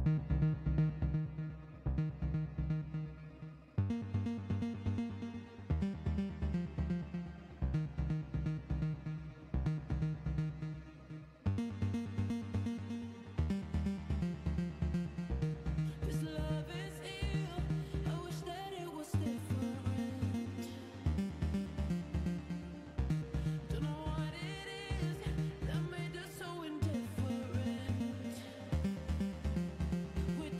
This love is ill. I wish that it was different. Don't know what it is that made us so indifferent. We're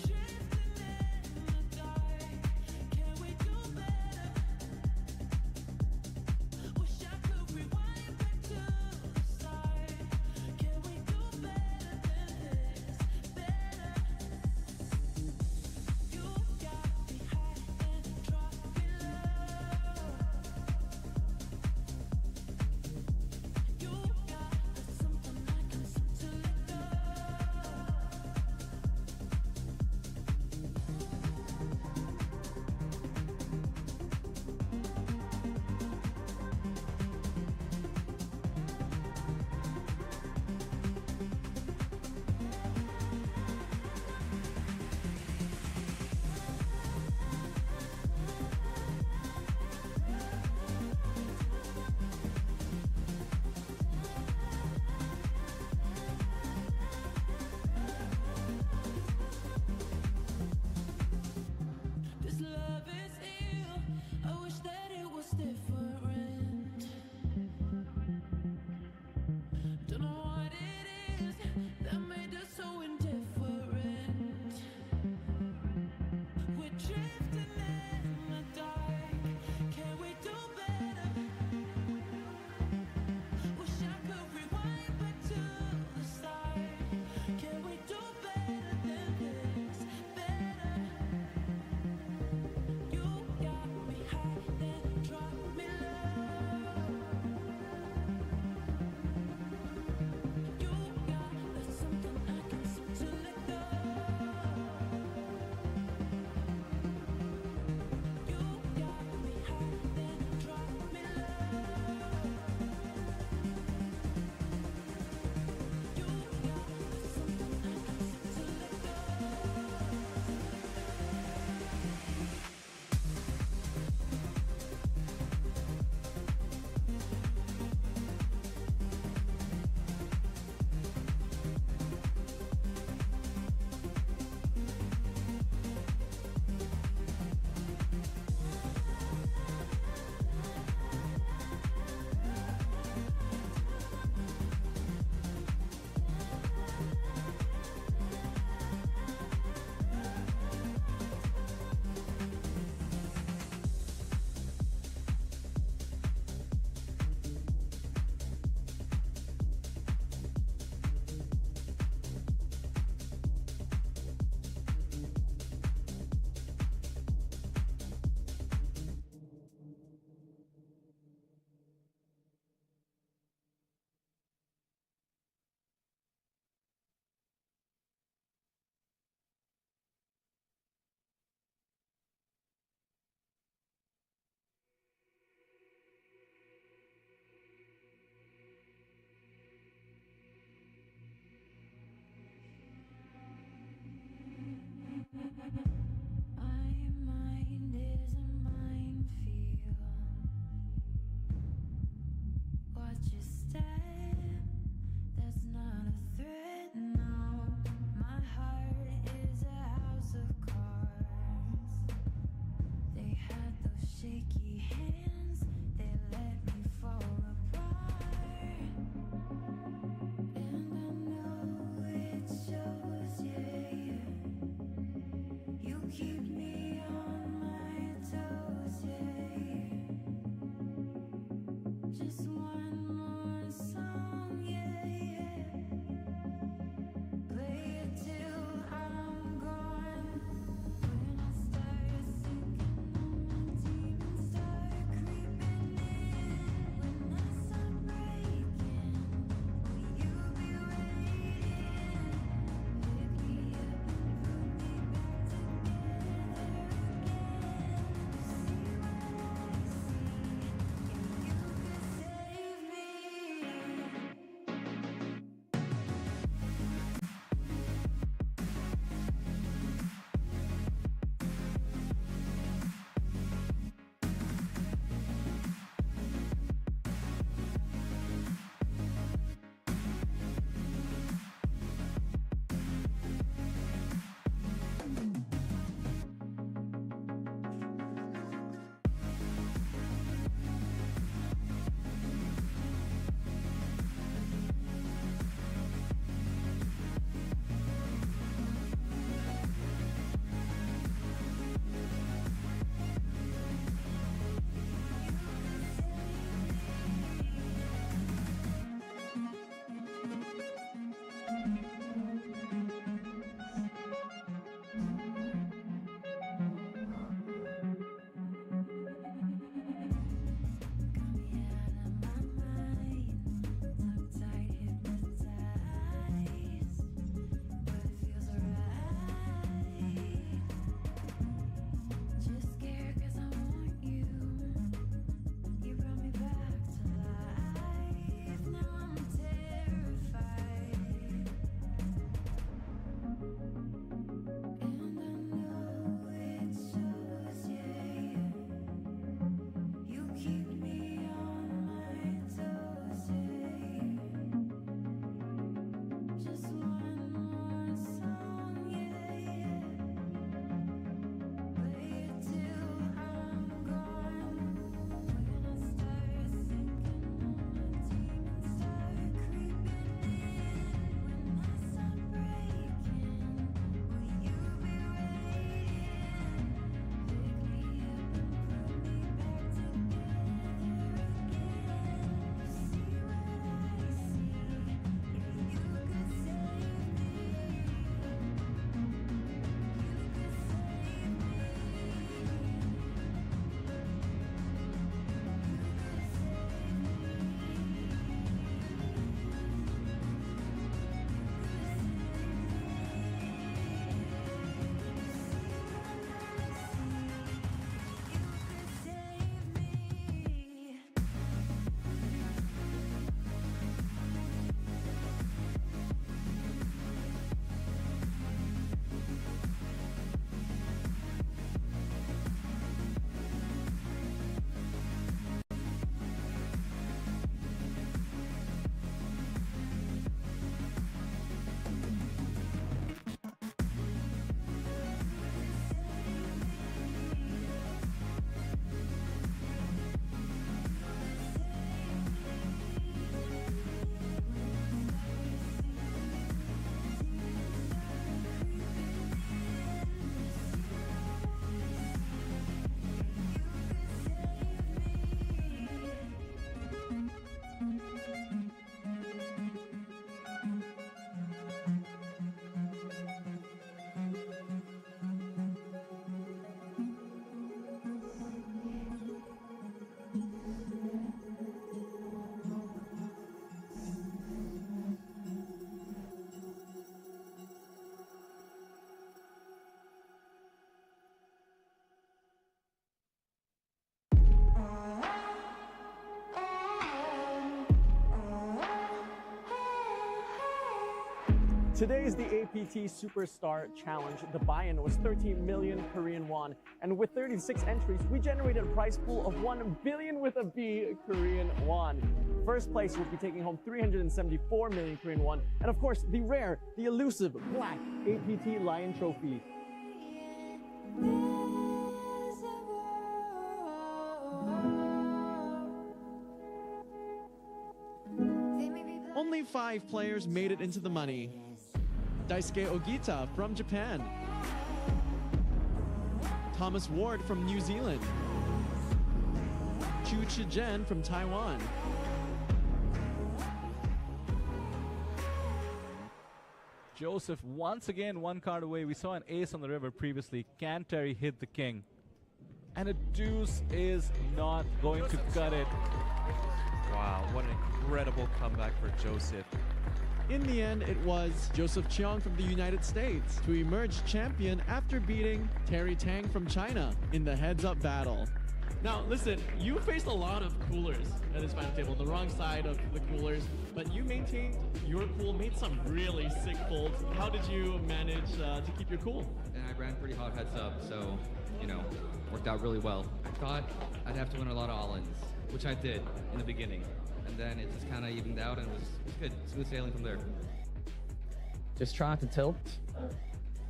Today is the APT Superstar Challenge. The buy-in was 13 million Korean won. And with 36 entries, we generated a prize pool of 1 billion with a B Korean won. First place will be taking home 374 million Korean won. And of course, the rare, the elusive black APT Lion Trophy. Only 5 players made it into the money. Daisuke Ogita from Japan. Thomas Ward from New Zealand. Chu Chijen from Taiwan. Joseph once again 1 card away. We saw an ace on the river previously. Can Terry hit the king? And a deuce is not going to cut it. Wow, what an incredible comeback for Joseph. In the end, it was Joseph Cheong from the United States to emerge champion after beating Terry Tang from China in the heads-up battle. Now, listen, you faced a lot of coolers at this final table, the wrong side of the coolers, but you maintained your cool, made some really sick folds. How did you manage to keep your cool? And I ran pretty hot heads up, so, you know, worked out really well. I thought I'd have to win a lot of all-ins, which I did in the beginning. And then it just kind of evened out and it was good. Smooth sailing from there. Just try not to tilt,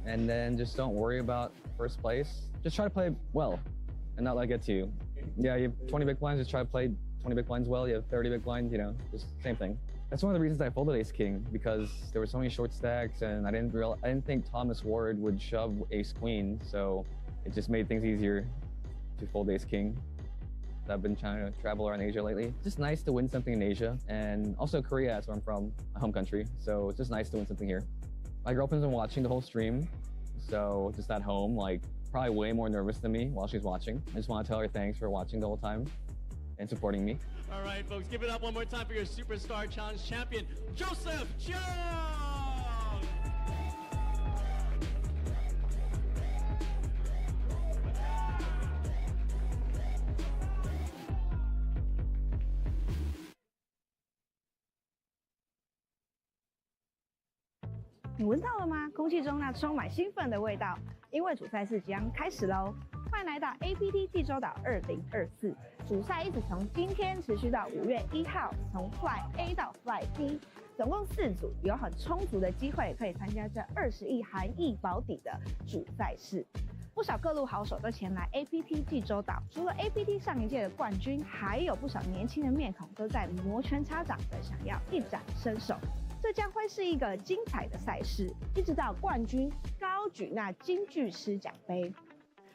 and then just don't worry about first place. Just try to play well and not let it get to you. Yeah, you have 20 big blinds, just try to play 20 big blinds well. You have 30 big blinds, you know, just same thing. That's one of the reasons I folded ace king, because there were so many short stacks and I didn't think Thomas Ward would shove ace queen, so it just made things easier to fold ace king. I've been trying to travel around Asia lately. It's just nice to win something in Asia, and also Korea, that's where I'm from, my home country. So it's just nice to win something here. My girlfriend's been watching the whole stream, so just at home, like probably way more nervous than me while she's watching. I just want to tell her thanks for watching the whole time and supporting me. All right, folks, give it up one more time for your Superstar Challenge champion, Joseph Cheong! 你闻到了吗？空气中那充满兴奋的味道，因为主赛事即将开始喽！欢迎来到 APT 济州岛2024，主赛一直从今天持续到5月1号，从 Fly A 到 Fly B， 总共4组，有很充足的机会可以参加这20亿韩裔保底的主赛事。不少各路好手都前来 APT 济州岛，除了 APT 上一届的冠军，还有不少年轻的面孔都在摩拳擦掌的想要一展身手。 这将会是一个精彩的赛事，一直到冠军高举那金句狮奖杯。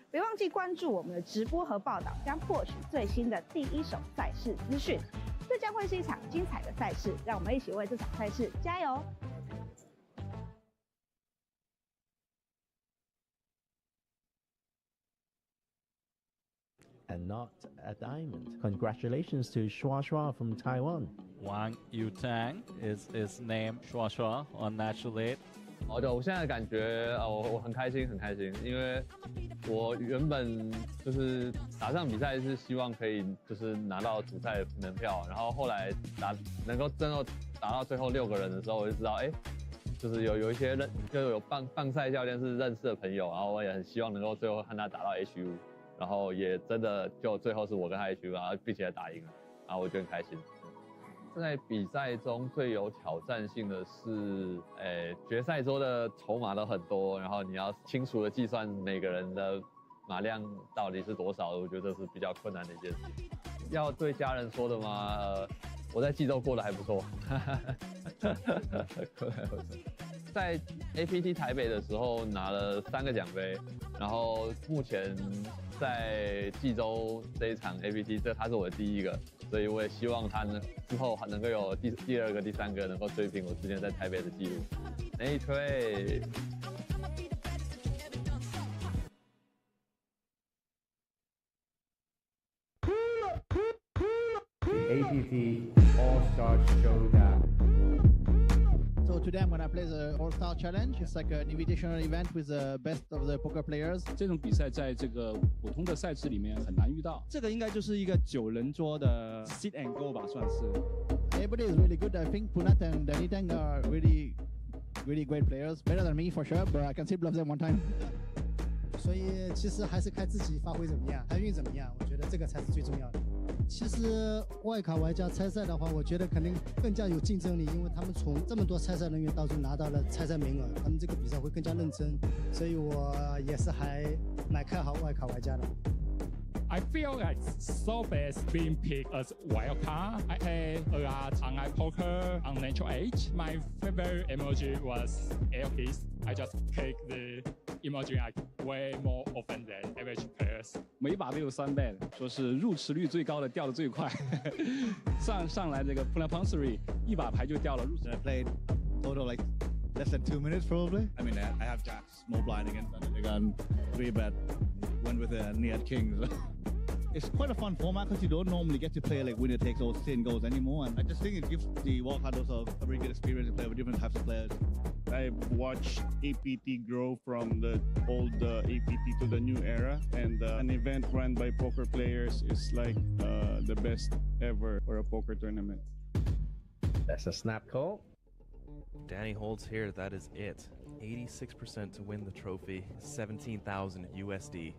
别忘记关注我们的直播和报道，将获取最新的第一手赛事资讯。这将会是一场精彩的赛事，让我们一起为这场赛事加油！ And not a diamond. Congratulations to Shua Shua from Taiwan. Wang Yutang is his name, Shua Shua on Natural 8. 对，我现在感觉我很开心，很开心，因为我原本就是打这场比赛是希望可以就是拿到主赛的门票，然后后来能够真的打到最后6个人的时候，我就知道，哎，就是有一些就有棒赛教练是认识的朋友，然后我也很希望能够最后和他打到 HU， 然后也真的就最后是我跟他 HU， 然后并且打赢了，然后我就很开心。 在比赛中最有挑战性的是，决赛周的筹码都很多，然后你要清楚的计算每个人的码量到底是多少，我觉得这是比较困难的一件事情。要对家人说的吗？我在济州过得还不错，过得还不错。在 APT 台北的时候拿了3个奖杯，然后目前在济州这一场 APT， 它是我的第1个。 所以我也希望他之后能够有第2个、第3个，能够追平我之前在台北的记录。内推。APT Allstar Showdown. So today I'm gonna play the All-Star Challenge. It's like an invitational event with the best of the poker players. 这种比赛在这个普通的赛制里面很难遇到。这个应该就是一个9人桌的 sit and go 吧，算是。Everybody is really good. I think Punat and Danitang are really really great players, better than me for sure, but I can still bluff them one time. 所以其实还是看自己发挥怎么样，开运怎么样，我觉得这个才是最重要的。其实外卡玩家参赛的话，我觉得肯定更加有竞争力，因为他们从这么多参赛人员当中拿到了参赛名额，他们这个比赛会更加认真，所以我也是还蛮看好外卡玩家的。 I feel like so best being picked as wild card. I play a lot online poker on natural age. My favorite emoji was air kiss. I just click the emoji like way more often than average players. 每把都有3 bet， 说是入池率最高的，掉的最快。上来这个 Planetary 一把牌就掉了。I played total like less than 2 minutes probably. I mean, I have jacks, small blind against the gun, 3 bet, went with a near king. It's quite a fun format because you don't normally get to play like winner takes all 10 goals anymore, and I just think it gives the wildcard also a very good experience to play with different types of players. I've watched APT grow from the old APT to the new era, and an event run by poker players is like the best ever for a poker tournament. That's a snap call. Danny holds here. That is it. 86% to win the trophy. 17,000 USD.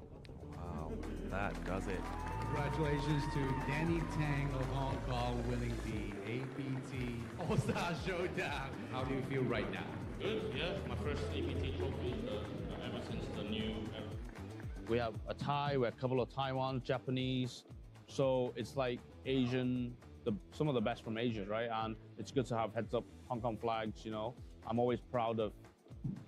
Wow, that does it. Congratulations to Danny Tang of Hong Kong winning the APT Allstar Showdown. How do you feel right now? Good, yeah. My first APT trophy ever since the new era. We have a Thai, we have a couple of Taiwan, Japanese. So it's like Asian, some of the best from Asia, right? And it's good to have heads up Hong Kong flags, you know. I'm always proud of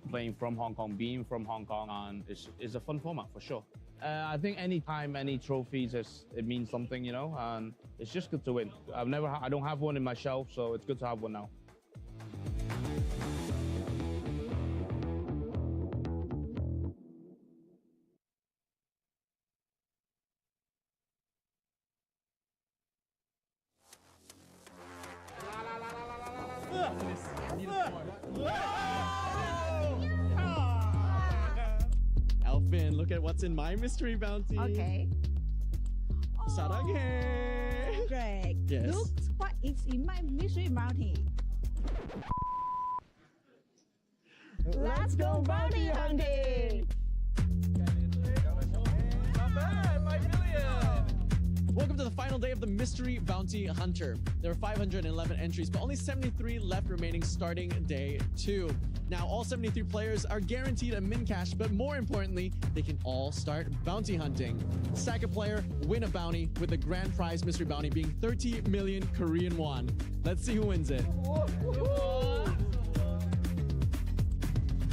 playing from Hong Kong, being from Hong Kong, and it's a fun format for sure. I think any time, any trophies, it means something, you know, and it's just good to win. I don't have one in my shelf, so it's good to have one now. Alvin, look at what's in my mystery bounty. Okay. Saranghae. Greg, Yes. look what is in my mystery bounty. Let's go bounty hunting! Not bad, 5 million! Welcome to the final day of the Mystery Bounty Hunter. There are 511 entries, but only 73 left remaining starting day 2. Now, all 73 players are guaranteed a min cash, but more importantly, they can all start bounty hunting. Sack a player, win a bounty, with the grand prize mystery bounty being 30 million Korean won. Let's see who wins it.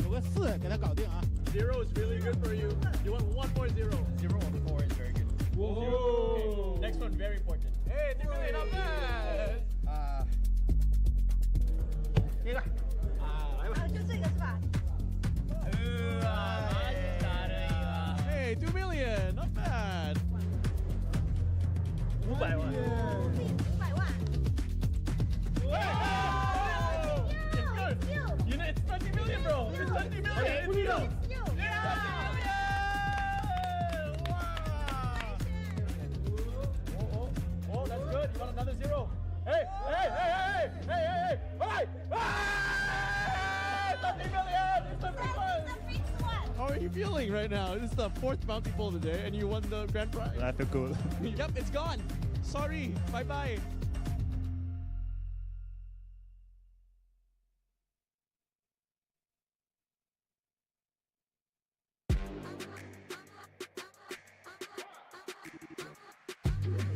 有个4给他搞定啊。 0 is really good for you. You want 140. 0 on 4 is very good. Whoa. Okay. Next one, very important. Hey, 3 million, not bad. 这个。就这个是吧？ Hey, 2 million, not bad. 500万。500万。 It's good. You know, it's 20 million, bro. It's 20 million. Okay, It's good. Oh, that's good. You want another 0? Hey! Hey! 30 million! It's the big one! How are you feeling right now? This is the 4th bounty pull of the day, and you won the grand prize. I feel good. Yep, it's gone. Sorry. Bye-bye.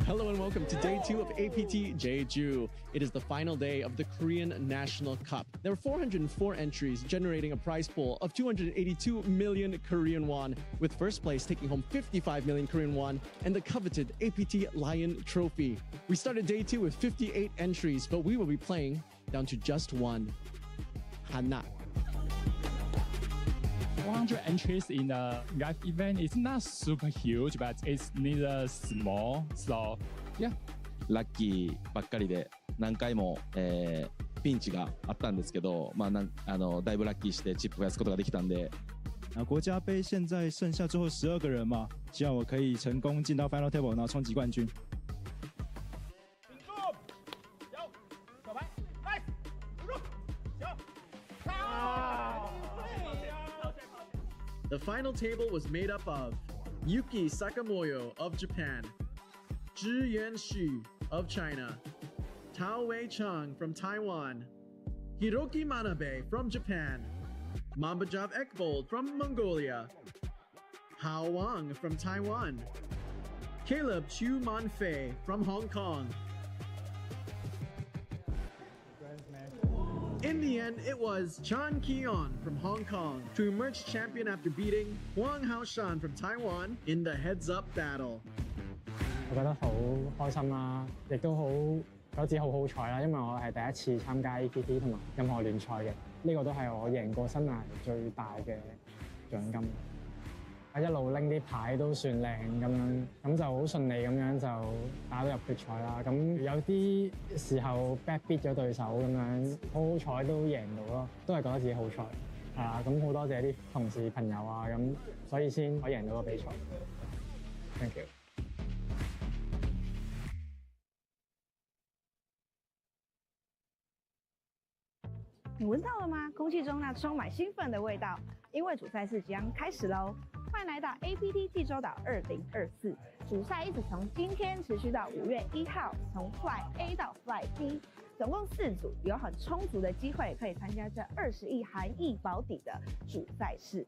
Hello and welcome to day 2 of APT Jeju. It is the final day of the Korean National Cup. There were 404 entries, generating a prize pool of 282 million Korean won, with first place taking home 55 million Korean won and the coveted APT Lion Trophy. We started day 2 with 58 entries, but we will be playing down to just one. Hana. 400 entries in a live event is not super huge, but it's neither small. So, yeah. ラッキーばっかりで何回も、ピンチがあったんですけど、だいぶラッキーしてチップ増やすことができたんで。国家杯现在剩下最后12个人嘛，希望我可以成功进到 Final Table， 然后冲击冠军。Ah! The final table was made up of Yuki Sakamoto of Japan, Zhi Yuanxu of China, Tao Wei Chang from Taiwan, Hiroki Manabe from Japan, Mambajav Ekbold from Mongolia, Hao Wang from Taiwan, Caleb Chu Manfei from Hong Kong. In the end, it was Chan Keon from Hong Kong to emerge champion after beating Huang Haoshan from Taiwan in the heads-up battle. 我覺得好開心啦，亦都好覺得自己好彩啦，因為我係第一次參加 APT 同埋任何聯賽嘅，呢個都係我贏過生涯最大嘅獎金。一路拎啲牌都算靚咁樣，咁就好順利咁樣就打到入決賽啦。咁有啲時候 back beat 咗對手咁樣，好彩都贏到咯，都係覺得自己好彩。係啊，咁好多謝啲同事朋友啊，咁所以先可以贏到個比賽。Thank you。你闻到了吗？空气中那充满兴奋的味道，因为主赛事即将开始喽！欢迎来到 APT 济州岛2024，主赛一直从今天持续到5月1号，从 Fly A 到 Fly B， 总共4组，有很充足的机会可以参加这20亿韩裔保底的主赛事。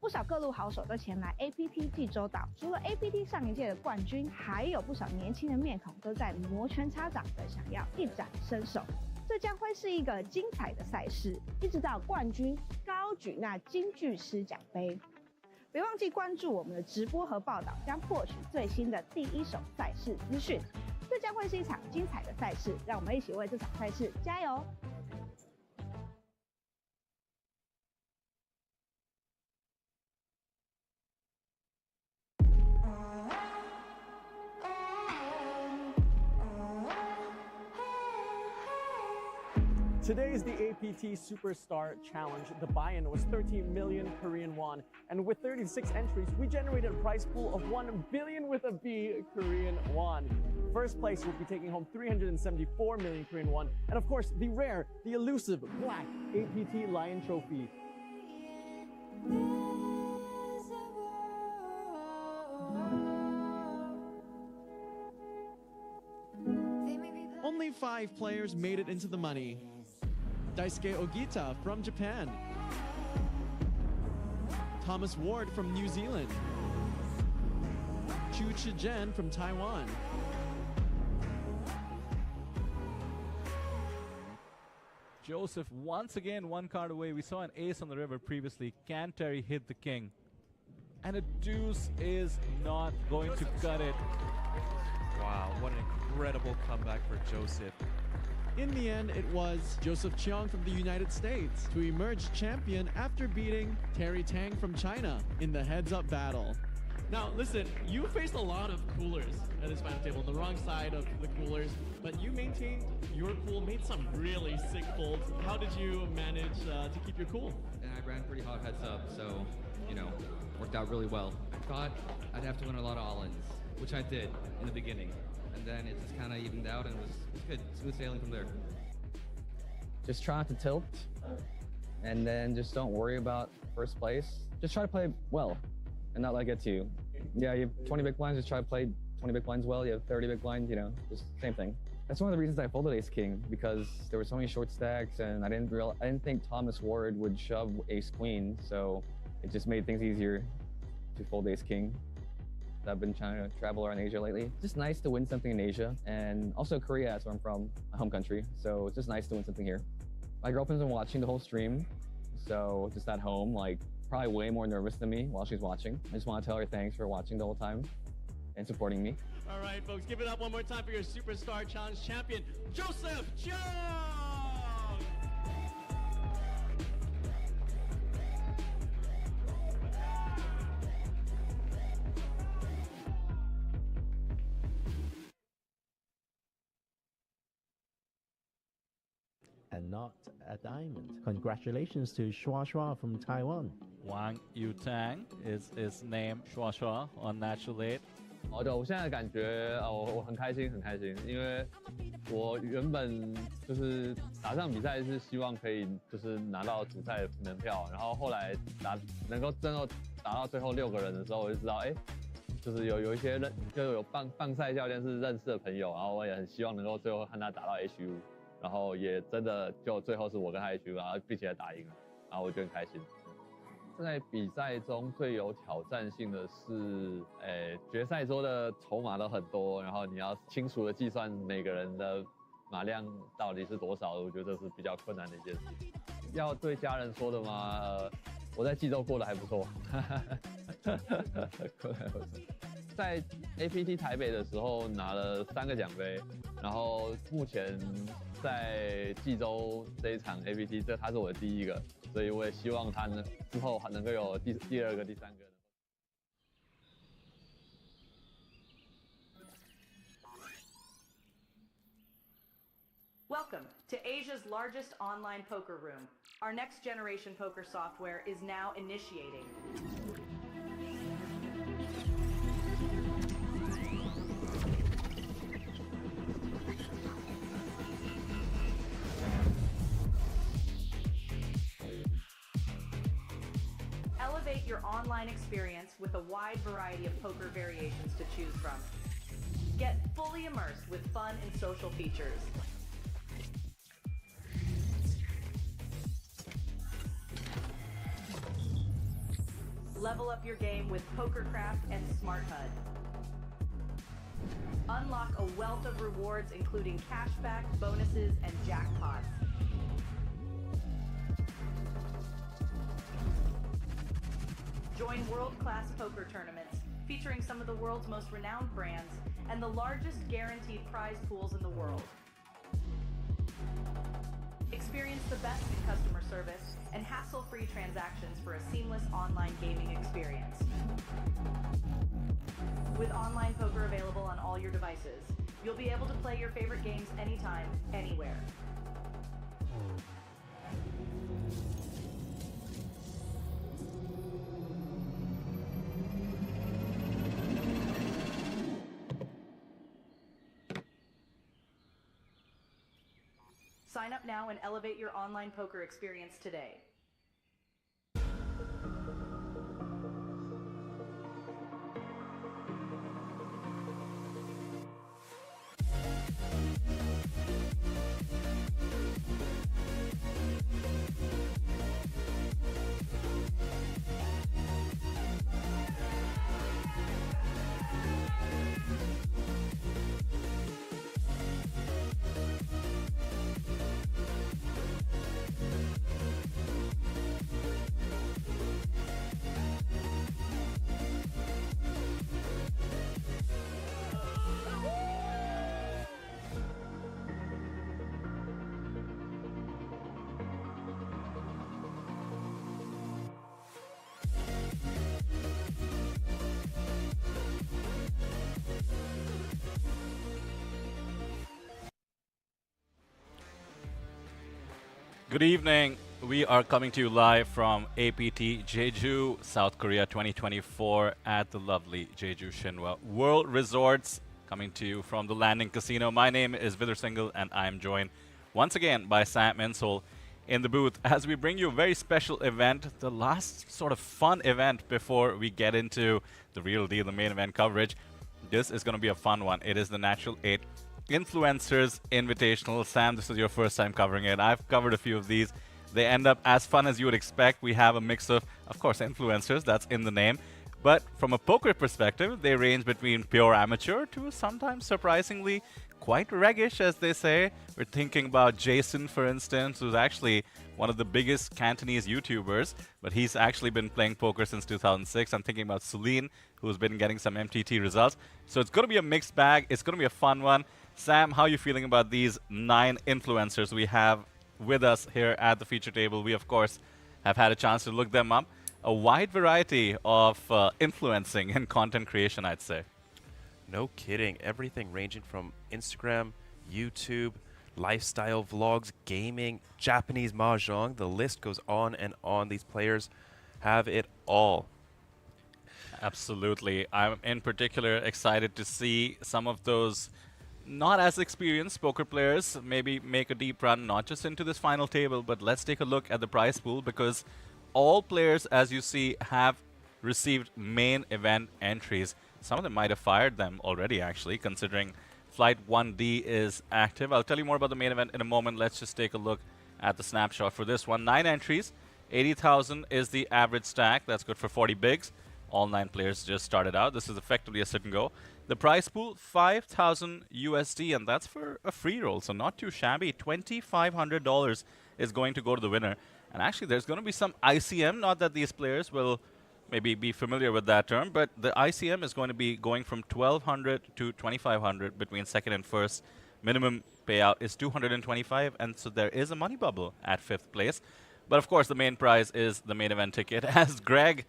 不少各路好手都前来 APT 济州岛，除了 APT 上一届的冠军，还有不少年轻的面孔都在摩拳擦掌的想要一展身手。这将会是一个精彩的赛事，一直到冠军高举那金句狮奖杯。别忘记关注我们的直播和报道，将获取最新的第一手赛事资讯。这将会是一场精彩的赛事，让我们一起为这场赛事加油！Today is the APT Superstar Challenge. The buy-in was 13 million Korean won. And with 36 entries, we generated a prize pool of 1 billion with a B Korean won. First place will be taking home 374 million Korean won. And of course, the rare, the elusive black APT Lion Trophy. Only 5 players made it into the money. Daisuke Ogita from Japan, Thomas Ward from New Zealand, Chu Chijen from Taiwan, Joseph once again 1 card away. We saw an ace on the river previously. Can Terry hit the king? And a deuce is not going to cut it. Wow, what an incredible comeback for Joseph. In the end, it was Joseph Cheong from the United States to emerge champion after beating Terry Tang from China in the heads-up battle. Now, listen, you faced a lot of coolers at this final table, on the wrong side of the coolers, but you maintained your cool, made some really sick folds. How did you manage to keep your cool? And I ran pretty hot heads up, so, you know, worked out really well. I thought I'd have to win a lot of all-ins, which I did in the beginning. And then it just kind of evened out and was good. Smooth sailing from there. Just try not to tilt, and then just don't worry about first place. Just try to play well and not let it get to you. Yeah, you have 20 big blinds, just try to play 20 big blinds well. You have 30 big blinds, you know, just same thing. That's one of the reasons I folded Ace King, because there were so many short stacks and I didn't think Thomas Ward would shove Ace Queen, so it just made things easier to fold Ace King. I've been trying to travel around Asia lately. It's just nice to win something in Asia, and also Korea, that's where I'm from, my home country. So it's just nice to win something here. My girlfriend's been watching the whole stream, so just at home, like probably way more nervous than me while she's watching. I just want to tell her thanks for watching the whole time and supporting me. All right, folks, give it up one more time for your Superstar Challenge champion, Joseph Cheong! And not a diamond. Congratulations to Shua from Taiwan. Wang Yutang is his name, Shua on Natural 8. 对，我现在感觉我很开心，很开心，因为我原本就是打这场比赛是希望可以就是拿到主赛的门票，然后后来能够真的打到最后6个人的时候，我就知道，哎，就是有一些就有棒赛教练是认识的朋友，然后我也很希望能够最后和他打到 HU， 然后也真的就最后是我跟他 HU， 然后并且打赢了，然后我就很开心。在比赛中最有挑战性的是，决赛周的筹码都很多，然后你要清楚的计算每个人的码量到底是多少，我觉得这是比较困难的一件事情。要对家人说的吗？我在济州过得还不错，过得还不错。在 APT 台北的时候拿了3个奖杯，然后目前在济州这一场 APT， 他是我的第1个。所以我也希望他呢之后还能够有第2个、第3个。Welcome to Asia's largest online poker room. Our next generation poker software is now initiating. Elevate your online experience with a wide variety of poker variations to choose from. Get fully immersed with fun and social features. Level up your game with PokerCraft and Smart HUD. Unlock a wealth of rewards including cashback, bonuses, and jackpots. Join world-class poker tournaments featuring some of the world's most renowned brands and the largest guaranteed prize pools in the world. Experience the best in customer service and hassle-free transactions for a seamless online gaming experience. With online poker available on all your devices, you'll be able to play your favorite games anytime, anywhere. Sign up now and elevate your online poker experience today. Good evening. We are coming to you live from APT Jeju, South Korea 2024 at the lovely Jeju Shinhwa World Resorts, coming to you from the Landing Casino. My name is Vidar Singhal and I'm joined once again by Sam Insel in the booth as we bring you a very special event, the last sort of fun event before we get into the real deal, the main event coverage. This is going to be a fun one. It is the Natural 8 Influencers Invitational. Sam, this is your first time covering it. I've covered a few of these. They end up as fun as you would expect. We have a mix of course, influencers, that's in the name. But from a poker perspective, they range between pure amateur to sometimes surprisingly quite reggish, as they say. We're thinking about Jason, for instance, who's actually one of the biggest Cantonese YouTubers, but he's actually been playing poker since 2006. I'm thinking about Celine, who's been getting some MTT results. So it's going to be a mixed bag. It's going to be a fun one. Sam, how are you feeling about these 9 influencers we have with us here at the feature table? We, of course, have had a chance to look them up. A wide variety of influencing and content creation, I'd say. No kidding. Everything ranging from Instagram, YouTube, lifestyle vlogs, gaming, Japanese mahjong. The list goes on and on. These players have it all. Absolutely. I'm in particular excited to see some of those not as experienced poker players maybe make a deep run, not just into this final table, but let's take a look at the prize pool, because all players, as you see, have received main event entries. Some of them might have fired them already, actually, considering Flight 1D is active. I'll tell you more about the main event in a moment. Let's just take a look at the snapshot for this one. 9 entries, 80,000 is the average stack. That's good for 40 bigs. All 9 players just started out. This is effectively a sit and go. The prize pool, 5,000 USD, and that's for a free roll, so not too shabby. $2,500 is going to go to the winner. And actually, there's going to be some ICM, not that these players will maybe be familiar with that term, but the ICM is going to be going from 1,200 to 2,500 between second and first. Minimum payout is 225, and so there is a money bubble at 5th place. But of course, the main prize is the main event ticket, as Greg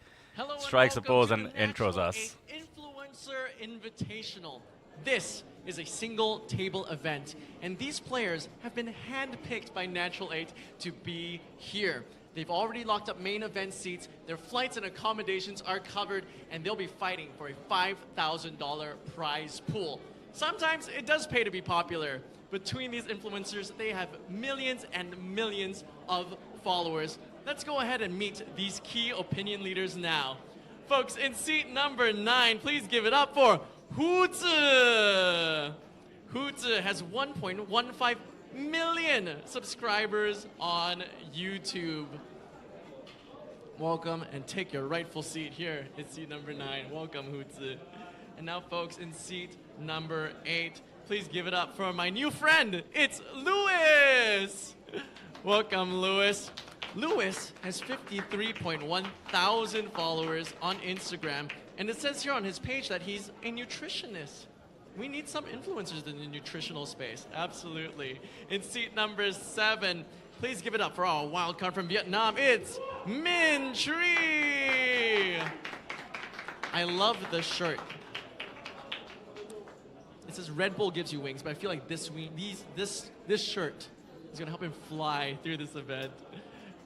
strikes a pose and intros us. Influencer Invitational. This is a single table event, and these players have been handpicked by Natural 8 to be here. They've already locked up main event seats, their flights and accommodations are covered, and they'll be fighting for a $5,000 prize pool. Sometimes it does pay to be popular. Between these influencers, they have millions and millions of followers. Let's go ahead and meet these key opinion leaders now. Folks, in seat number 9, please give it up for Huzi. Huzi has 1.15 million subscribers on YouTube. Welcome and take your rightful seat here in seat number 9. Welcome, Huzi. And now, folks, in seat number 8, please give it up for my new friend. It's Lewis. Welcome, Lewis. Lewis has 53.1 thousand followers on Instagram, and it says here on his page that he's a nutritionist. We need some influencers in the nutritional space. Absolutely. In seat number 7, please give it up for our wild card from Vietnam. It's Min Tree. I love the shirt. It says Red Bull gives you wings, but I feel like this shirt is gonna help him fly through this event.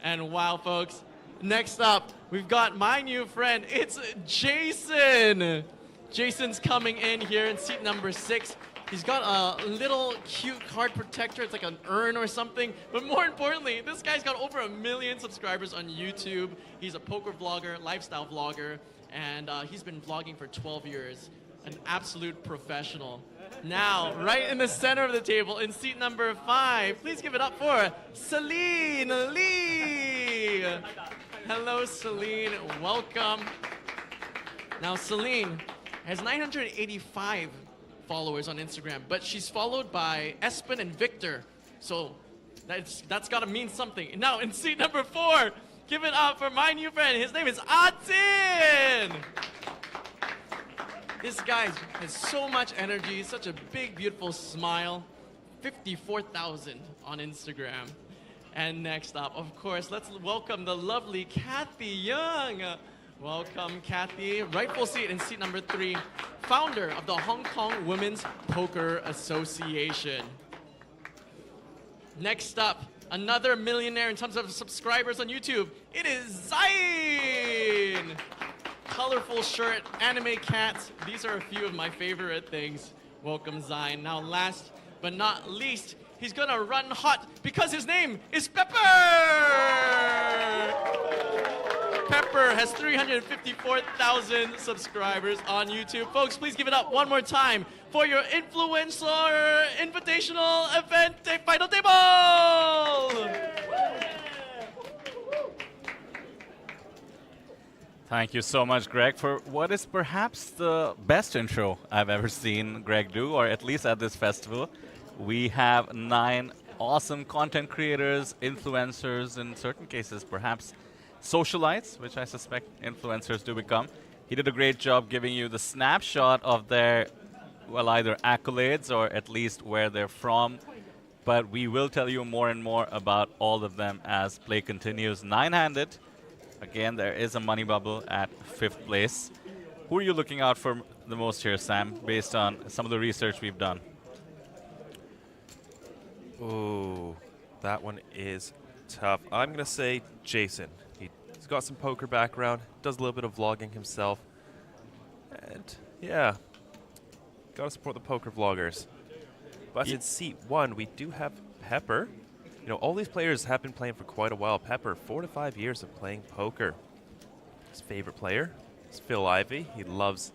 And wow, folks, next up, we've got my new friend. It's Jason. Jason's coming in here in seat number 6. He's got a little cute card protector. It's like an urn or something. But more importantly, this guy's got over 1 million subscribers on YouTube. He's a poker vlogger, lifestyle vlogger, and he's been vlogging for 12 years. An absolute professional. Now, right in the center of the table, in seat number 5, please give it up for Celine Lee. Hello, Celine. Welcome. Now, Celine has 985 followers on Instagram, but she's followed by Espen and Victor. So that's got to mean something. Now, in seat number 4, give it up for my new friend. His name is Atin. This guy has so much energy, such a big, beautiful smile. 54,000 on Instagram. And next up, of course, let's welcome the lovely Kathy Young. Welcome, Kathy. Rightful seat in seat number 3, founder of the Hong Kong Women's Poker Association. Next up, another millionaire in terms of subscribers on YouTube. It is Zayn. Colorful shirt, anime cats. These are a few of my favorite things. Welcome, Zayn. Now, last but not least, he's gonna run hot because his name is Pepper! Pepper has 354,000 subscribers on YouTube. Folks, please give it up one more time for your Influencer Invitational Event Final Table! Thank you so much, Greg, for what is perhaps the best intro I've ever seen Greg do, or at least at this festival. We have 9 awesome content creators, influencers, in certain cases, perhaps socialites, which I suspect influencers do become. He did a great job giving you the snapshot of their, well, either accolades or at least where they're from. But we will tell you more and more about all of them as play continues. 9-handed. Again, there is a money bubble at 5th place. Who are you looking out for the most here, Sam, based on some of the research we've done? Ooh, that one is tough. I'm going to say Jason. He's got some poker background, does a little bit of vlogging himself. And, yeah, got to support the poker vloggers. But in seat 1, we do have Pepper. You know, all these players have been playing for quite a while. Pepper, 4 to 5 years of playing poker. His favorite player, It's Phil Ivey. He loves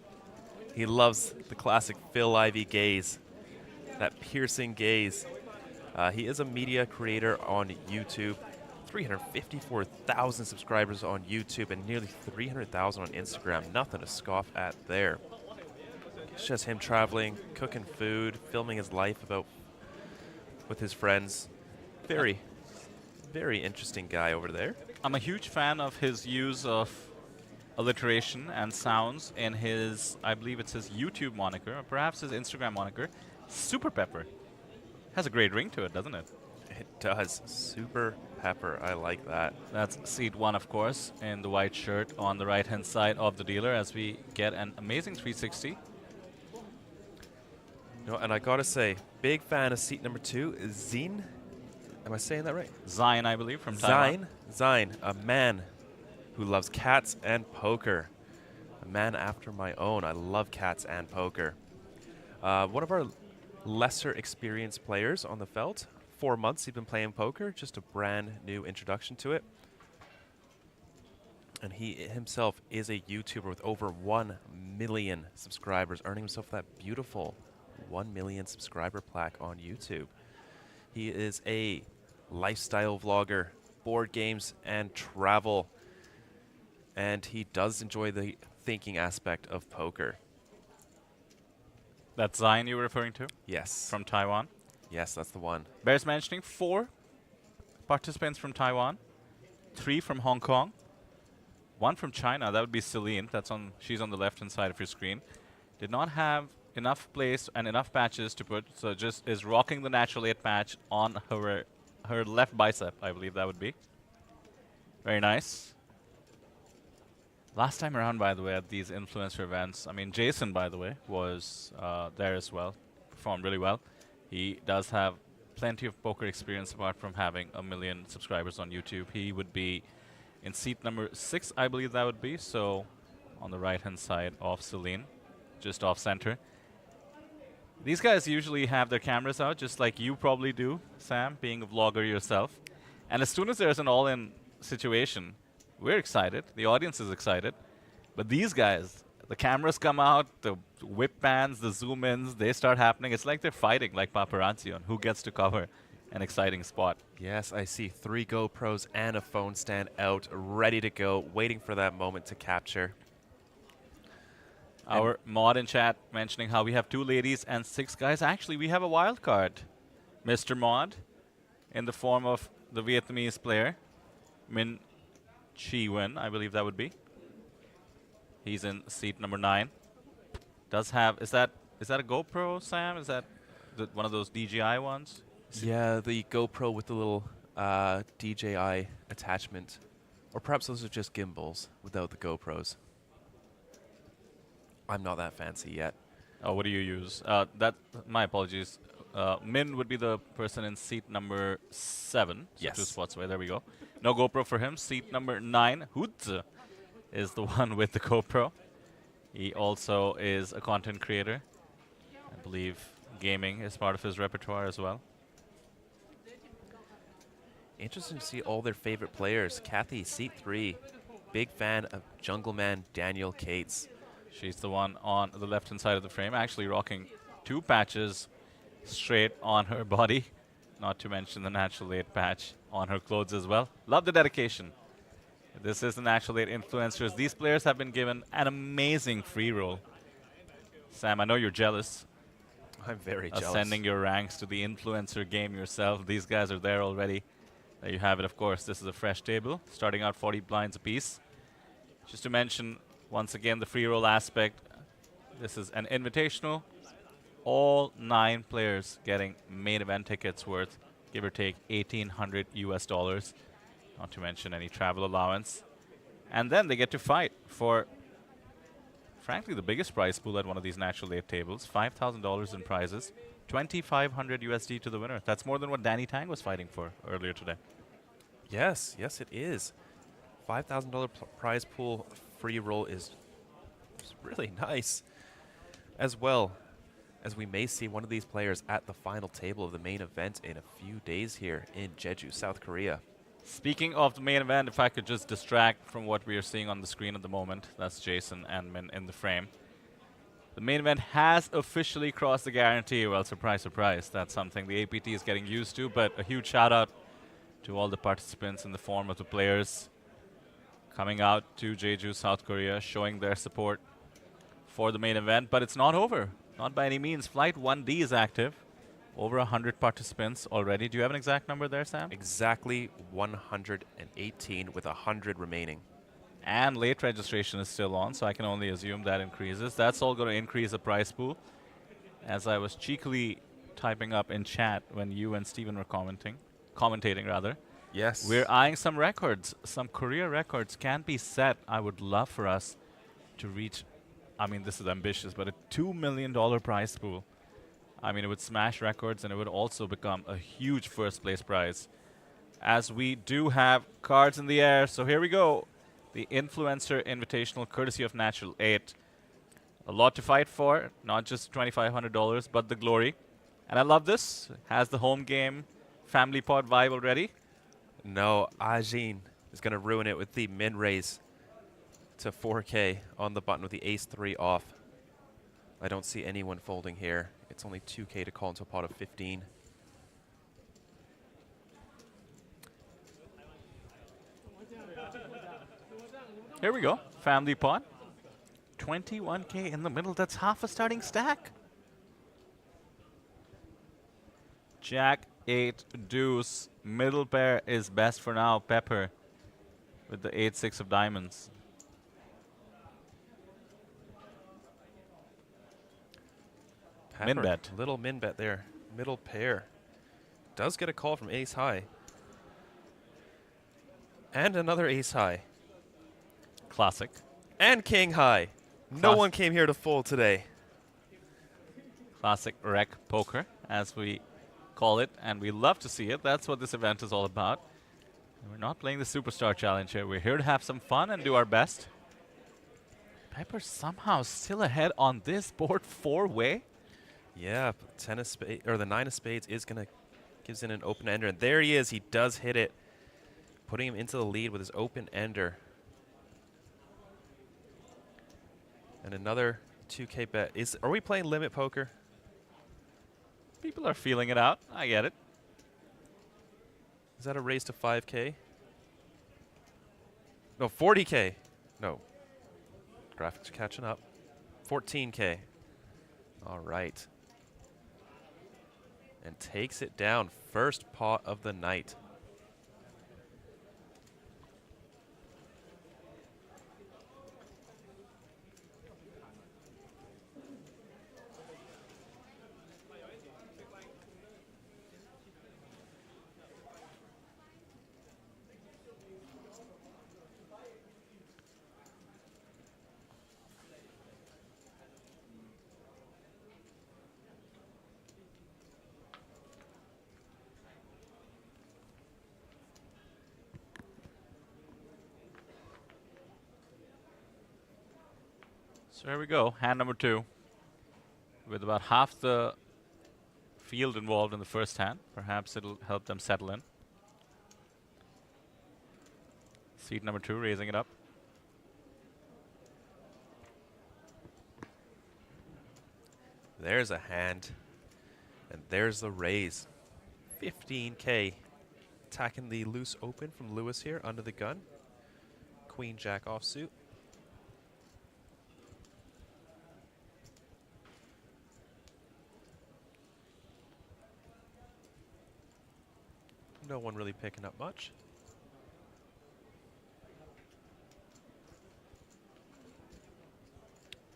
the classic Phil Ivey gaze, that piercing gaze. He is a media creator on YouTube. 354,000 subscribers on YouTube and nearly 300,000 on Instagram. Nothing to scoff at there. It's just him traveling, cooking food, filming his life with his friends. Very, very interesting guy over there. I'm a huge fan of his use of alliteration and sounds in his, I believe it's his YouTube moniker, or perhaps his Instagram moniker, Super Pepper. Has a great ring to it, doesn't it? It does. Super Pepper. I like that. That's seat 1, of course, in the white shirt on the right-hand side of the dealer as we get an amazing 360. No, and I gotta say, big fan of seat number 2 is Zine. Am I saying that right? Zine, I believe, from Taiwan. Zine, a man who loves cats and poker. A man after my own. I love cats and poker. One of our lesser experienced players on the felt. 4 months he's been playing poker, just a brand new introduction to it. And he himself is a YouTuber with over 1 million subscribers, earning himself that beautiful 1 million subscriber plaque on YouTube. He is a lifestyle vlogger, board games and travel. And he does enjoy the thinking aspect of poker. That's Zion you were referring to? Yes. From Taiwan? Yes, that's the one. Bears mentioning 4 participants from Taiwan, 3 from Hong Kong, 1 from China. That would be Celine. She's on the left-hand side of your screen. Did not have enough place and enough patches to put, so just is rocking the natural 8 patch on her left bicep, I believe that would be. Very nice. Last time around, by the way, at these influencer events, I mean, Jason, by the way, was there as well. Performed really well. He does have plenty of poker experience apart from having 1 million subscribers on YouTube. He would be in seat number 6, I believe that would be. So on the right-hand side of Celine, just off center. These guys usually have their cameras out, just like you probably do, Sam, being a vlogger yourself. And as soon as there's an all-in situation, we're excited. The audience is excited. But these guys, the cameras come out, the whip pans, the zoom-ins, they start happening. It's like they're fighting like paparazzi on who gets to cover an exciting spot. Yes, I see 3 GoPros and a phone stand out, ready to go, waiting for that moment to capture. Our mod in chat mentioning how we have 2 ladies and 6 guys. Actually, we have a wild card, Mr. Mod, in the form of the Vietnamese player, Min Chi Wen, I believe that would be. He's in seat number 9. Does have, is that a GoPro, Sam? Is that one of those DJI ones? Yeah, the GoPro with the little DJI attachment. Or perhaps those are just gimbals without the GoPros. I'm not that fancy yet. Oh, what do you use? My apologies. Min would be the person in seat number 7. So yes. 2 spots away. There we go. No GoPro for him. Seat number 9. Hudze is the one with the GoPro. He also is a content creator. I believe gaming is part of his repertoire as well. Interesting to see all their favorite players. Kathy, seat 3. Big fan of Jungle Man Daniel Cates. She's the one on the left-hand side of the frame, actually rocking 2 patches straight on her body, not to mention the natural 8 patch on her clothes as well. Love the dedication. This is the natural 8 influencers. These players have been given an amazing free roll. Sam, I know you're jealous. I'm very jealous. Ascending your ranks to the influencer game yourself. These guys are there already. There you have it, of course. This is a fresh table, starting out 40 blinds apiece. Just to mention, once again, the free roll aspect. This is an invitational. All 9 players getting main event tickets worth, give or take, $1,800 US. Not to mention any travel allowance. And then they get to fight for, frankly, the biggest prize pool at one of these natural 8 tables. $5,000 in prizes. $2,500 USD to the winner. That's more than what Danny Tang was fighting for earlier today. Yes, yes, it is. $5,000 prize pool free roll is really nice. As well as we may see one of these players at the final table of the main event in a few days here in Jeju, South Korea. Speaking of the main event, if I could just distract from what we are seeing on the screen at the moment, that's Jason and Min in the frame. The main event has officially crossed the guarantee. Well, surprise, surprise. That's something the APT is getting used to, but a huge shout out to all the participants in the form of the players coming out to Jeju, South Korea, showing their support for the main event. But it's not over. Not by any means. Flight 1D is active. Over 100 participants already. Do you have an exact number there, Sam? Exactly 118 with 100 remaining. And late registration is still on, so I can only assume that increases. That's all going to increase the prize pool. As I was cheekily typing up in chat when you and Steven were commentating rather. Yes. We're eyeing some records. Some career records can be set. I would love for us to reach, I mean, this is ambitious, but a $2 million prize pool. I mean, it would smash records, and it would also become a huge first place prize. As we do have cards in the air, so here we go. The Influencer Invitational, courtesy of Natural 8. A lot to fight for, not just $2,500, but the glory. And I love this. Has the home game family pod vibe already. No, Ajin is going to ruin it with the min raise to 4K on the button with the ace 3 off. I don't see anyone folding here. It's only 2K to call into a pot of 15. Here we go. Family pot. 21K in the middle. That's half a starting stack. Jack, 8, deuce. Middle pair is best for now. Pepper with the 8-6 of diamonds. Pepper, Min bet. Little min bet there. Middle pair. Does get a call from ace high. And another ace high. Classic. And king high. No one came here to fold today. Classic rec poker, as we call it, and we love to see it. That's what this event is all about. And we're not playing the Superstar Challenge here. We're here to have some fun and do our best. Pepper somehow still ahead on this board 4-way. Yeah, 10 of spades, or the 9 of spades is going to gives in an open ender, and there he is. He does hit it, putting him into the lead with his open ender. And another 2K bet. Are we playing limit poker? People are feeling it out. I get it. Is that a raise to 5K? No, 40K. No. Graphics are catching up. 14K. All right. And takes it down. First pot of the night. So here we go, hand number 2. With about half the field involved in the first hand. Perhaps it'll help them settle in. Seat number 2, raising it up. There's a hand. And there's the raise. 15K. Attacking the loose open from Lewis here under the gun. Queen Jack offsuit. No one really picking up much.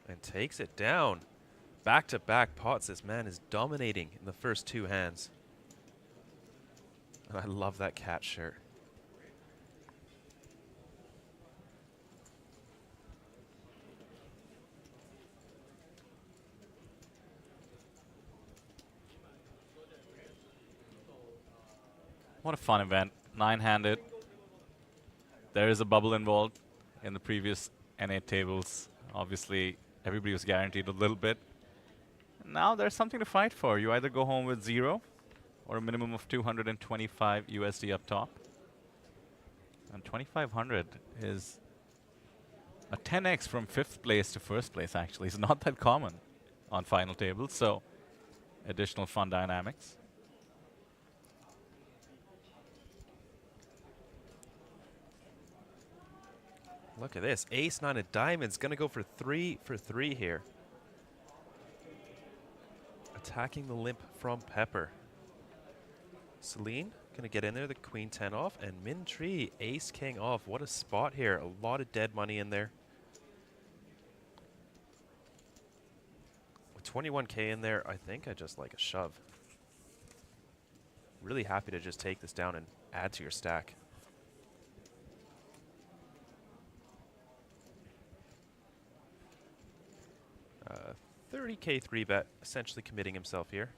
And takes it down. Back-to-back pots. This man is dominating in the first 2 hands. And I love that cat shirt. What a fun event. 9-handed. There is a bubble involved in the previous N8 tables. Obviously, everybody was guaranteed a little bit. Now there's something to fight for. You either go home with 0 or a minimum of 225 USD up top. And 2,500 is a 10x from 5th place to 1st place, actually. It's not that common on final tables, so additional fun dynamics. Look at this. Ace 9 of diamonds. Going to go for 3 for 3 here. Attacking the limp from Pepper. Celine going to get in there. The Queen 10 off. And Min Tree, Ace King off. What a spot here. A lot of dead money in there. With 21K in there, I think I just like a shove. Really happy to just take this down and add to your stack. 30K 3-bet, essentially committing himself here.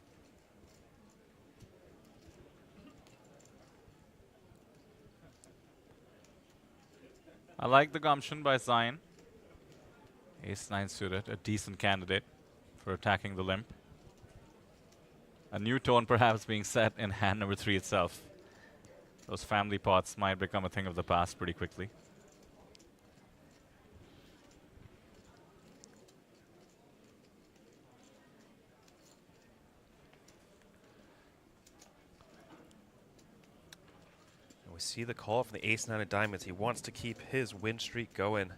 I like the gumption by Zion. Ace 9 suited, a decent candidate for attacking the limp. A new tone perhaps being set in hand number 3 itself. Those family pots might become a thing of the past pretty quickly. We see the call from the Ace 9 of diamonds. He wants to keep his win streak going.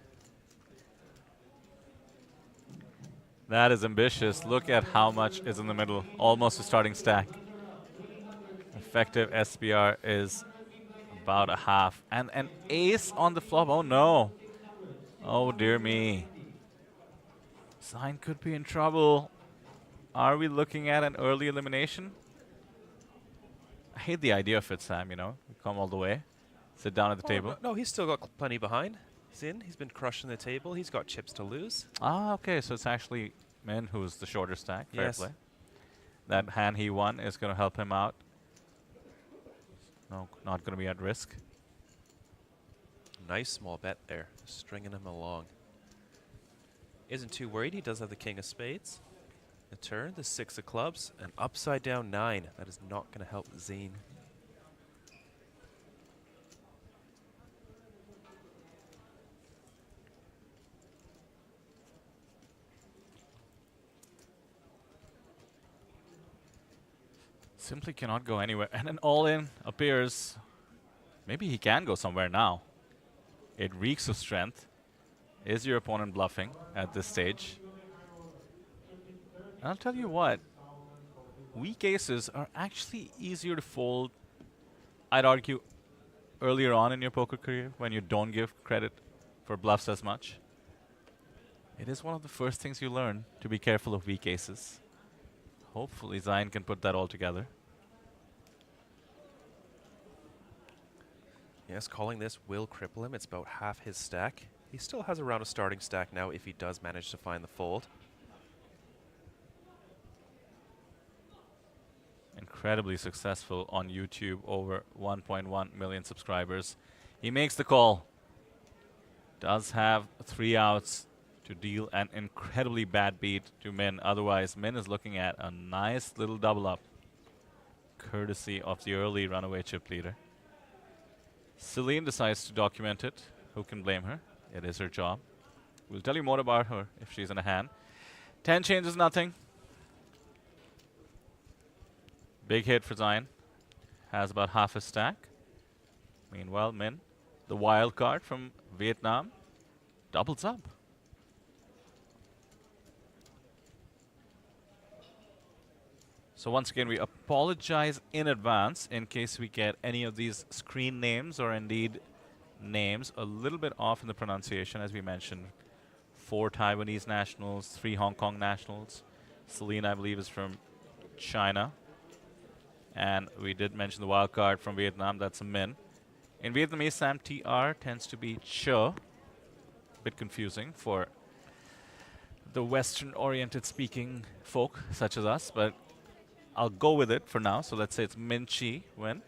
That is ambitious. Look at how much is in the middle. Almost a starting stack. Effective SPR is about a half. And an ace on the flop. Oh no. Oh dear me. Sign could be in trouble. Are we looking at an early elimination? I hate the idea of it, Sam, you know. We come all the way. Sit down at the table. No, he's still got plenty behind. He's in. He's been crushing the table. He's got chips to lose. Ah, okay. So it's actually Min who's the shorter stack. Fair Yes. play. That hand he won is going to help him out. No, not going to be at risk. Nice small bet there. Stringing him along. Isn't too worried. He does have the King of Spades. The turn, the 6 of clubs, an upside down 9. That is not going to help Zine. Simply cannot go anywhere. And an all-in appears. Maybe he can go somewhere now. It reeks of strength. Is your opponent bluffing at this stage? And I'll tell you what. Weak aces are actually easier to fold, I'd argue, earlier on in your poker career when you don't give credit for bluffs as much. It is one of the first things you learn, to be careful of weak aces. Hopefully Zion can put that all together. Yes, calling this will cripple him. It's about half his stack. He still has around a starting stack now if he does manage to find the fold. Incredibly successful on YouTube, over 1.1 million subscribers. He makes the call. Does have 3 outs to deal an incredibly bad beat to Min. Otherwise, Min is looking at a nice little double up, courtesy of the early runaway chip leader. Celine decides to document it. Who can blame her? It is her job. We'll tell you more about her if she's in a hand. 10 changes nothing. Big hit for Zion. Has about half his stack. Meanwhile, Min, the wild card from Vietnam, doubles up. So once again, we apologize in advance in case we get any of these screen names or indeed names a little bit off in the pronunciation. As we mentioned, 4 Taiwanese nationals, 3 Hong Kong nationals. Celine, I believe, is from China. And we did mention the wild card from Vietnam. That's a Min. In Vietnamese, Sam, TR tends to be Ch. A bit confusing for the Western-oriented speaking folk such as us, but I'll go with it for now. So let's say it's Min Chi win.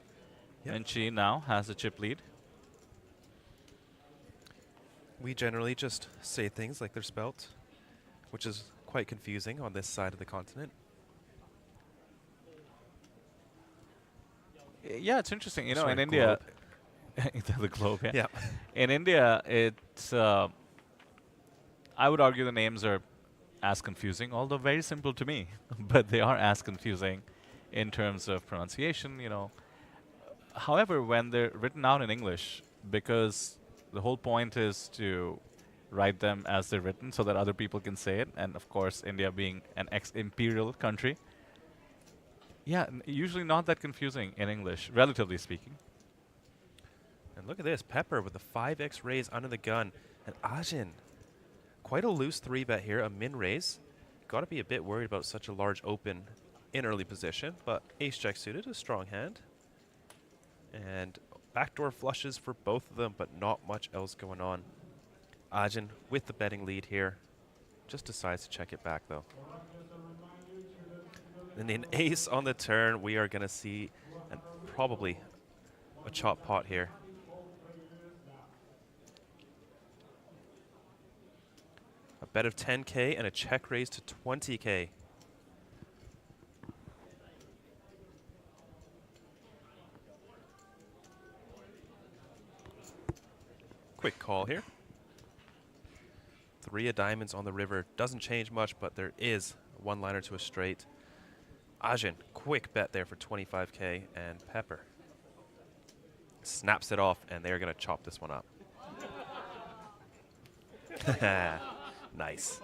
Yep. Min Chi now has a chip lead. We generally just say things like they're spelt, which is quite confusing on this side of the continent. Yeah, it's interesting. You know, Sorry, in India, the globe, yeah. Yeah. In India, it's I would argue the names are as confusing, although very simple to me. But they are as confusing in terms of pronunciation, you know. However, when they're written out in English, because the whole point is to write them as they're written so that other people can say it, and of course, India being an ex-imperial country, yeah, usually not that confusing in English, relatively speaking. And look at this, Pepper with the 5x raise under the gun. And Ajin, quite a loose 3-bet here, a min raise. Got to be a bit worried about such a large open in early position, but ace-jack suited, a strong hand. And backdoor flushes for both of them, but not much else going on. Ajin with the betting lead here. Just decides to check it back, though. And an ace on the turn, we are going to see probably a chop pot here. A bet of 10K and a check raise to 20K. Quick call here. 3 of diamonds on the river. Doesn't change much, but there is a one-liner to a straight. Ajin, quick bet there for 25K, and Pepper snaps it off, and they're going to chop this one up. Nice.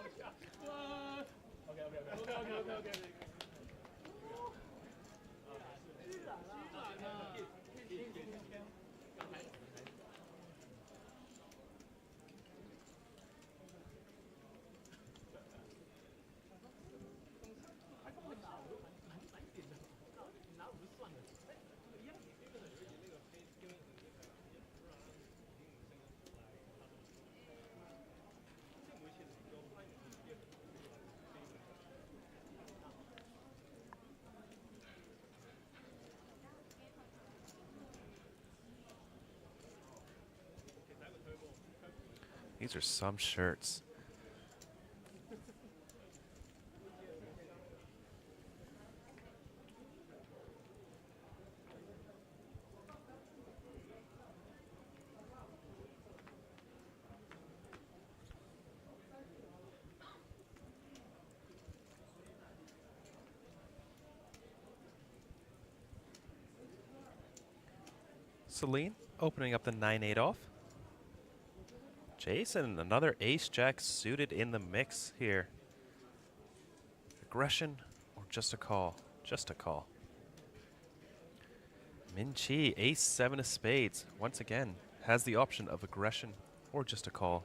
These are some shirts. Celine opening up the 9-8 off. Jason, another ace-jack suited in the mix here. Aggression or just a call? Just a call. Min Chi, ace-7 of spades. Once again, has the option of aggression or just a call.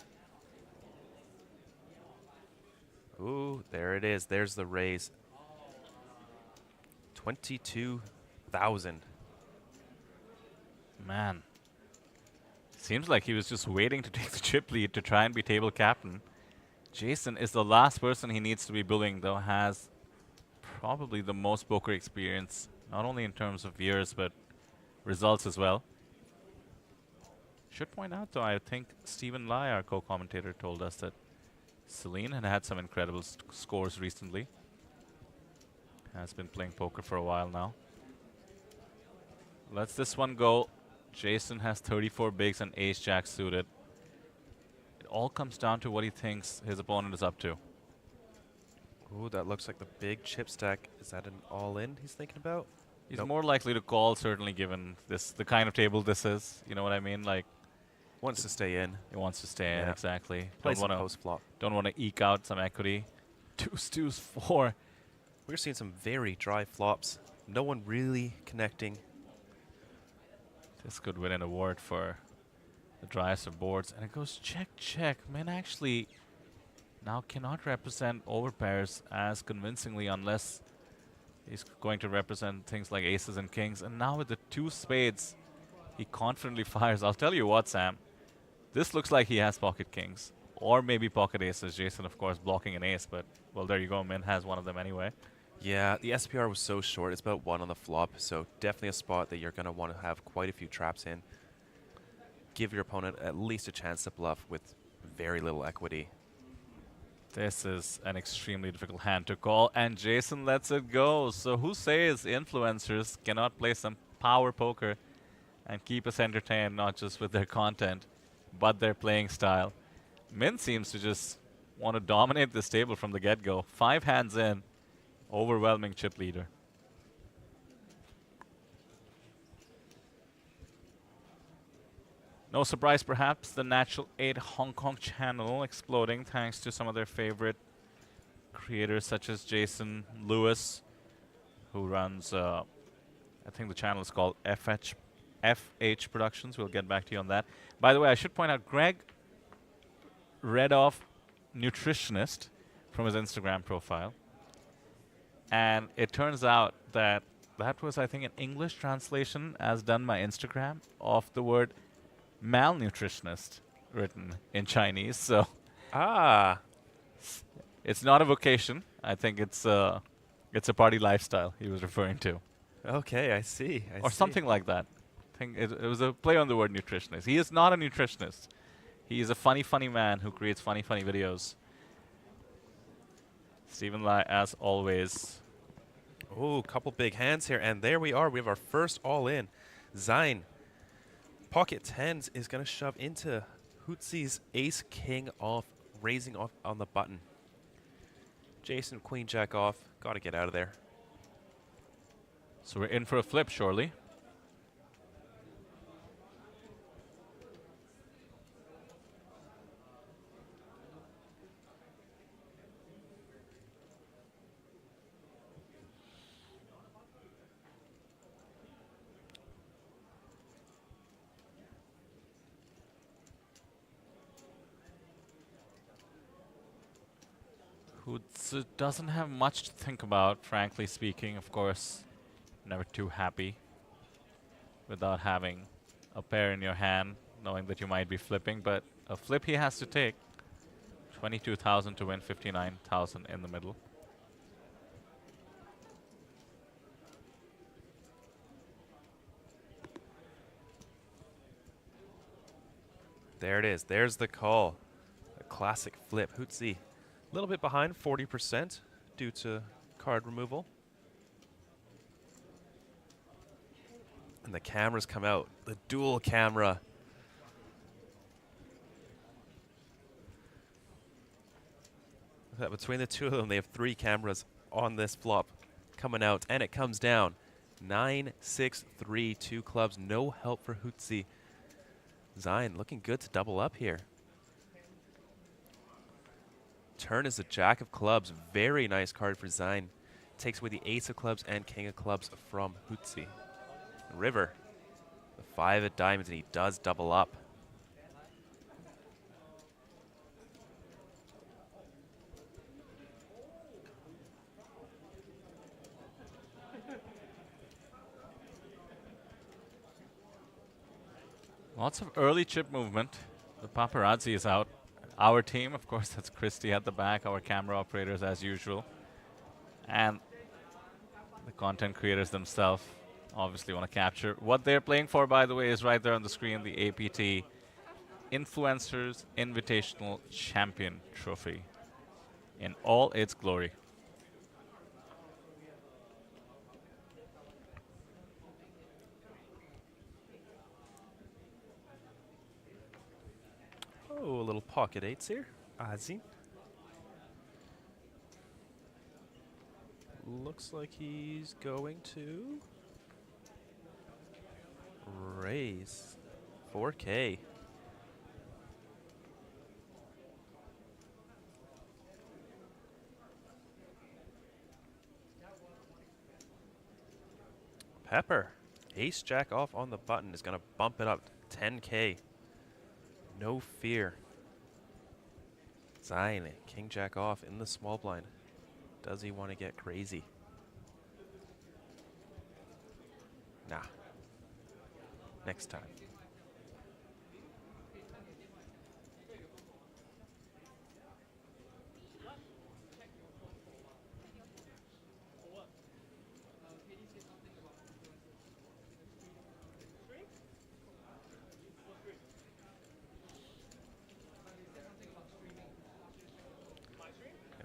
Ooh, there it is. There's the raise. 22,000. Man. Seems like he was just waiting to take the chip lead to try and be table captain. Jason is the last person he needs to be bullying, though has probably the most poker experience, not only in terms of years, but results as well. Should point out, though, I think Stephen Lai, our co-commentator, told us that Celine had some incredible scores recently. Has been playing poker for a while now. Lets this one go. Jason has 34 bigs and ace-jack suited. It all comes down to what he thinks his opponent is up to. Ooh, that looks like the big chip stack. Is that an all-in he's thinking about? He's more likely to call, certainly, given the kind of table this is. You know what I mean? Like, wants to stay in. He wants to stay in, exactly. Play some post flop. Don't want to eke out some equity. 2 stews, 4. We're seeing some very dry flops. No one really connecting. This could win an award for the driest of boards. And it goes check, check. Man actually now cannot represent overpairs as convincingly unless he's going to represent things like aces and kings. And now with the 2 spades, he confidently fires. I'll tell you what, Sam. This looks like he has pocket kings. Or maybe pocket aces. Jason, of course, blocking an ace. But, well, there you go. Min has one of them anyway. Yeah, the SPR was so short. It's about 1 on the flop, so definitely a spot that you're going to want to have quite a few traps in. Give your opponent at least a chance to bluff with very little equity. This is an extremely difficult hand to call, and Jason lets it go. So who says influencers cannot play some power poker and keep us entertained, not just with their content, but their playing style. Min seems to just want to dominate this table from the get-go. 5 hands in, overwhelming chip leader. No surprise, perhaps, the Natural 8 Hong Kong channel exploding thanks to some of their favorite creators such as Jason Lewis, who runs, I think the channel is called FH Productions. We'll get back to you on that. By the way, I should point out, Greg read off nutritionist from his Instagram profile. And it turns out that that was, I think, an English translation as done by Instagram of the word malnutritionist written in Chinese. So it's not a vocation. I think it's a party lifestyle he was referring to. Okay, I see. Or something like that. I think it was a play on the word nutritionist. He is not a nutritionist. He is a funny man who creates funny videos. Stephen Lai, as always. Oh, couple big hands here, and there we are. We have our first all-in. Zine, pocket tens is going to shove into Hootsie's ace-king off, raising off on the button. Jason, queen jack off. Got to get out of there. So we're in for a flip, surely. Who doesn't have much to think about, frankly speaking. Of course, never too happy without having a pair in your hand, knowing that you might be flipping, but a flip he has to take. 22,000 to win 59,000 in the middle. There it is. There's the call. A classic flip. Hootsie a little bit behind, 40% due to card removal. And the cameras come out. The dual camera. Between the two of them, they have 3 cameras on this flop coming out, and it comes down. 9-6-3, 2 clubs. No help for Hootsie. Zine looking good to double up here. Turn is a jack of clubs. Very nice card for Zine. Takes away the ace of clubs and king of clubs from Hootsie. River, the 5 of diamonds, and he does double up. Lots of early chip movement. The paparazzi is out. Our team, of course, that's Christy at the back, our camera operators as usual. And the content creators themselves obviously want to capture. What they're playing for, by the way, is right there on the screen, the APT Influencers Invitational Champion Trophy in all its glory. Oh, a little pocket 8s here. Azin. Looks like he's going to raise 4K. Pepper, ace jack off on the button is going to bump it up 10K. No fear. Zine, king jack off in the small blind. Does he want to get crazy? Nah. Next time.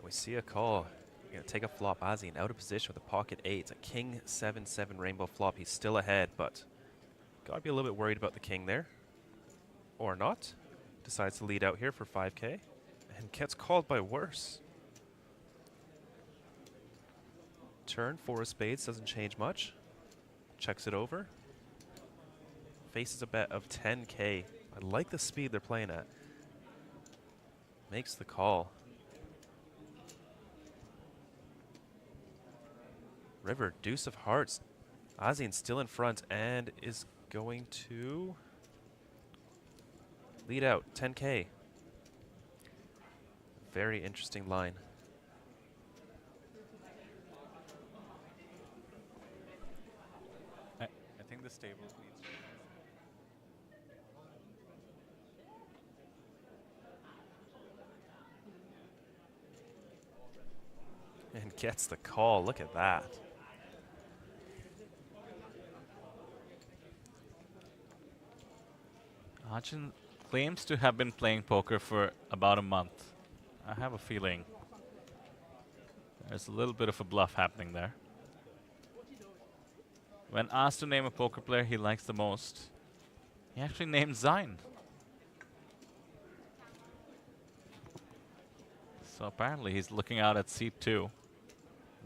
We see a call. You're gonna take a flop. Azin out of position with a pocket 8. It's a king 7-7 rainbow flop. He's still ahead, but Gotta be a little bit worried about the king there. Or not. Decides to lead out here for 5k. And gets called by worse. Turn, 4 of spades, doesn't change much. Checks it over. Faces a bet of 10k. I like the speed they're playing at. Makes the call. River, deuce of hearts. Azin still in front and is going to lead out 10k. Very interesting line. I think the stable needs and gets the call. Look at that. Ajin claims to have been playing poker for about a month. I have a feeling there's a little bit of a bluff happening there. When asked to name a poker player he likes the most, he actually named Zain. So apparently he's looking out at seat 2.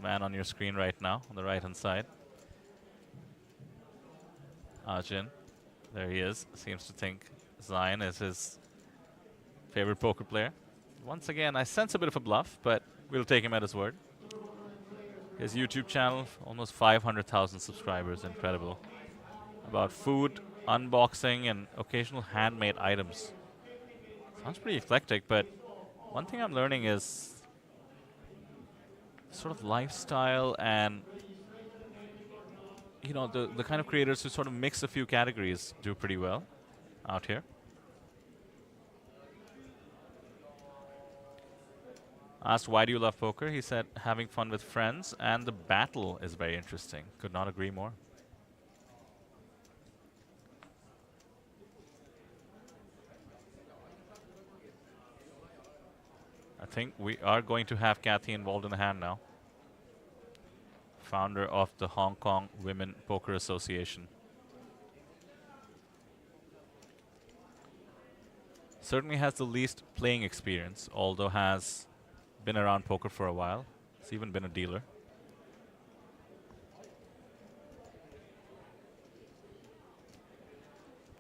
Man on your screen right now, on the right-hand side. Ajin, there he is, seems to think Zain is his favorite poker player. Once again, I sense a bit of a bluff, but we'll take him at his word. His YouTube channel, almost 500,000 subscribers, incredible. About food, unboxing, and occasional handmade items. Sounds pretty eclectic, but one thing I'm learning is sort of lifestyle and, you know, the kind of creators who sort of mix a few categories do pretty well out here. Asked, why do you love poker? He said, having fun with friends, and the battle is very interesting. Could not agree more. I think we are going to have Kathy involved in the hand now. Founder of the Hong Kong Women Poker Association. Certainly has the least playing experience, although has been around poker for a while. He's even been a dealer.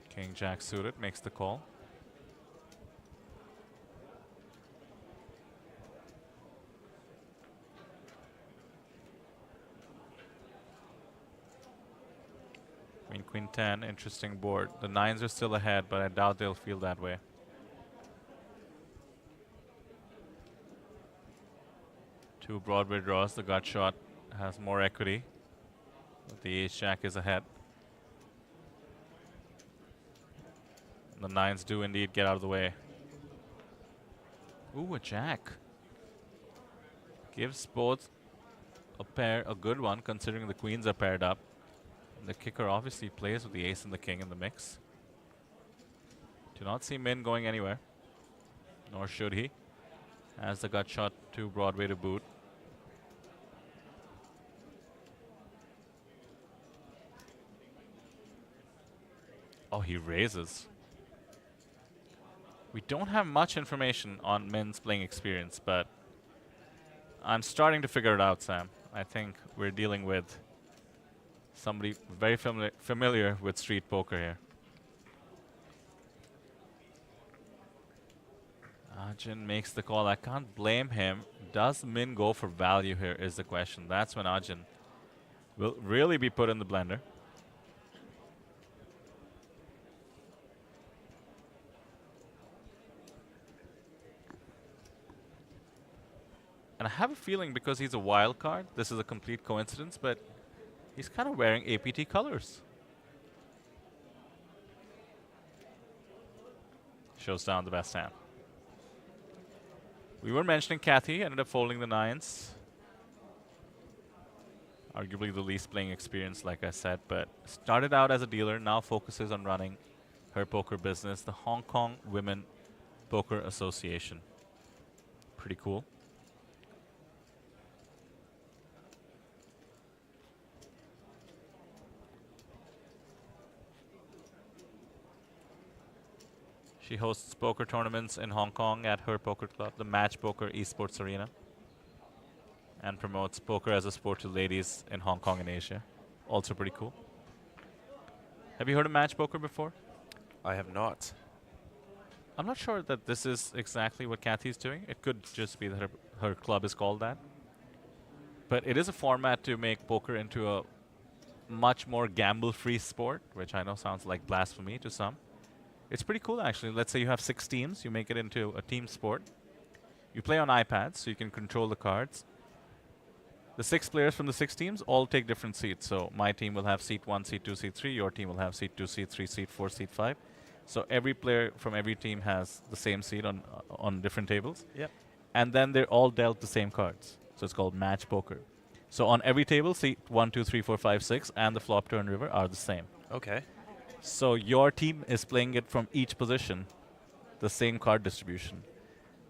King Jack suited makes the call. Queen 10, interesting board. The 9s are still ahead, but I doubt they'll feel that way. Two Broadway draws. The gut shot has more equity, but the ace-jack is ahead. The 9s do indeed get out of the way. Ooh, a jack. Gives both a pair a good one, considering the queens are paired up. The kicker obviously plays with the ace and the king in the mix. Do not see Min going anywhere, nor should he, as the gut shot to Broadway to boot. Oh, he raises. We don't have much information on Min's playing experience, but I'm starting to figure it out, Sam. I think we're dealing with somebody very familiar with street poker here. Ajin makes the call. I can't blame him. Does Min go for value here is the question. That's when Ajin will really be put in the blender. And I have a feeling because he's a wild card, this is a complete coincidence, but he's kind of wearing APT colors. Shows down the best hand. We were mentioning Kathy, ended up folding the 9s. Arguably the least playing experience, like I said, but started out as a dealer, now focuses on running her poker business, the Hong Kong Women Poker Association. Pretty cool. She hosts poker tournaments in Hong Kong at her poker club, the Match Poker Esports Arena, and promotes poker as a sport to ladies in Hong Kong and Asia. Also pretty cool. Have you heard of Match Poker before? I have not. I'm not sure that this is exactly what Kathy's doing. It could just be that her club is called that. But it is a format to make poker into a much more gamble-free sport, which I know sounds like blasphemy to some. It's pretty cool, actually. Let's say you have 6 teams. You make it into a team sport. You play on iPads, so you can control the cards. The 6 players from the 6 teams all take different seats. So my team will have seat 1, seat 2, seat 3. Your team will have seat 2, seat 3, seat 4, seat 5. So every player from every team has the same seat on different tables. Yep. And then they're all dealt the same cards. So it's called match poker. So on every table, seat 1, 2, 3, 4, 5, 6, and the flop, turn, river are the same. Okay. So your team is playing it from each position, the same card distribution.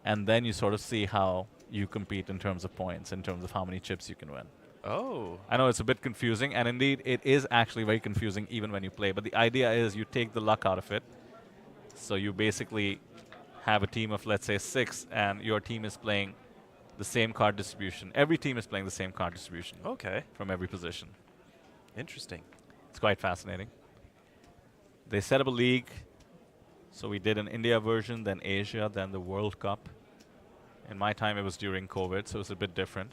And then you sort of see how you compete in terms of points, in terms of how many chips you can win. Oh. I know it's a bit confusing, and indeed it is actually very confusing even when you play. But the idea is you take the luck out of it. So you basically have a team of, let's say, 6, and your team is playing the same card distribution. Every team is playing the same card distribution. Okay. From every position. Interesting. It's quite fascinating. They set up a league. So we did an India version, then Asia, then the World Cup. In my time, it was during COVID, so it was a bit different.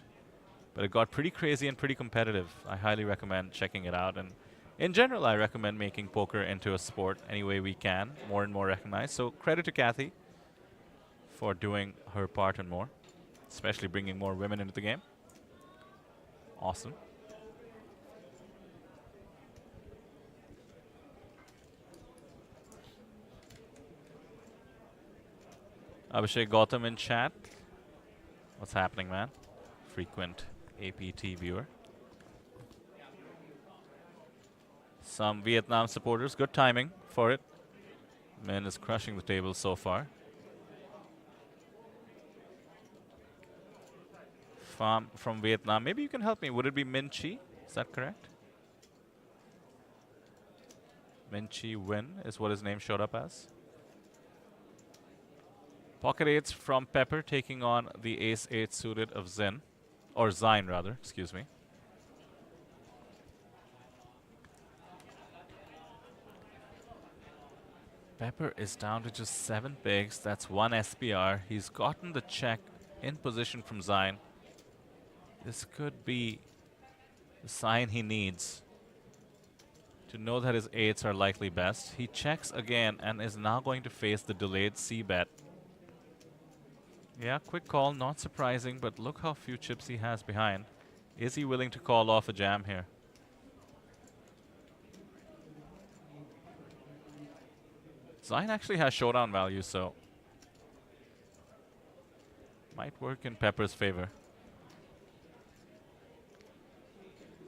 But it got pretty crazy and pretty competitive. I highly recommend checking it out. And in general, I recommend making poker into a sport any way we can, more and more recognized. So credit to Kathy for doing her part and more, especially bringing more women into the game. Awesome. Abhishek Gautam in chat. What's happening, man? Frequent APT viewer. Some Vietnam supporters. Good timing for it. Min is crushing the table so far. From Vietnam. Maybe you can help me. Would it be Min Chi? Is that correct? Min Chi Win is what his name showed up as. Pocket 8s from Pepper taking on the Ace 8 suited of Zen. Or Zine, rather. Excuse me. Pepper is down to just 7 bigs. That's 1 SPR. He's gotten the check in position from Zine. This could be the sign he needs to know that his 8s are likely best. He checks again and is now going to face the delayed C-bet. Yeah, quick call, not surprising, but look how few chips he has behind. Is he willing to call off a jam here? Zine actually has showdown value, so might work in Pepper's favor.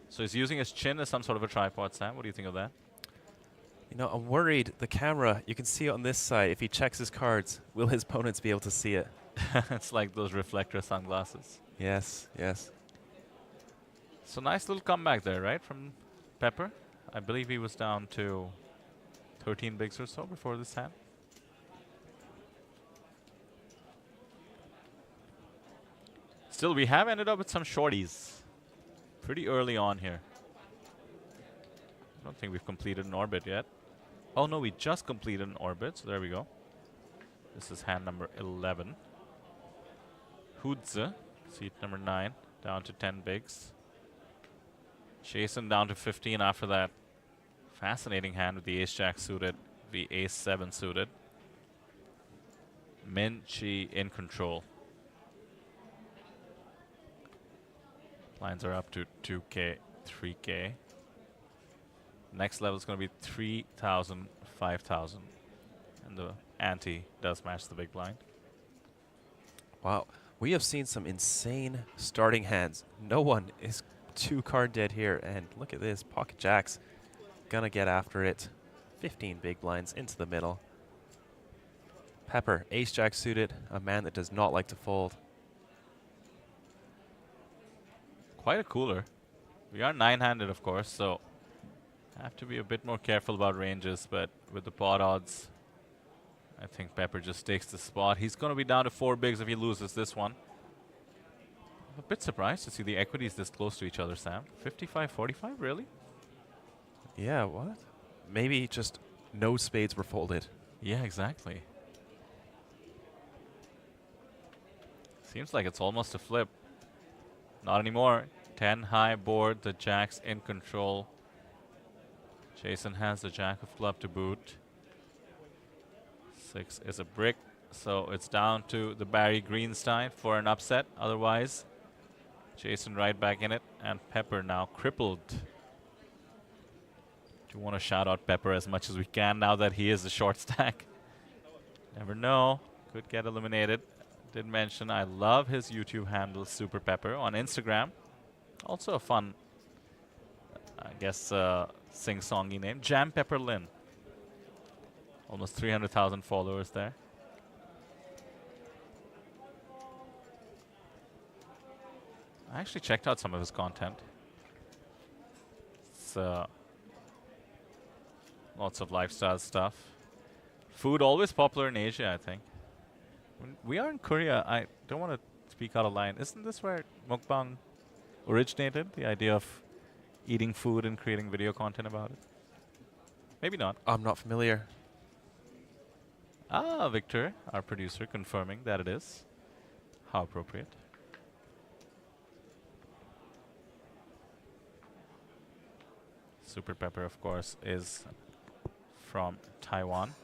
So he's using his chin as some sort of a tripod, Sam. What do you think of that? You know, I'm worried. The camera, you can see it on this side. If he checks his cards, will his opponents be able to see it? It's like those reflector sunglasses. Yes, yes. So nice little comeback there, right, from Pepper. I believe he was down to 13 bigs or so before this hand. Still, we have ended up with some shorties pretty early on here. I don't think we've completed an orbit yet. Oh no, we just completed an orbit, so there we go. This is hand number 11. Hudze, seat number 9, down to 10 bigs. Jason down to 15 after that fascinating hand with the ace-jack suited, the ace-7 suited. Min Chi in control. Lines are up to 2K, 3K. Next level is going to be 3,000, 5,000. And the ante does match the big blind. Wow. We have seen some insane starting hands. No one is 2 card dead here. And look at this. Pocket jacks gonna get after it. 15 big blinds into the middle. Pepper, ace-jack suited. A man that does not like to fold. Quite a cooler. We are 9-handed, of course, so have to be a bit more careful about ranges, but with the pot odds I think Pepper just takes the spot. He's going to be down to 4 bigs if he loses this one. I'm a bit surprised to see the equities this close to each other, Sam. 55-45, really? Yeah, what? Maybe just no spades were folded. Yeah, exactly. Seems like it's almost a flip. Not anymore. 10 high board, the jack's in control. Jason has the jack of club to boot. 6 is a brick, so it's down to the Barry Greenstein for an upset. Otherwise, Jason right back in it, and Pepper now crippled. Do want to shout out Pepper as much as we can now that he is a short stack. Never know, could get eliminated. Did mention I love his YouTube handle, Super Pepper, on Instagram. Also a fun, I guess, sing-songy name, Jam Pepper Lynn. Almost 300,000 followers there. I actually checked out some of his content. It's lots of lifestyle stuff. Food always popular in Asia, I think. When we are in Korea, I don't want to speak out of line. Isn't this where mukbang originated? The idea of eating food and creating video content about it? Maybe not. I'm not familiar. Ah, Victor, our producer, confirming that it is. How appropriate. Super Pepper, of course, is from Taiwan.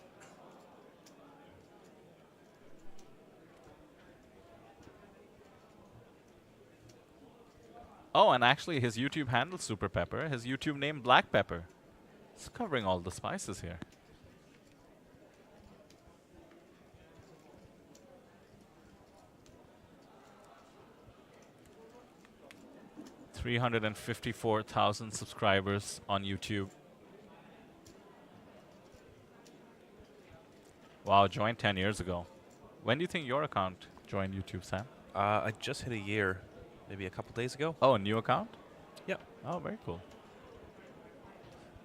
Oh, and actually his YouTube handle Super Pepper, his YouTube name Black Pepper. It's covering all the spices here. $354,000 subscribers on YouTube. Wow, joined 10 years ago. When do you think your account joined YouTube, Sam? I just hit a year, maybe a couple days ago. Oh, a new account? Yep. Oh, very cool.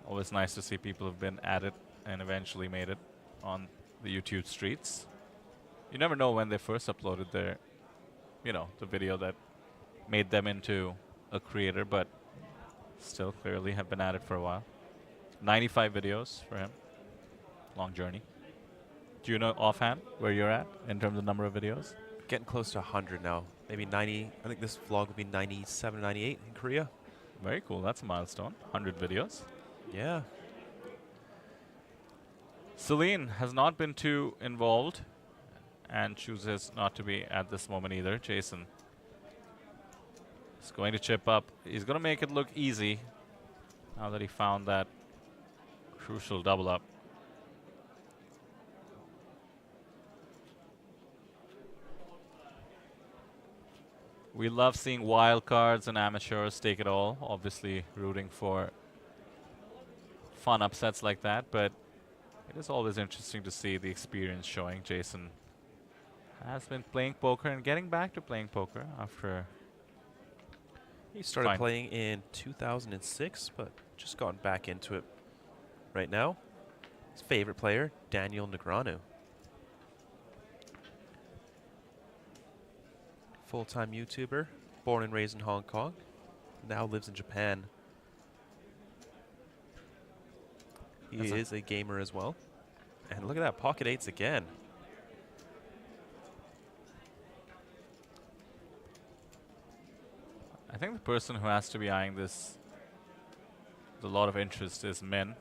Always nice to see people who've been at it and eventually made it on the YouTube streets. You never know when they first uploaded their, you know, the video that made them into a creator, but still clearly have been at it for a while. 95 videos for him. Long journey. Do you know offhand where you're at in terms of number of videos? Getting close to 100 now. Maybe 90. I think this vlog will be 97, 98 in Korea. Very cool. That's a milestone. 100 videos. Yeah. Celine has not been too involved and chooses not to be at this moment either. Jason is going to chip up. He's going to make it look easy now that he found that crucial double up. We love seeing wild cards and amateurs take it all. Obviously rooting for fun upsets like that, but it is always interesting to see the experience showing. Jason has been playing poker and getting back to playing poker after he started playing in 2006, but just gotten back into it right now. His favorite player, Daniel Negreanu. Full-time YouTuber, born and raised in Hong Kong, now lives in Japan. He is a gamer as well. And look at that, pocket eights again. I think the person who has to be eyeing this with a lot of interest is Min.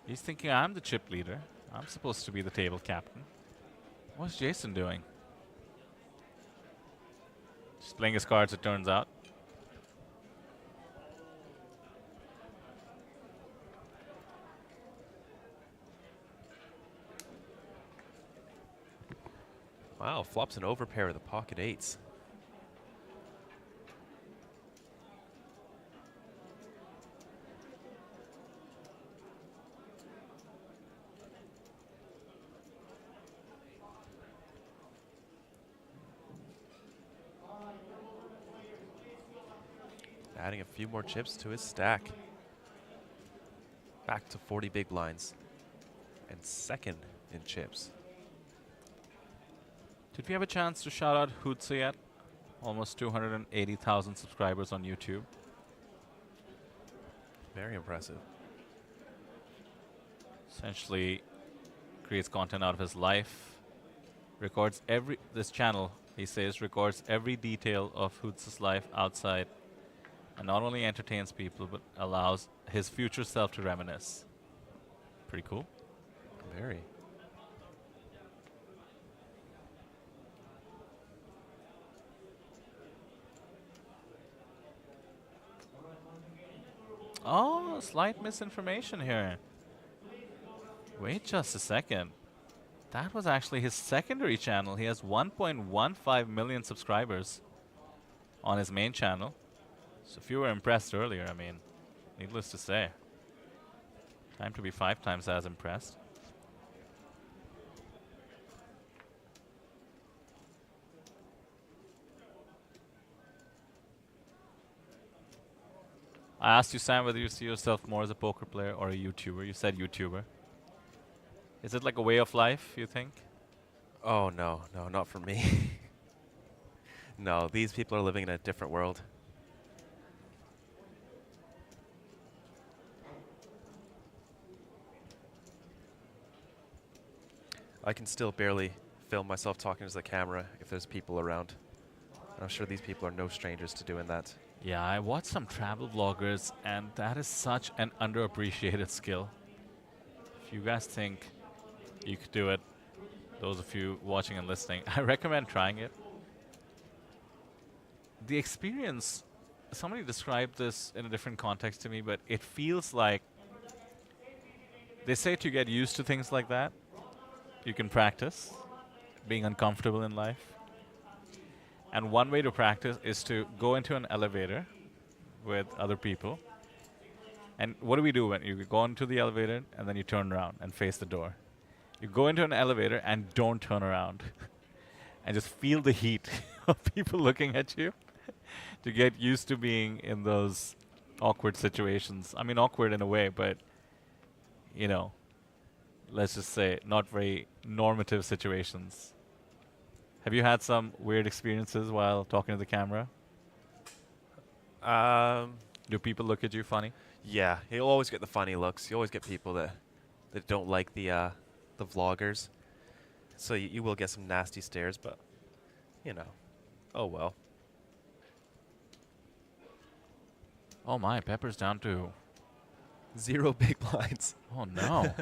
He's thinking, I'm the chip leader. I'm supposed to be the table captain. What's Jason doing? Just playing his cards, it turns out. Wow, flops an overpair of the pocket eights. Adding a few more chips to his stack. Back to 40 big blinds. And second in chips. Did we have a chance to shout out Hootsa yet? Almost 280,000 subscribers on YouTube. Very impressive. Essentially creates content out of his life. This channel, he says, records every detail of Hootsa's life outside, and not only entertains people, but allows his future self to reminisce. Pretty cool. Very. Oh, slight misinformation here. Wait just a second. That was actually his secondary channel. He has 1.15 million subscribers on his main channel. So if you were impressed earlier, I mean, needless to say, time to be 5 times as impressed. I asked you, Sam, whether you see yourself more as a poker player or a YouTuber. You said YouTuber. Is it like a way of life, you think? Oh, no, not for me. No, these people are living in a different world. I can still barely film myself talking to the camera if there's people around. And I'm sure these people are no strangers to doing that. Yeah, I watched some travel vloggers, and that is such an underappreciated skill. If you guys think you could do it, those of you watching and listening, I recommend trying it. The experience, somebody described this in a different context to me, but it feels like they say to get used to things like that, you can practice being uncomfortable in life. And one way to practice is to go into an elevator with other people. And what do we do when you go into the elevator and then you turn around and face the door? You go into an elevator and don't turn around and just feel the heat of people looking at you to get used to being in those awkward situations. I mean, awkward in a way, but, you know, let's just say not very normative situations. Have you had some weird experiences while talking to the camera? Do people look at you funny? Yeah, you'll always get the funny looks. You always get people that don't like the vloggers. So you will get some nasty stares, but, you know, oh well. Oh my, Pepper's down to 0 big blinds. Oh no.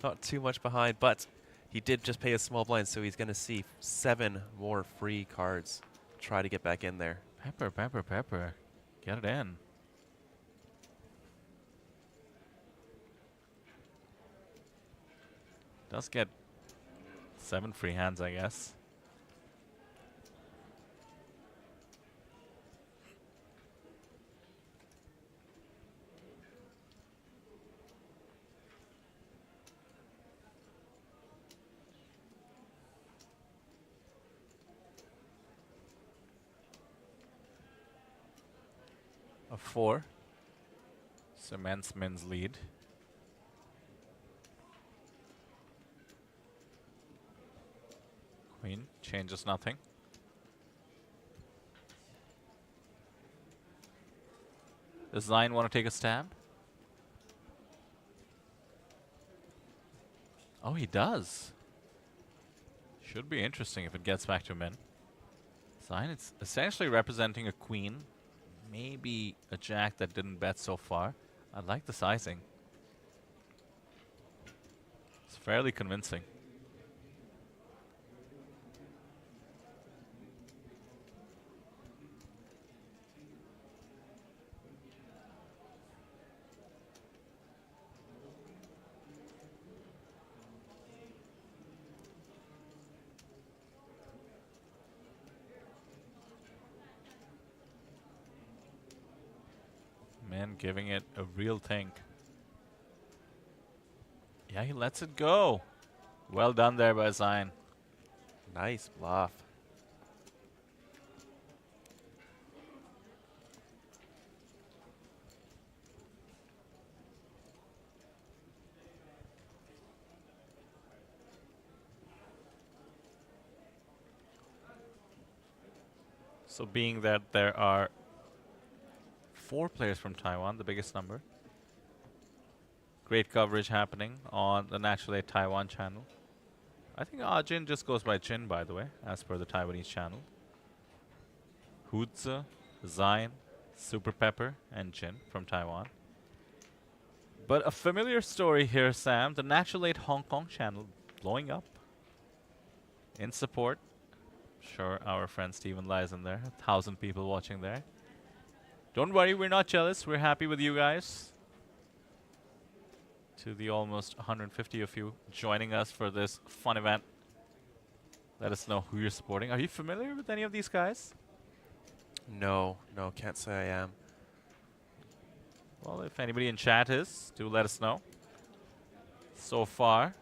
Not too much behind, but he did just pay a small blind, so he's going to see 7 more free cards. Try to get back in there. Pepper, Pepper, Pepper. Get it in. Does get 7 free hands, I guess. A 4 cements Min's lead. Queen changes nothing. Does Zion want to take a stab? Oh, he does. Should be interesting if it gets back to Min. Zion, it's essentially representing a queen. Maybe a jack that didn't bet so far. I like the sizing. It's fairly convincing. Man, giving it a real think. Yeah, he lets it go. Well done there by Zion. Nice bluff. So being that there are 4 players from Taiwan, the biggest number. Great coverage happening on the Natural 8 Taiwan channel. I think Jin just goes by Jin, by the way, as per the Taiwanese channel. Hudze, Zion, Super Pepper, and Jin from Taiwan. But a familiar story here, Sam. The Natural 8 Hong Kong channel blowing up in support. Sure, our friend Steven lies in there. 1,000 people watching there. Don't worry, we're not jealous. We're happy with you guys. To the almost 150 of you joining us for this fun event. Let us know who you're supporting. Are you familiar with any of these guys? No, can't say I am. Well, if anybody in chat is, do let us know. So far,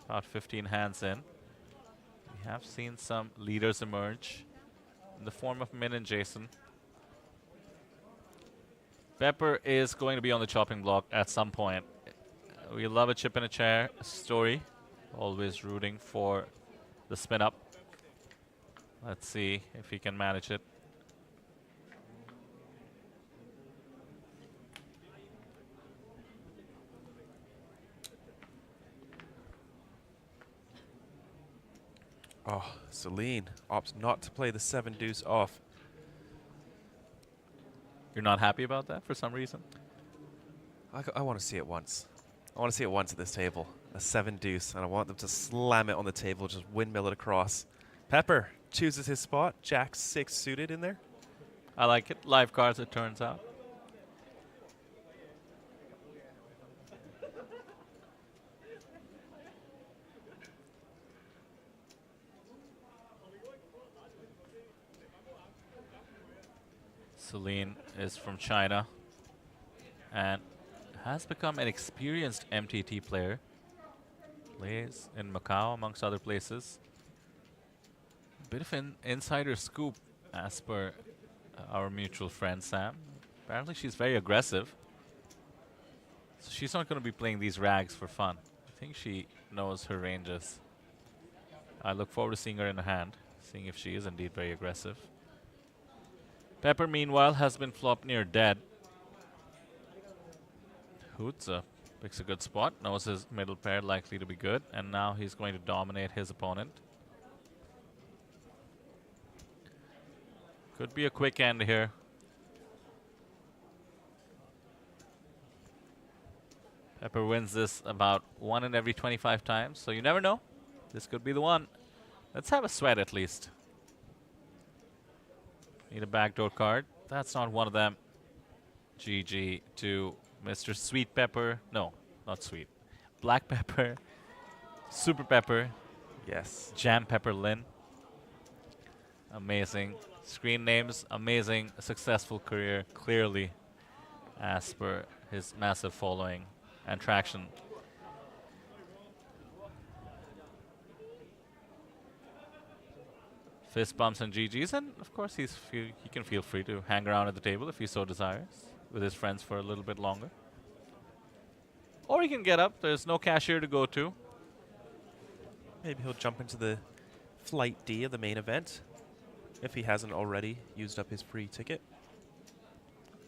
about 15 hands in. We have seen some leaders emerge in the form of Min and Jason. Pepper is going to be on the chopping block at some point. We love a chip in a chair story. Always rooting for the spin up. Let's see if he can manage it. Oh, Celine opts not to play the 7 deuce off. You're not happy about that for some reason? I want to see it once. I want to see it once at this table. A 7 deuce, and I want them to slam it on the table, just windmill it across. Pepper chooses his spot. Jack 6 suited in there. I like it. Live cards, it turns out. Celine is from China and has become an experienced MTT player. Plays in Macau, amongst other places. Bit of an insider scoop, as per our mutual friend Sam. Apparently she's very aggressive. So she's not going to be playing these rags for fun. I think she knows her ranges. I look forward to seeing her in a hand, seeing if she is indeed very aggressive. Pepper, meanwhile, has been flopped near dead. Hudze picks a good spot, knows his middle pair likely to be good, and now he's going to dominate his opponent. Could be a quick end here. Pepper wins this about 1 in every 25 times, so you never know. This could be the one. Let's have a sweat at least. Need a backdoor card. That's not one of them. GG to Mr. Sweet Pepper. No, not sweet. Black Pepper. Super Pepper. Yes. Jam Pepper Lin. Amazing. Screen names, amazing, successful career, clearly, as per his massive following and traction. Fist bumps and GGs, and of course he can feel free to hang around at the table if he so desires, with his friends for a little bit longer. Or he can get up, there's no cashier to go to. Maybe he'll jump into the Flight D of the main event, if he hasn't already used up his free ticket.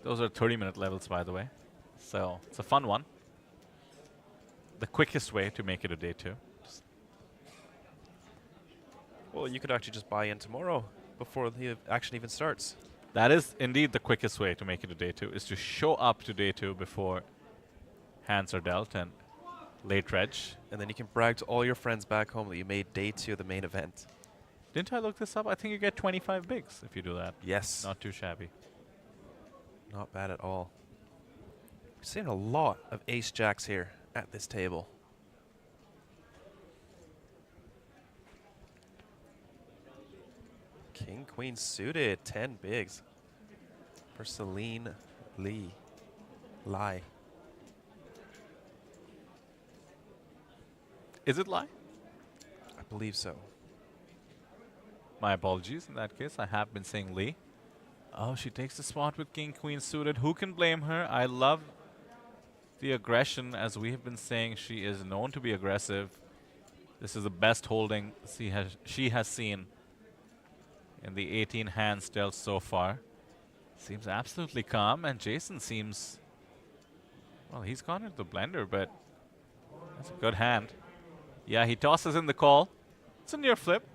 Those are 30-minute levels, by the way. So it's a fun one. The quickest way to make it a day 2. Well, you could actually just buy in tomorrow before the action even starts. That is indeed the quickest way to make it a day 2, is to show up to day 2 before hands are dealt and late reg. And then you can brag to all your friends back home that you made day 2 of the main event. Didn't I look this up? I think you get 25 bigs if you do that. Yes. Not too shabby. Not bad at all. We're seeing a lot of ace-jacks here at this table. King, queen suited, 10 bigs for Celine Lai. Is it Lai? I believe so. My apologies. In that case, I have been saying Lee. Oh, she takes the spot with king, queen suited. Who can blame her? I love the aggression. As we have been saying, she is known to be aggressive. This is the best holding she has seen in the 18 hands dealt so far. Seems absolutely calm, and Jason seems... Well, he's gone into the blender, but that's a good hand. Yeah, he tosses in the call. It's a near flip.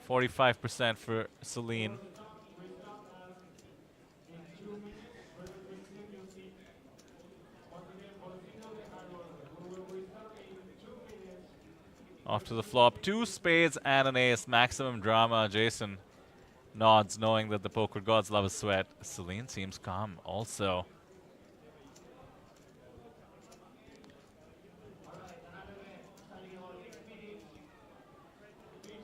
45% for Celine. Off to the flop. 2 spades and an ace. Maximum drama. Jason nods, knowing that the poker gods love a sweat. Celine seems calm also.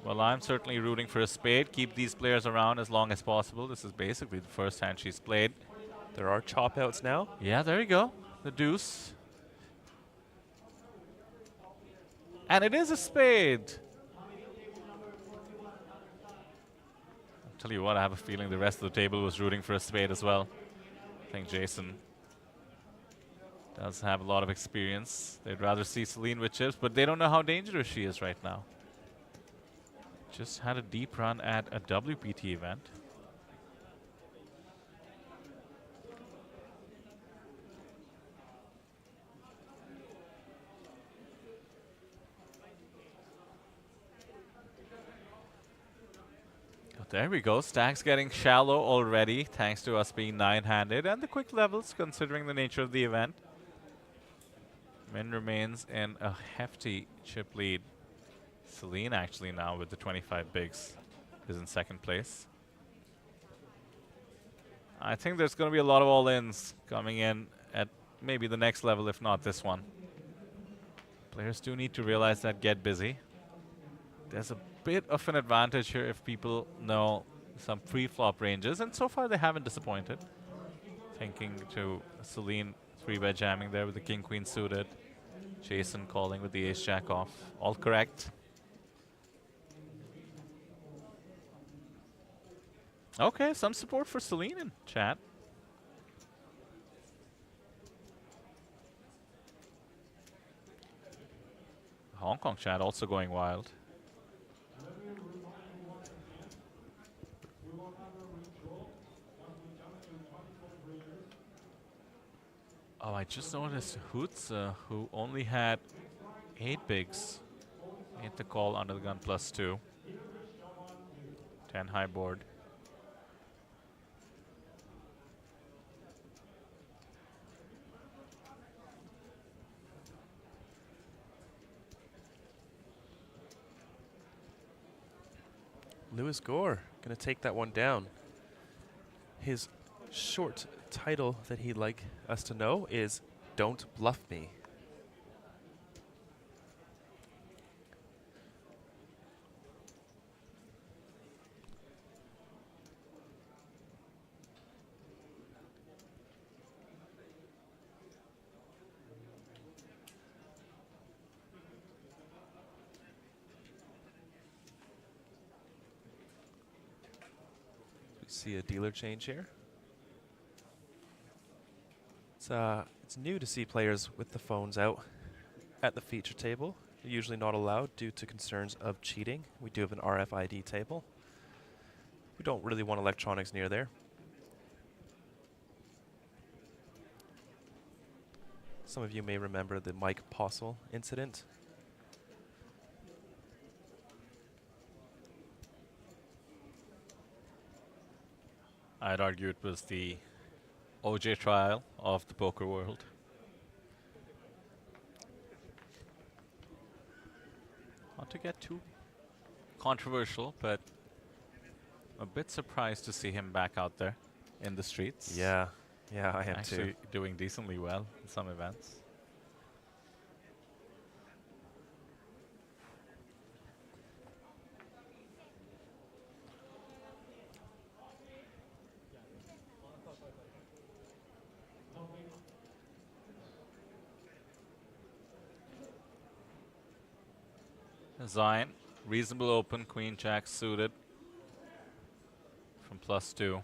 Well, I'm certainly rooting for a spade. Keep these players around as long as possible. This is basically the first hand she's played. There are chop outs now. Yeah, there you go. The deuce. And it is a spade. I'll tell you what, I have a feeling the rest of the table was rooting for a spade as well. I think Jason does have a lot of experience. They'd rather see Celine with chips, but they don't know how dangerous she is right now. Just had a deep run at a WPT event. There we go. Stack's getting shallow already, thanks to us being 9-handed and the quick levels, considering the nature of the event. Min remains in a hefty chip lead. Celine actually now with the 25 bigs is in second place. I think there's going to be a lot of all-ins coming in at maybe the next level, if not this one. Players do need to realize that get busy. There's a bit of an advantage here if people know some pre-flop ranges, and so far they haven't disappointed. Thinking to Celine 3-bet jamming there with the king-queen suited. Jason calling with the ace-jack off. All correct. Okay, some support for Celine in chat. Hong Kong chat also going wild. Oh, I just noticed Hoots, who only had 8 bigs, made the call under the gun +2. 10 high board. Lewis Gore going to take that one down. His short title that he'd like us to know is Don't Bluff Me. We see a dealer change here. It's new to see players with the phones out at the feature table. They're usually not allowed due to concerns of cheating. We do have an RFID table. We don't really want electronics near there. Some of you may remember the Mike Postle incident. I'd argue it was the OJ trial of the poker world. Not to get too controversial, but a bit surprised to see him back out there in the streets. Yeah, yeah, I am actually too. Doing decently well in some events. Zion, reasonable open, queen jack suited from +2.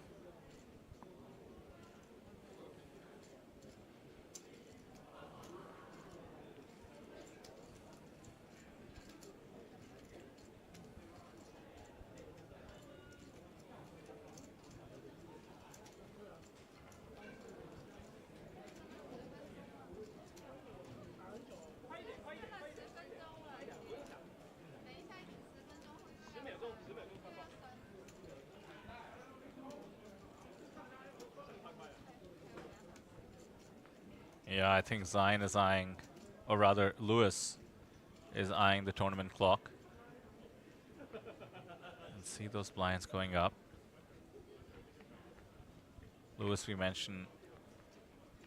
Yeah, I think Zion is eyeing, or rather Lewis is eyeing the tournament clock. And see those blinds going up. Lewis, we mentioned,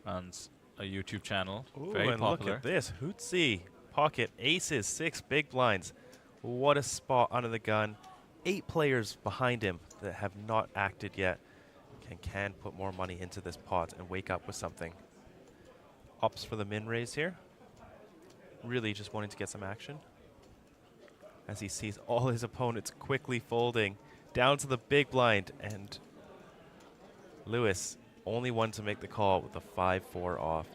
runs a YouTube channel. Ooh, Very and popular. look at this. Hootsie, pocket aces, 6 big blinds. What a spot under the gun. 8 players behind him that have not acted yet can put more money into this pot and wake up with something. Opts for the min raise here. Really just wanting to get some action. As he sees all his opponents quickly folding down to the big blind, and Lewis only one to make the call with a 5-4 off.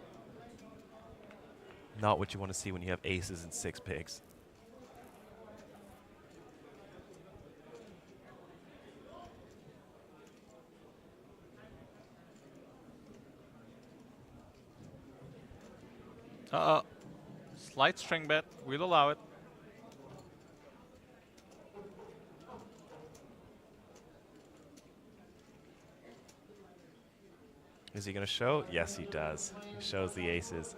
Not what you want to see when you have aces and 6 pigs. Slight string bet. We'll allow it. Is he going to show? Yes, he does. He shows the aces.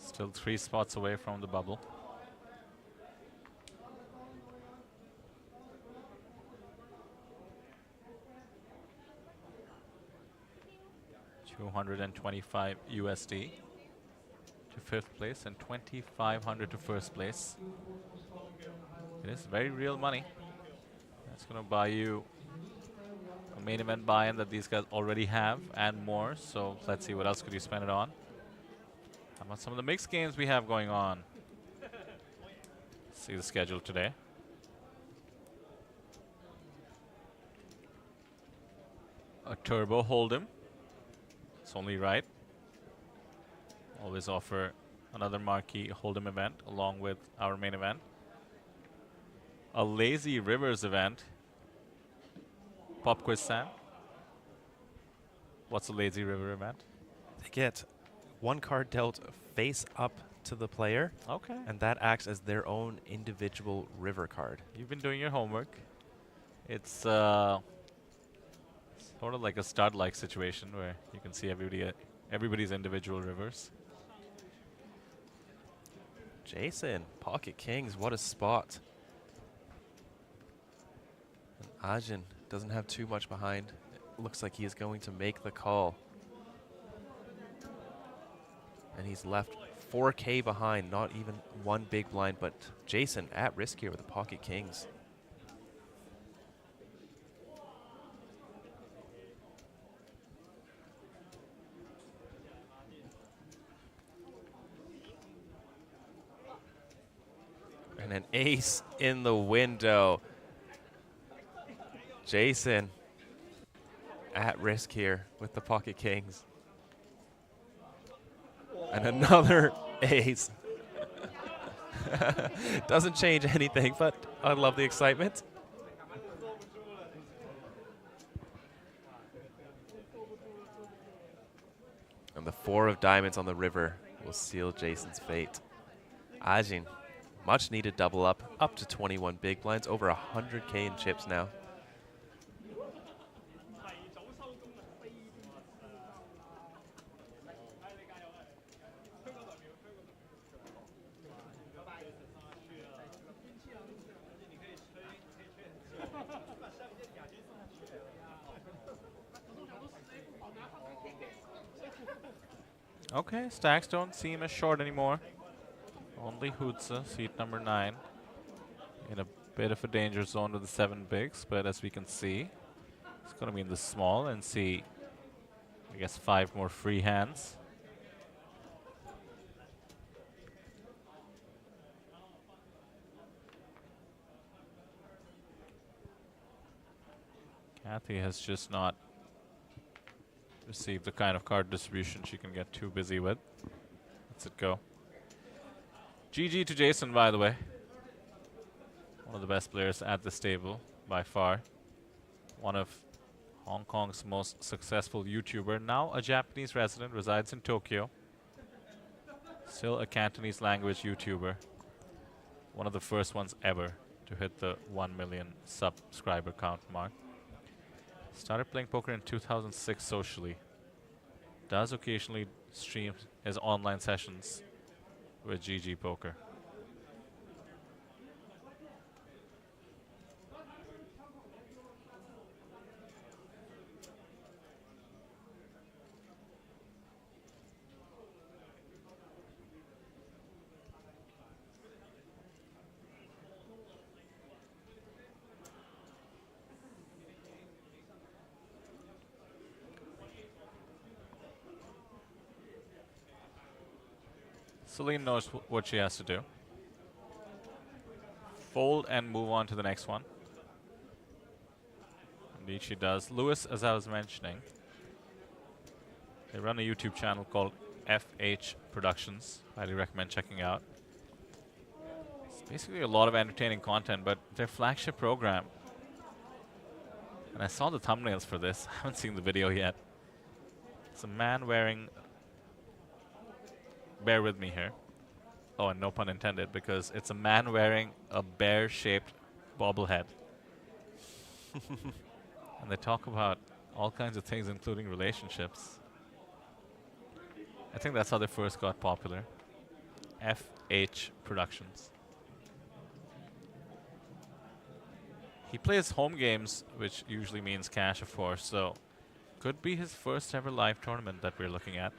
Still 3 spots away from the bubble. $225 USD to 5th place and $2,500 to 1st place. It is very real money. That's going to buy you a main event buy-in that these guys already have and more. So let's see, what else could you spend it on? How about some of the mixed games we have going on? See the schedule today. A Turbo Hold'em. It's only right. Always offer another marquee Hold'em event along with our main event. A Lazy Rivers event. Pop quiz, Sam. What's a Lazy River event? They get 1 card dealt face up to the player. Okay. And that acts as their own individual river card. You've been doing your homework. It's sort of like a stud-like situation where you can see everybody's individual rivers. Jason, pocket kings, what a spot. And Ajin doesn't have too much behind. It looks like he is going to make the call. And he's left 4K behind, not even 1 big blind, but Jason at risk here with the pocket kings. And an ace in the window. Jason at risk here with the pocket kings. And another ace. Doesn't change anything, but I love the excitement. And the 4 of diamonds on the river will seal Jason's fate. Ajin, much needed double up to 21 big blinds, over 100K in chips now. Okay, stacks don't seem as short anymore. Only Hootsa, seat number 9, in a bit of a danger zone with the 7 bigs, but as we can see, it's going to be in the small and see, I guess, 5 more free hands. Kathy has just not received the kind of card distribution she can get too busy with. Let's it go. GG to Jason, by the way. One of the best players at this table, by far. One of Hong Kong's most successful YouTuber. Now a Japanese resident, resides in Tokyo. Still a Cantonese language YouTuber. One of the first ones ever to hit the 1 million subscriber count mark. Started playing poker in 2006 socially. Does occasionally stream his online sessions with GG Poker. Celine knows what she has to do. Fold and move on to the next one. Indeed she does. Lewis, as I was mentioning, they run a YouTube channel called FH Productions. Highly recommend checking out. It's basically a lot of entertaining content, but their flagship program, and I saw the thumbnails for this, I haven't seen the video yet. It's a man wearing, bear with me here. Oh, and no pun intended, because it's a man wearing a bear-shaped bobblehead. And they talk about all kinds of things, including relationships. I think that's how they first got popular. FH Productions. He plays home games, which usually means cash, of course, so could be his first ever live tournament that we're looking at.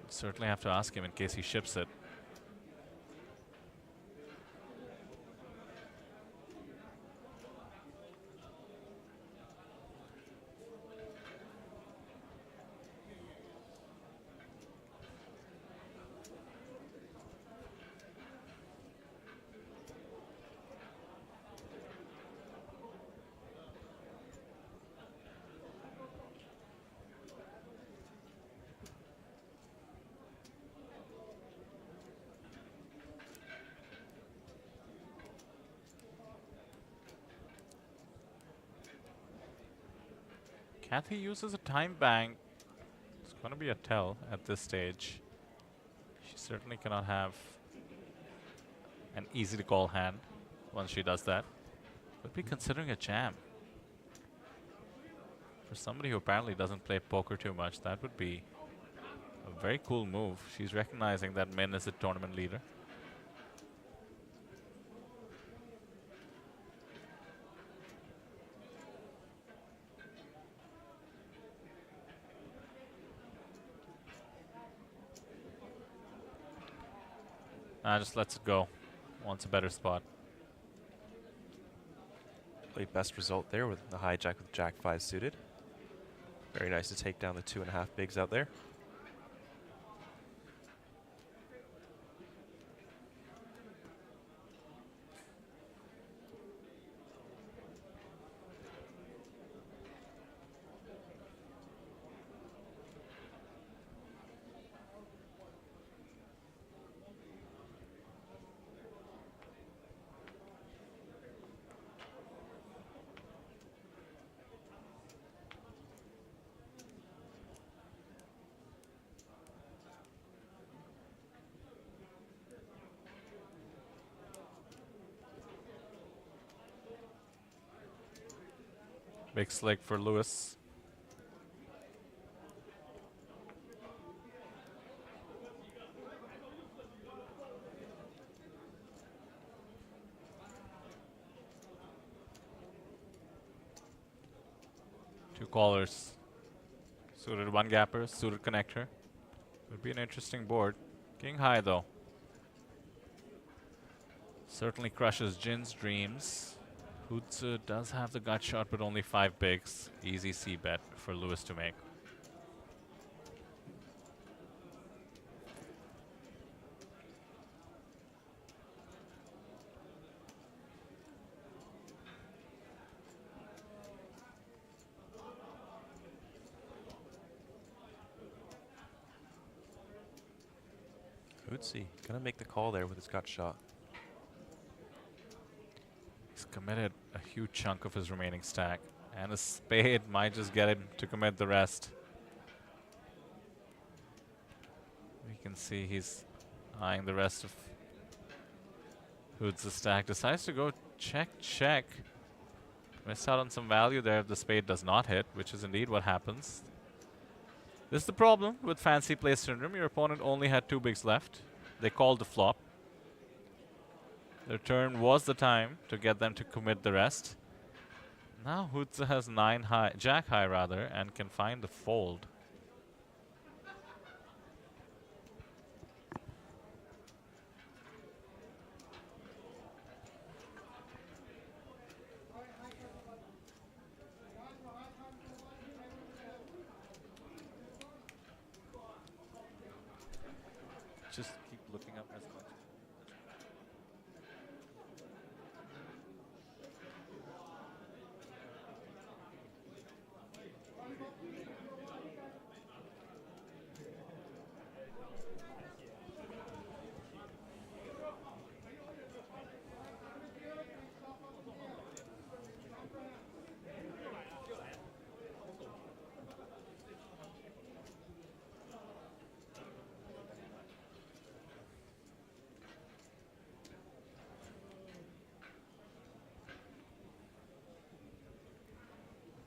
Certainly have to ask him in case he ships it. Kathy uses a time bank. It's going to be a tell at this stage. She certainly cannot have an easy to call hand once she does that. Could be considering a jam. For somebody who apparently doesn't play poker too much, that would be a very cool move. She's recognizing that Min is the tournament leader. Just lets it go. Wants a better spot. Probably best result there with the hijack with Jack 5 suited. Very nice to take down the 2.5 bigs out there. Big slick for Lewis. Two callers. Suited one gapper, suited connector. Would be an interesting board. King high though. Certainly crushes Jin's dreams. Hutsu does have the gut shot, but only 5 bigs. Easy C bet for Lewis to make. Hootsie gonna make the call there with his gut shot. He's committed a huge chunk of his remaining stack, and a spade might just get him to commit the rest. We can see he's eyeing the rest of Hoot's stack. Decides to go check, check. Missed out on some value there if the spade does not hit, which is indeed what happens. This is the problem with fancy play syndrome. Your opponent only had 2 bigs left. They called the flop. Their turn was the time to get them to commit the rest. Now Hootza has 9 high, jack high rather, and can find the fold. Just keep looking up as much.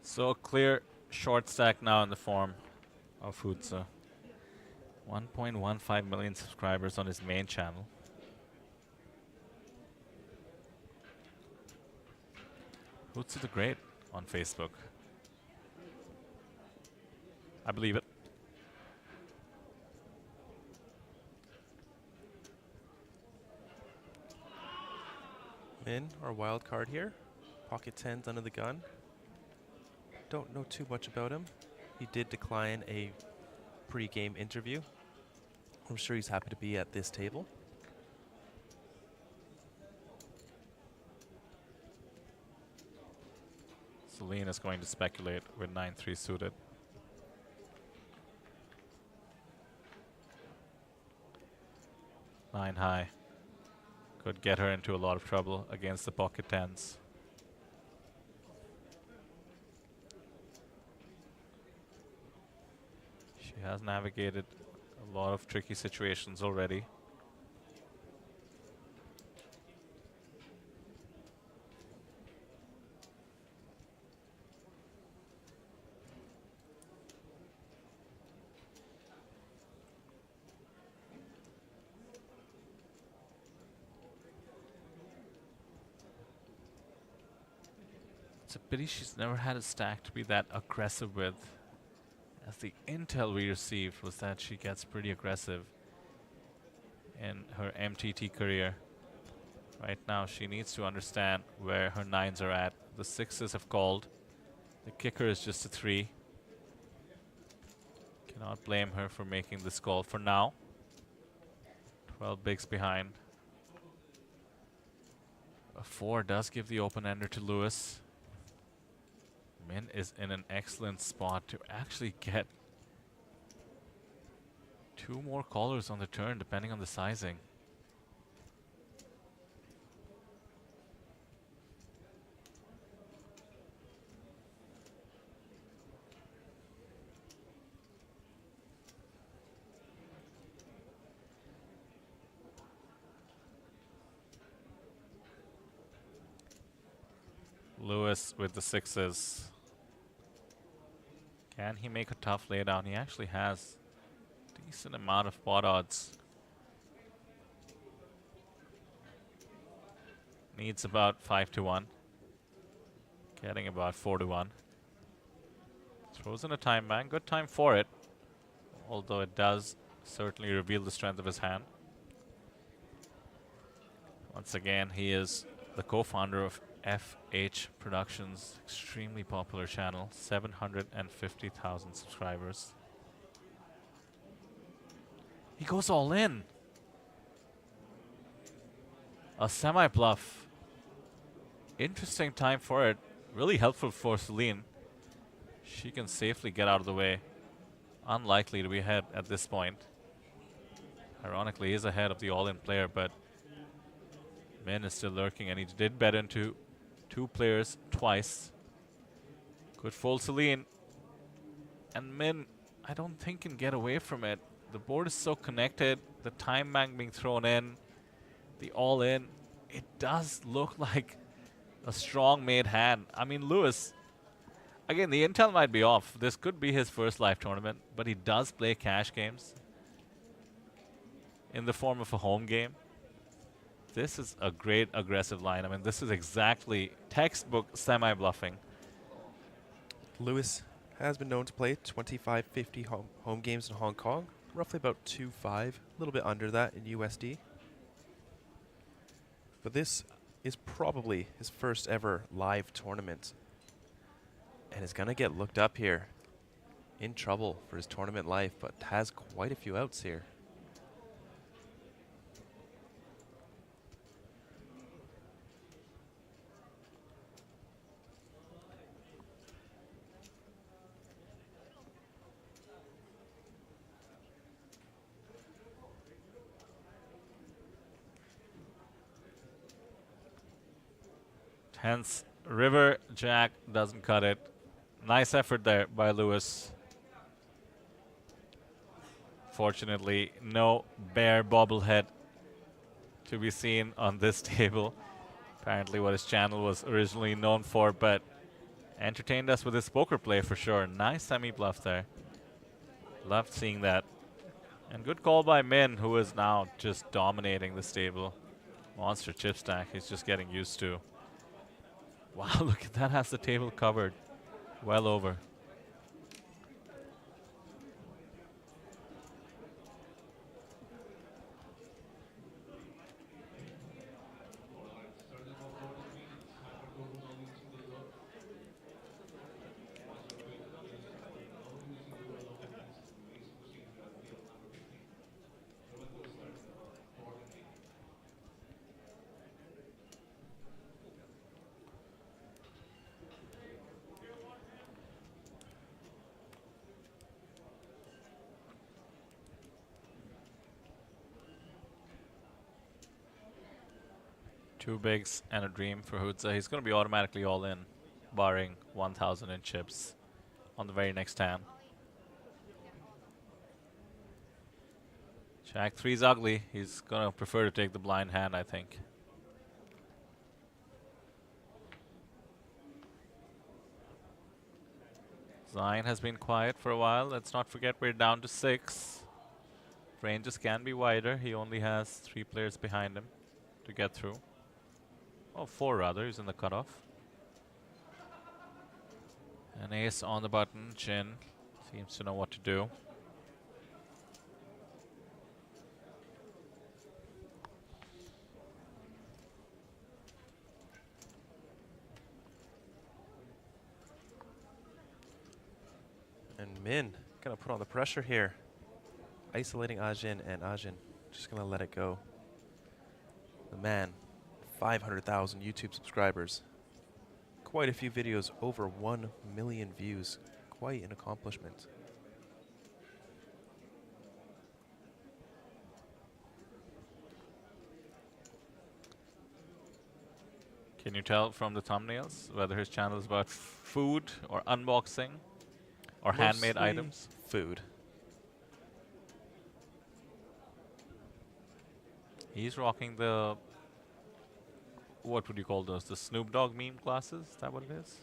So clear short stack now in the form of Hootza. 1.15 million subscribers on his main channel. Hootza the Great on Facebook. I believe it. Min, our wild card here. Pocket tens under the gun. Don't know too much about him. He did decline a pre-game interview. I'm sure he's happy to be at this table. Celine is going to speculate with 9-3 suited. Nine high. Could get her into a lot of trouble against the pocket tens. She has navigated a lot of tricky situations already. It's a pity she's never had a stack to be that aggressive with, as the intel we received was that she gets pretty aggressive in her MTT career. Right now she needs to understand where her nines are at. The sixes have called. The kicker is just a 3. Cannot blame her for making this call for now. 12 bigs behind. A 4 does give the open-ender to Lewis. Min is in an excellent spot to actually get 2 more callers on the turn, depending on the sizing. Lewis with the sixes. Can he make a tough laydown? He actually has a decent amount of pot odds. Needs about 5-1. Getting about 4-1. Throws in a time bank. Good time for it. Although it does certainly reveal the strength of his hand. Once again, he is the co-founder of FH Productions, extremely popular channel, 750,000 subscribers. He goes all in. A semi-bluff. Interesting time for it. Really helpful for Celine. She can safely get out of the way. Unlikely to be ahead at this point. Ironically, he's ahead of the all-in player, but Min is still lurking, and he did bet into 2 players twice. Good fold Celine. And Min, I don't think can get away from it. The board is so connected. The time bank being thrown in. The all-in. It does look like a strong made hand. I mean, Lewis, again, the intel might be off. This could be his first live tournament, but he does play cash games in the form of a home game. This is a great aggressive line. I mean, this is exactly textbook semi-bluffing. Lewis has been known to play 25-50 home games in Hong Kong, roughly about 2.5, a little bit under that in USD. But this is probably his first ever live tournament, and is going to get looked up here. In trouble for his tournament life, but has quite a few outs here. Hence, river jack doesn't cut it. Nice effort there by Lewis. Fortunately, no bear bobblehead to be seen on this table. Apparently what his channel was originally known for, but entertained us with his poker play for sure. Nice semi-bluff there. Loved seeing that. And good call by Min, who is now just dominating this table. Monster chip stack he's just getting used to. Wow, look at that, has the table covered. Well over. Two bigs and a dream for Hudza. He's going to be automatically all in, barring 1,000 in chips on the very next hand. Jack 3's ugly. He's going to prefer to take the blind hand, I think. Zion has been quiet for a while. Let's not forget we're down to 6. Ranges can be wider. He only has 3 players behind him to get through. Oh, 4 rather. He's in the cutoff. An ace on the button. Chin seems to know what to do. And Min gonna put on the pressure here. Isolating Ajin, and Ajin just gonna let it go. The man, 500,000 YouTube subscribers. Quite a few videos, over 1 million views. Quite an accomplishment. Can you tell from the thumbnails whether his channel is about food or unboxing or handmade Mostly items? Food. He's rocking the, what would you call those? The Snoop Dogg meme glasses? Is that what it is?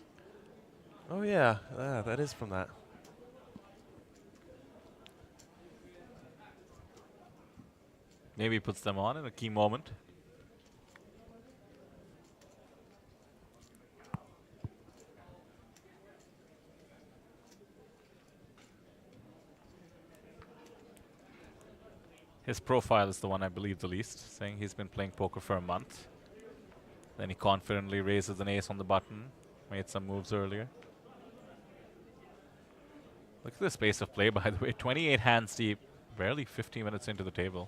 Oh yeah, that is from that. Maybe he puts them on in a key moment. His profile is the one I believe the least, saying he's been playing poker for a month. Then he confidently raises an ace on the button, made some moves earlier. Look at the space of play, by the way. 28 hands deep, barely 50 minutes into the table.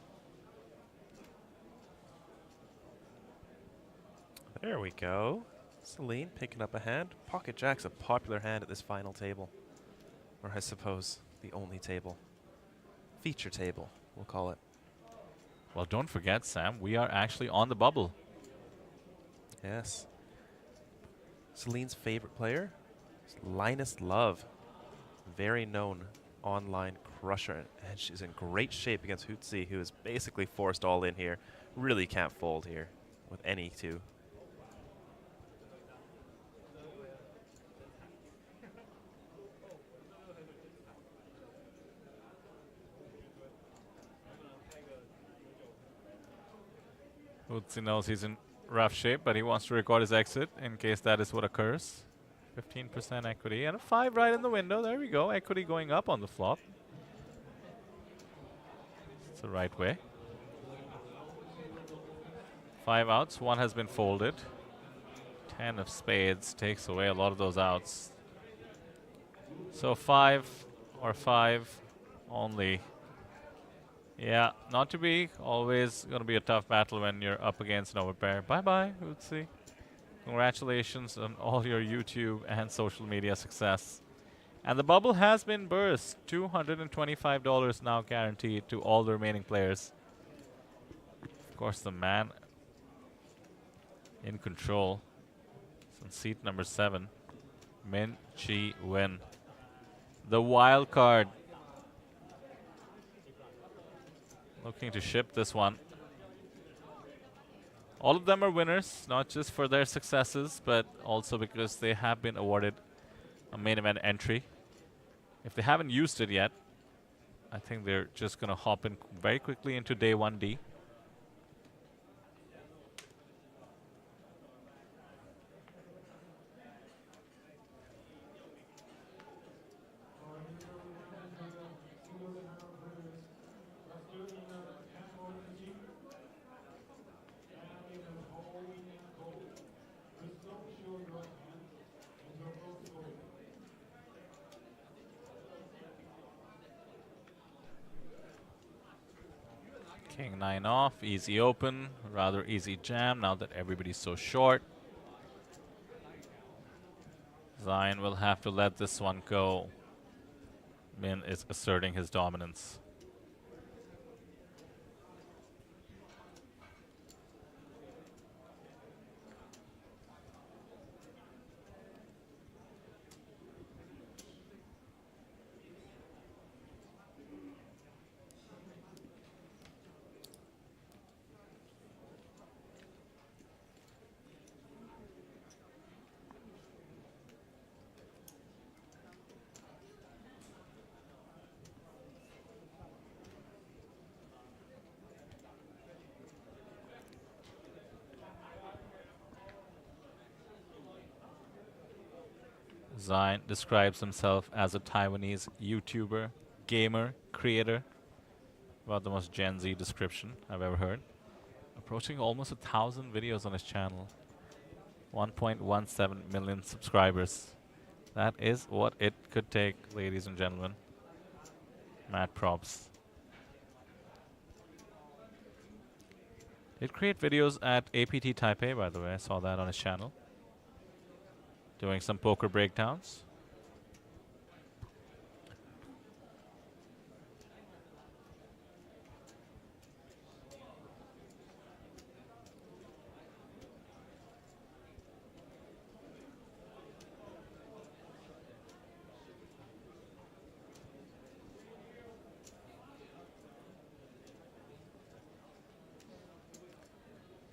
There we go. Celine picking up a hand. Pocket Jack's a popular hand at this final table. Or I suppose the only table. Feature table, we'll call it. Well, don't forget, Sam, we are actually on the bubble. Yes. Celine's favorite player is Linus Love. Very known online crusher. And she's in great shape against Hootsie, who is basically forced all in here. Really can't fold here with any two. Hootsie knows he's in rough shape, but he wants to record his exit in case that is what occurs. 15% equity and a 5 right in the window. There we go. Equity going up on the flop. It's the right way. 5 outs. 1 has been folded. 10 of spades takes away a lot of those outs. So 5 or 5 only. Yeah, not to be. Always going to be a tough battle when you're up against an overpair. Bye-bye, Hootsie. Congratulations on all your YouTube and social media success. And the bubble has been burst. $225 now guaranteed to all the remaining players. Of course, the man in control is on seat number 7. Min Chi Win. The wild card. Looking to ship this one. All of them are winners, not just for their successes, but also because they have been awarded a main event entry. If they haven't used it yet, I think they're just going to hop in very quickly into day 1D. King 9 off, easy open, rather easy jam now that everybody's so short. Zion will have to let this one go. Min is asserting his dominance. Zion describes himself as a Taiwanese YouTuber, gamer, creator. About the most Gen Z description I've ever heard. Approaching almost 1,000 videos on his channel. 1.17 million subscribers. That is what it could take, ladies and gentlemen. Mad props. He'd create videos at APT Taipei, by the way. I saw that on his channel. Doing some poker breakdowns.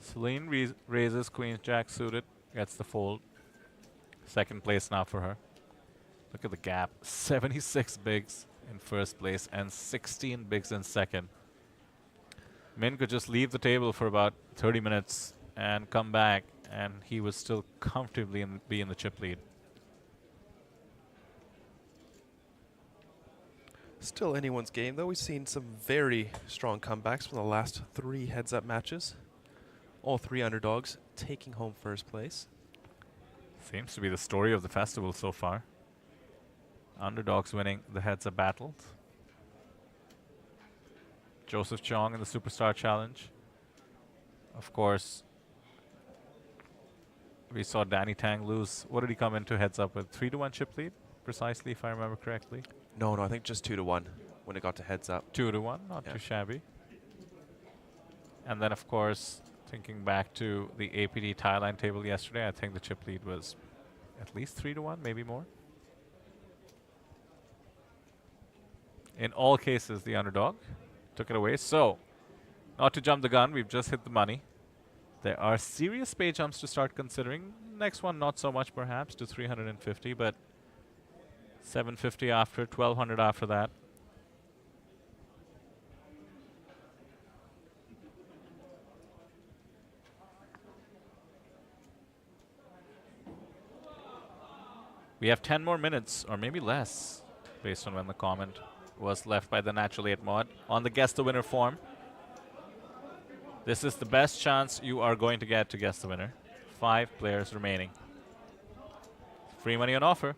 Celine raises Queen's Jack suited, gets the fold. Second place now for her. Look at the gap. 76 bigs in first place and 16 bigs in second. Min could just leave the table for about 30 minutes and come back, and he would still comfortably be in the chip lead. Still anyone's game, though. We've seen some very strong comebacks from the last 3 heads-up matches. All 3 underdogs taking home first place. Seems to be the story of the festival so far. Underdogs winning the heads-up battles. Joseph Chong in the Superstar Challenge. Of course, we saw Danny Tang lose. What did he come into heads-up with? 3-1 chip lead, precisely, if I remember correctly. No, I think just 2-1 when it got to heads-up. 2-1, not too shabby. And then, of course, thinking back to the APT Thailand table yesterday, I think the chip lead was at least 3-1, maybe more. In all cases, the underdog took it away. So, not to jump the gun, we've just hit the money. There are serious spade jumps to start considering. Next one, not so much perhaps, to 350, but 750 after, 1200 after that. We have 10 more minutes, or maybe less, based on when the comment was left by the Natural 8 mod on the Guess the Winner form. This is the best chance you are going to get to guess the winner. 5 players remaining. Free money on offer.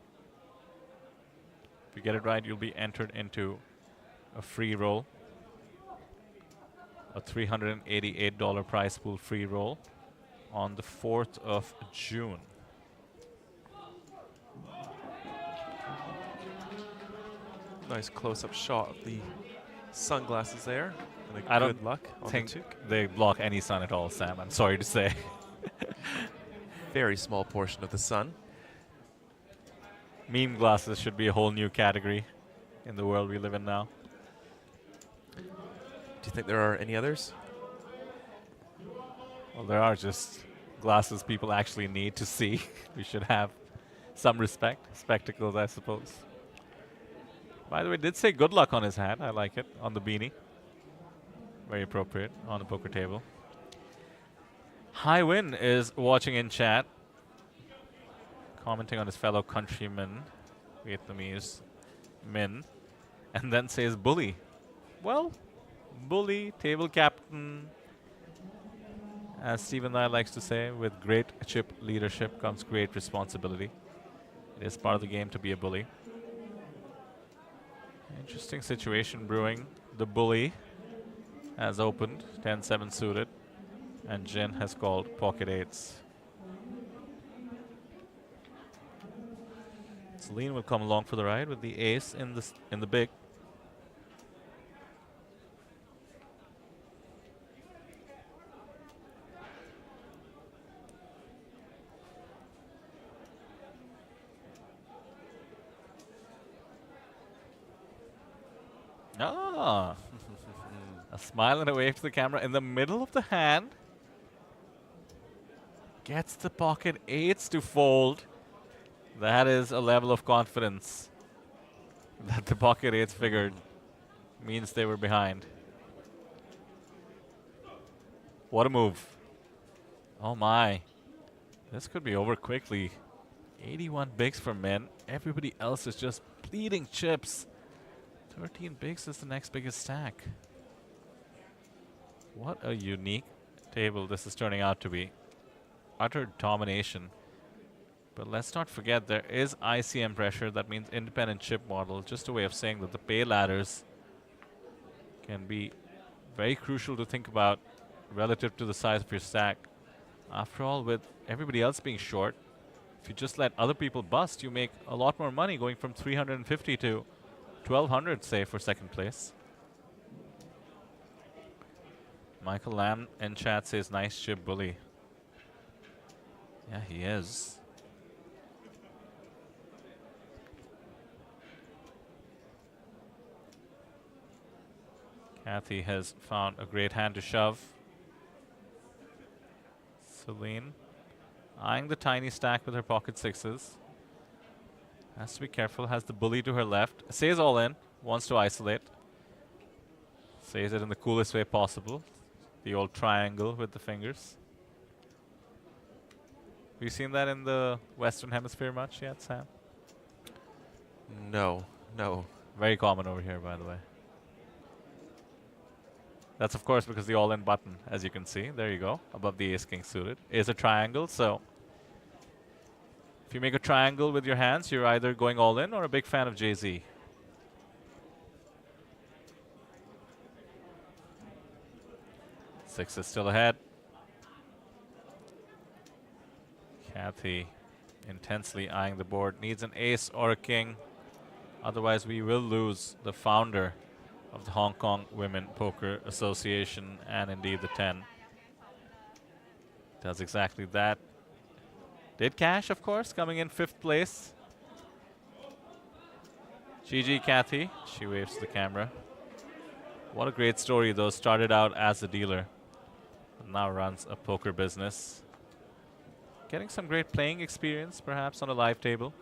If you get it right, you'll be entered into a free roll. A $388 prize pool free roll on the 4th of June. Nice close-up shot of the sunglasses there. And I good don't luck on think the toque. they block any sun at all, Sam. I'm sorry to say. Very small portion of the sun. Meme glasses should be a whole new category in the world we live in now. Do you think there are any others? Well, there are just glasses people actually need to see. We should have some respect. Spectacles, I suppose. By the way, did say good luck on his hat. I like it. On the beanie. Very appropriate on the poker table. High Win is watching in chat, commenting on his fellow countryman, Vietnamese Min, and then says bully. Well, bully, table captain, as Stephen Lai likes to say, with great chip leadership comes great responsibility. It is part of the game to be a bully. Interesting situation brewing. The bully has opened 10-7 suited, and Jin has called pocket eights. Celine will come along for the ride with the ace in the big. Ah, a smile and a wave to the camera in the middle of the hand. Gets the pocket eights to fold. That is a level of confidence that the pocket eights figured means they were behind. What a move. Oh my. This could be over quickly. 81 bigs for Min. Everybody else is just bleeding chips. 13 bigs is the next biggest stack. What a unique table this is turning out to be. Utter domination. But let's not forget there is ICM pressure. That means independent chip model. Just a way of saying that the pay ladders can be very crucial to think about relative to the size of your stack. After all, with everybody else being short, if you just let other people bust, you make a lot more money going from 350 to 1200, say, for second place. Michael Lamb in chat says, nice chip bully. Yeah, he is. Kathy has found a great hand to shove. Celine eyeing the tiny stack with her pocket sixes. Has to be careful, has the bully to her left. Says all in, wants to isolate. Says it in the coolest way possible. The old triangle with the fingers. Have you seen that in the Western Hemisphere much yet, Sam? No, no. Very common over here, by the way. That's, of course, because the all-in button, as you can see, there you go, above the ace-king suited, is a triangle, so if you make a triangle with your hands, you're either going all in or a big fan of Jay-Z. Six is still ahead. Kathy intensely eyeing the board. Needs an ace or a king. Otherwise, we will lose the founder of the Hong Kong Women Poker Association, and indeed the 10. Does exactly that. Did cash, of course, coming in 5th place. GG Kathy, she waves to the camera. What a great story though. Started out as a dealer, but now runs a poker business. Getting some great playing experience, perhaps on a live table.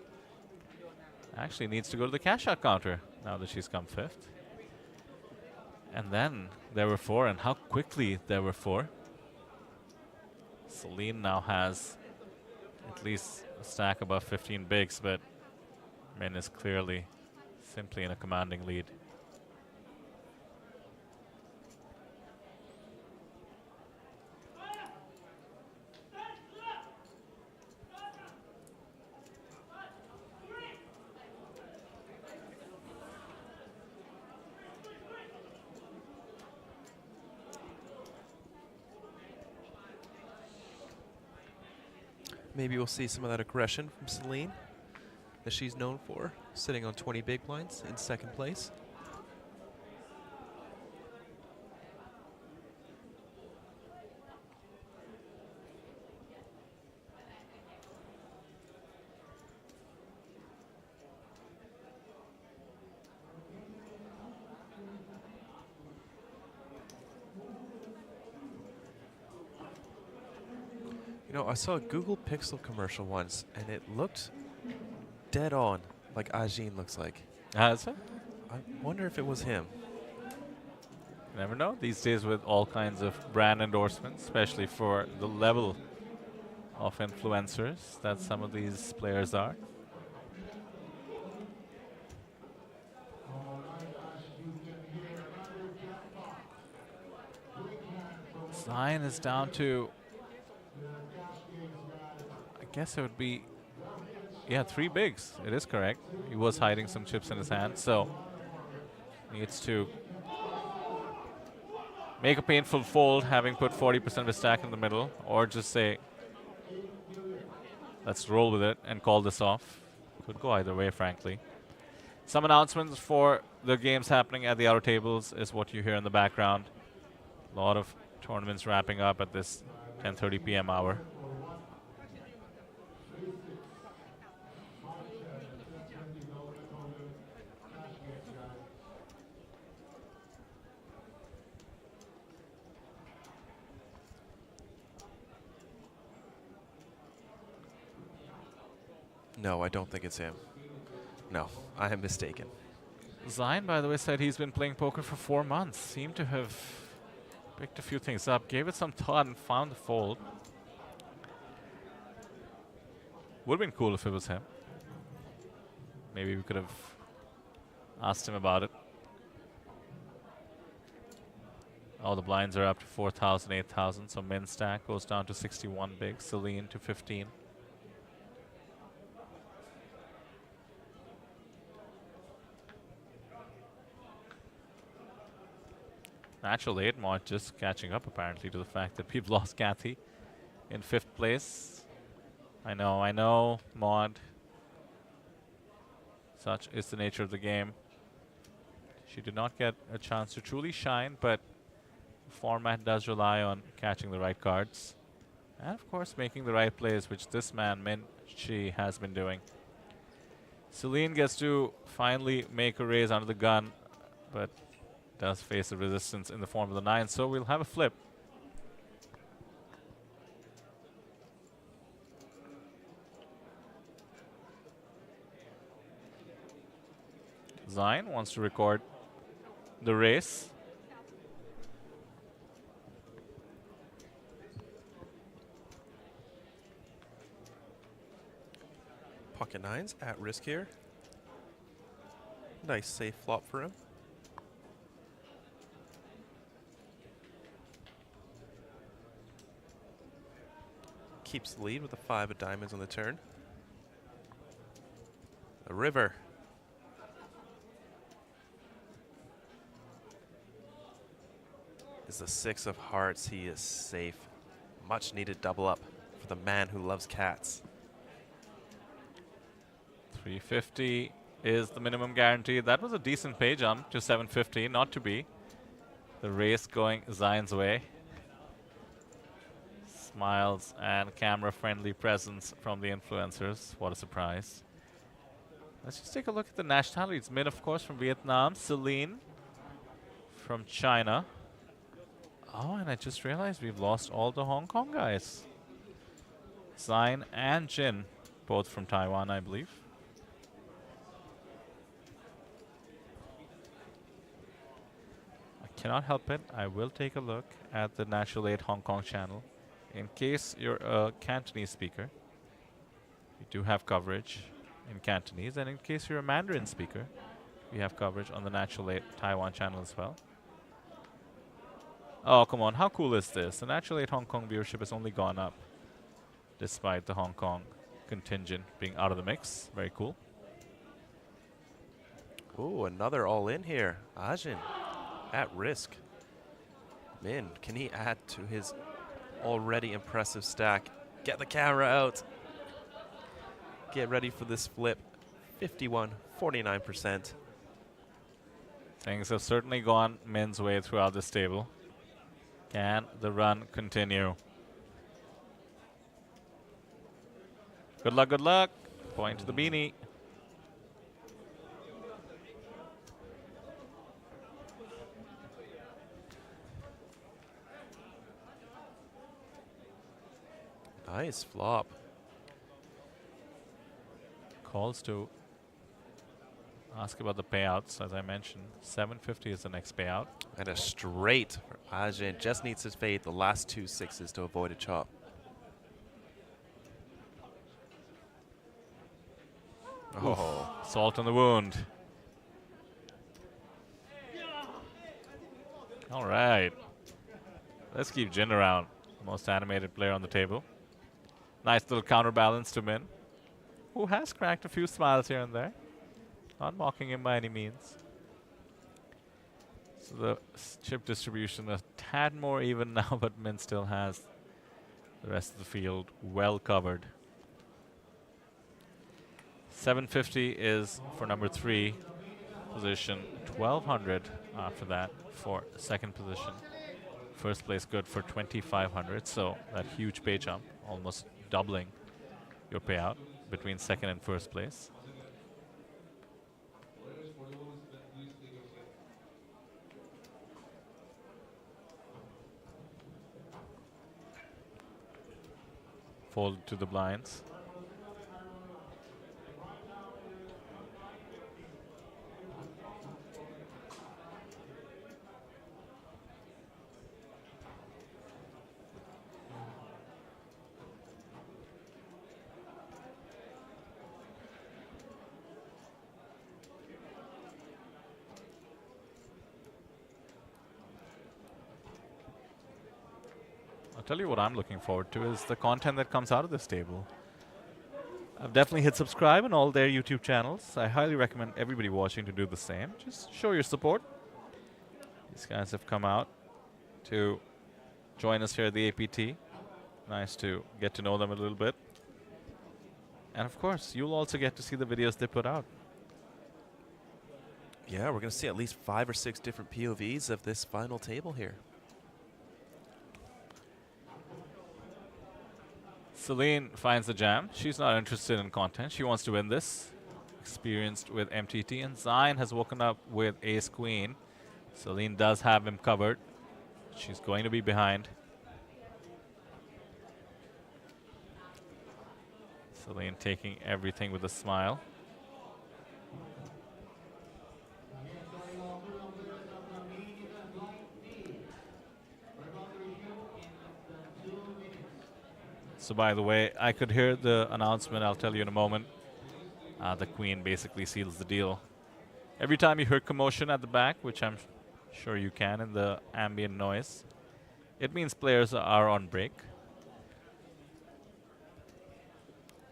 Actually needs to go to the cash out counter now that she's come 5th. And then there were 4, and how quickly there were 4. Celine now has at least a stack above 15 bigs, but Min is clearly simply in a commanding lead. Maybe we'll see some of that aggression from Celine that she's known for, sitting on 20 big blinds in 2nd place. You know, I saw a Google Pixel commercial once, and it looked dead on like Ajin looks like. Has it? I wonder if it was him. You never know these days with all kinds of brand endorsements, especially for the level of influencers that some of these players are. Zion is down to, I guess it would be, yeah, 3 bigs. It is correct. He was hiding some chips in his hand, so needs to make a painful fold, having put 40% of his stack in the middle, or just say, let's roll with it and call this off. Could go either way, frankly. Some announcements for the games happening at the outer tables is what you hear in the background. A lot of tournaments wrapping up at this 10:30 p.m. hour. No, I don't think it's him. No, I am mistaken. Zion, by the way, said he's been playing poker for 4 months. Seemed to have picked a few things up, gave it some thought, and found the fold. Would have been cool if it was him. Maybe we could have asked him about it. Oh, the blinds are up to 4,000, 8,000, so min stack goes down to 61 big, Celine to 15. Natural 8 mod just catching up apparently to the fact that we've lost Kathy in 5th place. I know, mod. Such is the nature of the game. She did not get a chance to truly shine, but the format does rely on catching the right cards. And of course making the right plays, which this man, Min Chi, has been doing. Celine gets to finally make a raise under the gun, but does face the resistance in the form of the 9, so we'll have a flip. Zion wants to record the race. Pocket 9s at risk here. Nice safe flop for him. Keeps the lead with a 5 of diamonds on the turn. A river. Is the 6 of hearts. He is safe. Much needed double up for the man who loves cats. 350 is the minimum guarantee. That was a decent pay jump to 750, not to be. The race going Zion's way. Smiles and camera-friendly presence from the influencers. What a surprise. Let's just take a look at the nationalities. Min, of course, from Vietnam. Celine from China. Oh, and I just realized we've lost all the Hong Kong guys. Zion and Jin, both from Taiwan, I believe. I cannot help it. I will take a look at the Natural 8 Hong Kong channel. In case you're a Cantonese speaker, we do have coverage in Cantonese. And in case you're a Mandarin speaker, we have coverage on the Natural 8 Taiwan channel as well. Oh, come on. How cool is this? The Natural 8 Hong Kong viewership has only gone up despite the Hong Kong contingent being out of the mix. Very cool. Ooh, another all-in here. Ajin at risk. Min, can he add to his already impressive stack? Get the camera out. Get ready for this flip. 51, 49%. Things have certainly gone Min's way throughout this table. Can the run continue? Good luck, good luck. Point to the beanie. Nice flop. Calls to ask about the payouts, as I mentioned. 750 is the next payout. And a straight for Ajin. Just needs his fade the last 2 sixes to avoid a chop. Oh, salt on the wound. All right. Let's keep Jin around. Most animated player on the table. Nice little counterbalance to Min, who has cracked a few smiles here and there. Not mocking him by any means. So the chip distribution a tad more even now, but Min still has the rest of the field well covered. 750 is for number 3 position. 1200 after that for second position. First place good for 2500. So that huge pay jump, almost doubling your payout between second and first place. Fold to the blinds. Tell you what I'm looking forward to is the content that comes out of this table. I've definitely hit subscribe on all their YouTube channels. I highly recommend everybody watching to do the same. Just show your support. These guys have come out to join us here at the APT. Nice to get to know them a little bit. And of course, you'll also get to see the videos they put out. Yeah, we're going to see at least 5 or 6 different POVs of this final table here. Celine finds the jam. She's not interested in content. She wants to win this. Experienced with MTT. And Zion has woken up with Ace Queen. Celine does have him covered. She's going to be behind. Celine taking everything with a smile. So by the way, I could hear the announcement. I'll tell you in a moment. The queen basically seals the deal. Every time you hear commotion at the back, which I'm sure you can in the ambient noise, it means players are on break.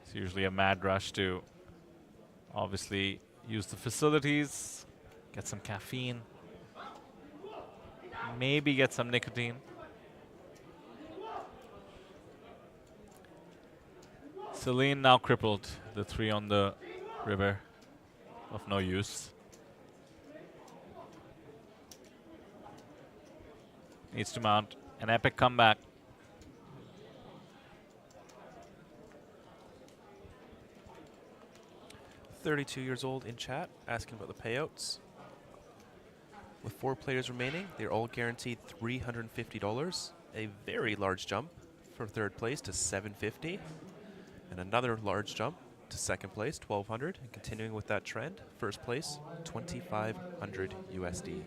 It's usually a mad rush to obviously use the facilities, get some caffeine, maybe get some nicotine. Celine now crippled, the 3 on the river. of no use. Needs to mount an epic comeback. $32 years old in chat, asking about the payouts. With 4 players remaining, they're all guaranteed $350. A very large jump for third place to $750, and another large jump to second place, $1,200. And continuing with that trend, first place, $2,500 USD.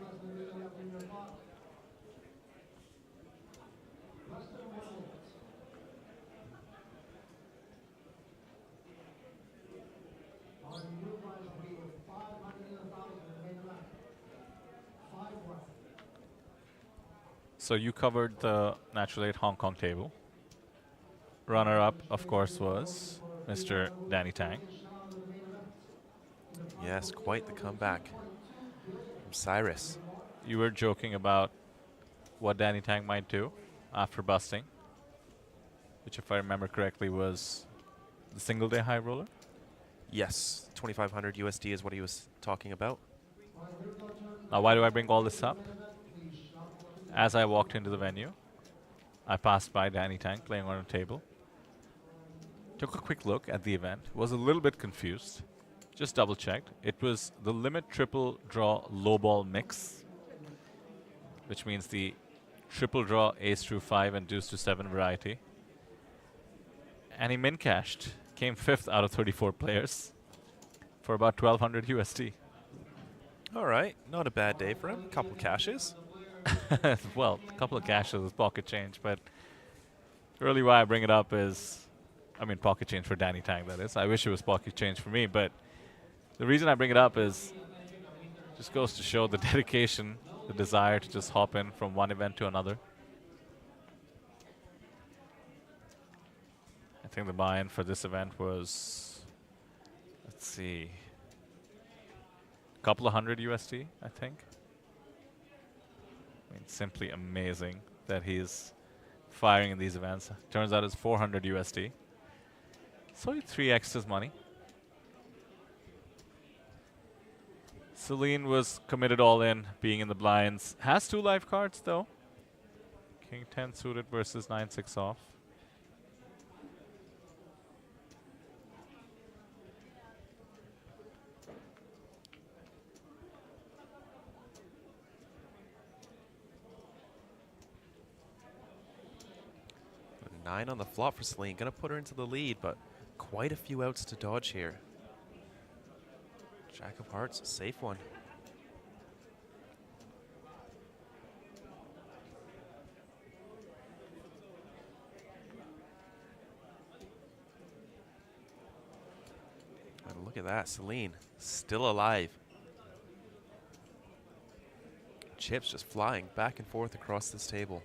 So you covered the Natural 8 Hong Kong table. Runner-up, of course, was Mr. Danny Tang. Yes, quite the comeback from Cyrus. You were joking about what Danny Tang might do after busting, which, if I remember correctly, was the single-day high roller. Yes, 2,500 USD is what he was talking about. Now, why do I bring all this up? As I walked into the venue, I passed by Danny Tang playing on a table. Took a quick look at the event. Was a little bit confused. Just double-checked. It was the limit triple draw low ball mix, which means the triple draw ace through 5 and deuce to 7 variety. And he min-cashed. Came 5th out of 34 players for about 1,200 USD. All right, not a bad day for him. Couple cashes. Well, a couple of cashes is pocket change, but really why I bring it up is, I mean, pocket change for Danny Tang, that is. I wish it was pocket change for me, but the reason I bring it up is just goes to show the dedication, the desire to just hop in from one event to another. I think the buy-in for this event was, let's see, a couple of hundred USD, I think. I mean, simply amazing that he's firing in these events. Turns out it's 400 USD. So he 3x'd his money. Celine was committed all in, being in the blinds. Has 2 live cards, though. King 10 suited versus 9-6 off. Nine on the flop for Celine. Gonna put her into the lead, but quite a few outs to dodge here. Jack of Hearts, safe one. And look at that, Celine still alive. Chips just flying back and forth across this table.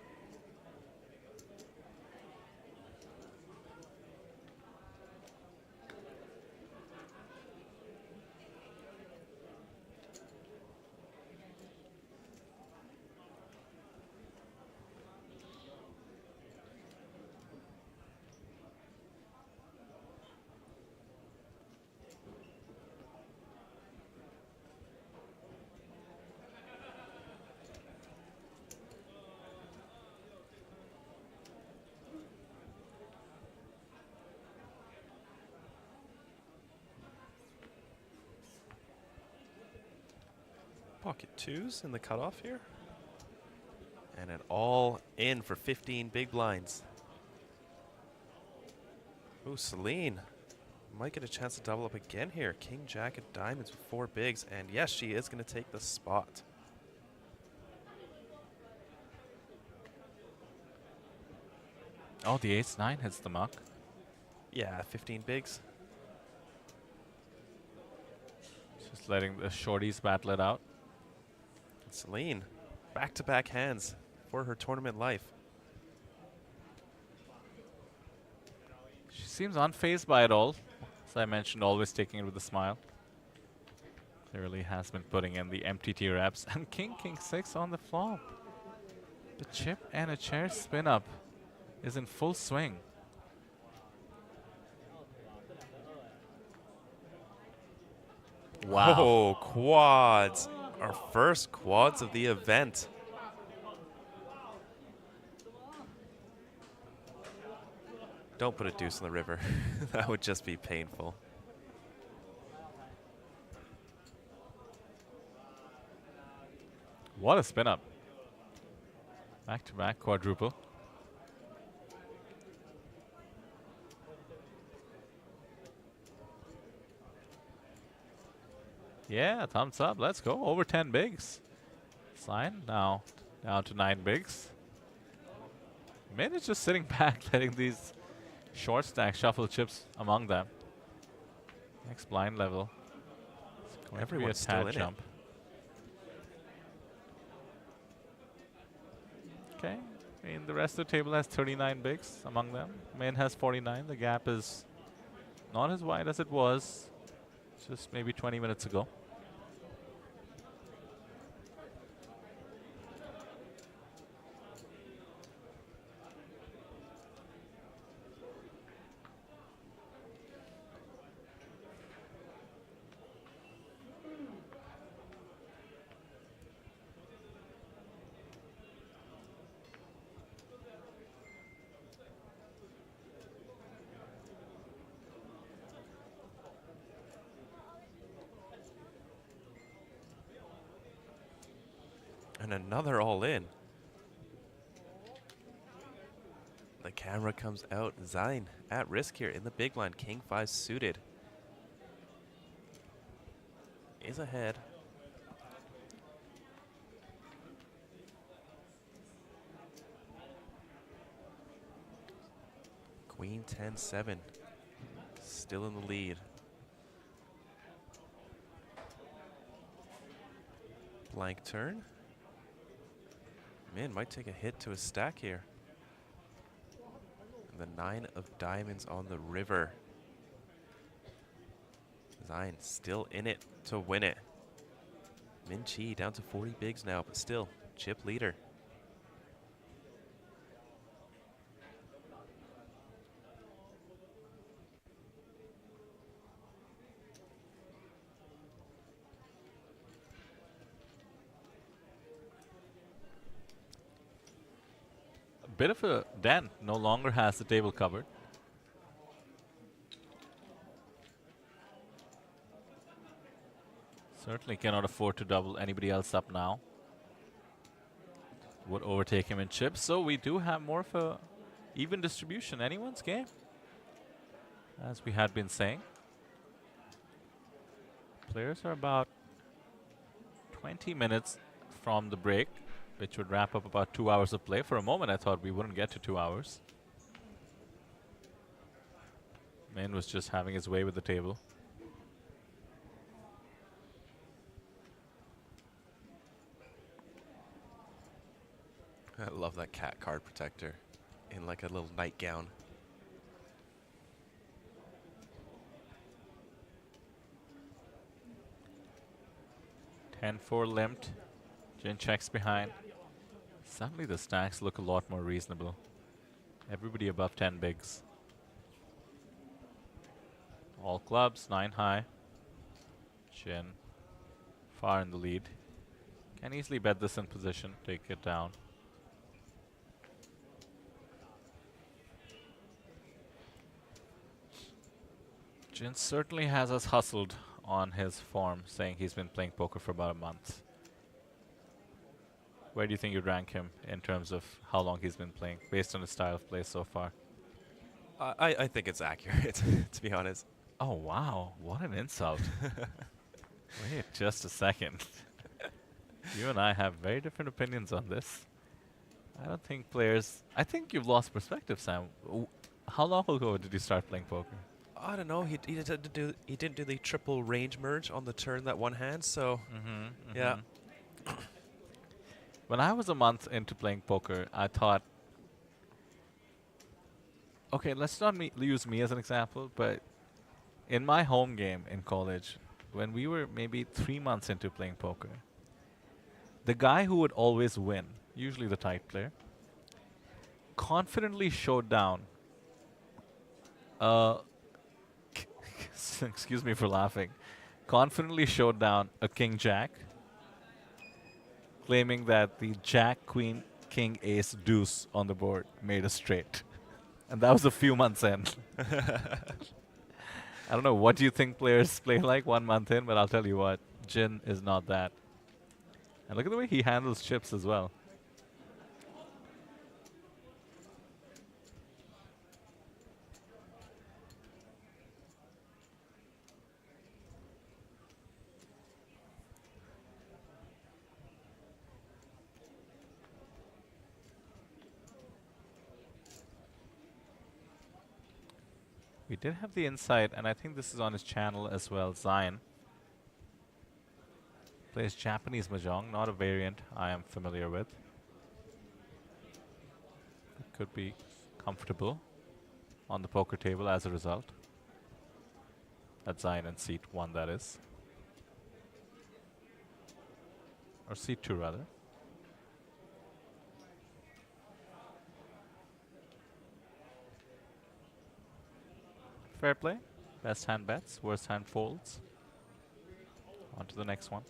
Pocket 2s in the cutoff here. And an all in for 15 big blinds. Ooh, Celine might get a chance to double up again here. King, Jack of diamonds with 4 bigs. And yes, she is going to take the spot. Oh, the ace-9 hits the mark. Yeah, 15 bigs. Just letting the shorties battle it out. Celine, back-to-back hands for her tournament life. She seems unfazed by it all. As I mentioned, always taking it with a smile. Clearly has been putting in the MTT reps. And King 6 on the flop. The chip and a chair spin up is in full swing. Wow. Oh, quads. Our first quads of the event. Don't put a deuce in the river. That would just be painful. What a spin up. Back to back quadruple. Yeah, thumbs up. Let's go. Over 10 bigs. Sign now down to 9 bigs. Min is just sitting back, letting these short stack shuffle chips among them. Next blind level. It's going Everyone's to be a still tad in jump. Okay. I mean, the rest of the table has 39 bigs among them. Min has 49. The gap is not as wide as it was just maybe 20 minutes ago. And another all in. The camera comes out. Zain at risk here in the big blind. King 5 suited. Is ahead. Queen 10-7. Still in the lead. Blank turn. Min might take a hit to his stack here. And the 9 of diamonds on the river. Zain still in it to win it. Min Chi down to 40 bigs now, but still chip leader. Bit of a dent. No longer has the table covered. Certainly cannot afford to double anybody else up now. Would overtake him in chips. So we do have more of a even distribution. Anyone's game, as we had been saying. Players are about 20 minutes from the break, which would wrap up about 2 hours of play. For a moment, I thought we wouldn't get to 2 hours. Min was just having his way with the table. I love that cat card protector in like a little nightgown. Ten-4 limped. Jin checks behind. Suddenly the stacks look a lot more reasonable. Everybody above 10 bigs. All clubs, 9 high. Jin far in the lead. Can easily bet this in position, take it down. Jin certainly has us hustled on his form, saying he's been playing poker for about a month. Where do you think you'd rank him in terms of how long he's been playing, based on his style of play so far? I think it's accurate, to be honest. Oh, wow. What an insult. Wait just a second. You and I have very different opinions on this. I don't think players... I think you've lost perspective, Sam. How long ago did you start playing poker? I don't know. He didn't do the triple range merge on the turn that one hand, so yeah. When I was a month into playing poker, I thought, okay, let's not use me as an example, but in my home game in college, when we were maybe 3 months into playing poker, the guy who would always win, usually the tight player, confidently showed down excuse me for laughing, confidently showed down a king jack, claiming that the jack, queen, king, ace, deuce on the board made a straight. And that was a few months in. I don't know, what do you think players play like 1 month in? But I'll tell you what, Jin is not that. And look at the way he handles chips as well. We did have the insight, and I think this is on his channel as well, Zion. Plays Japanese Mahjong, not a variant I am familiar with. It could be comfortable on the poker table as a result. That's Zion in seat 1, that is. Or seat 2, rather. Fair play. Best hand bets, worst hand folds. On to the next one.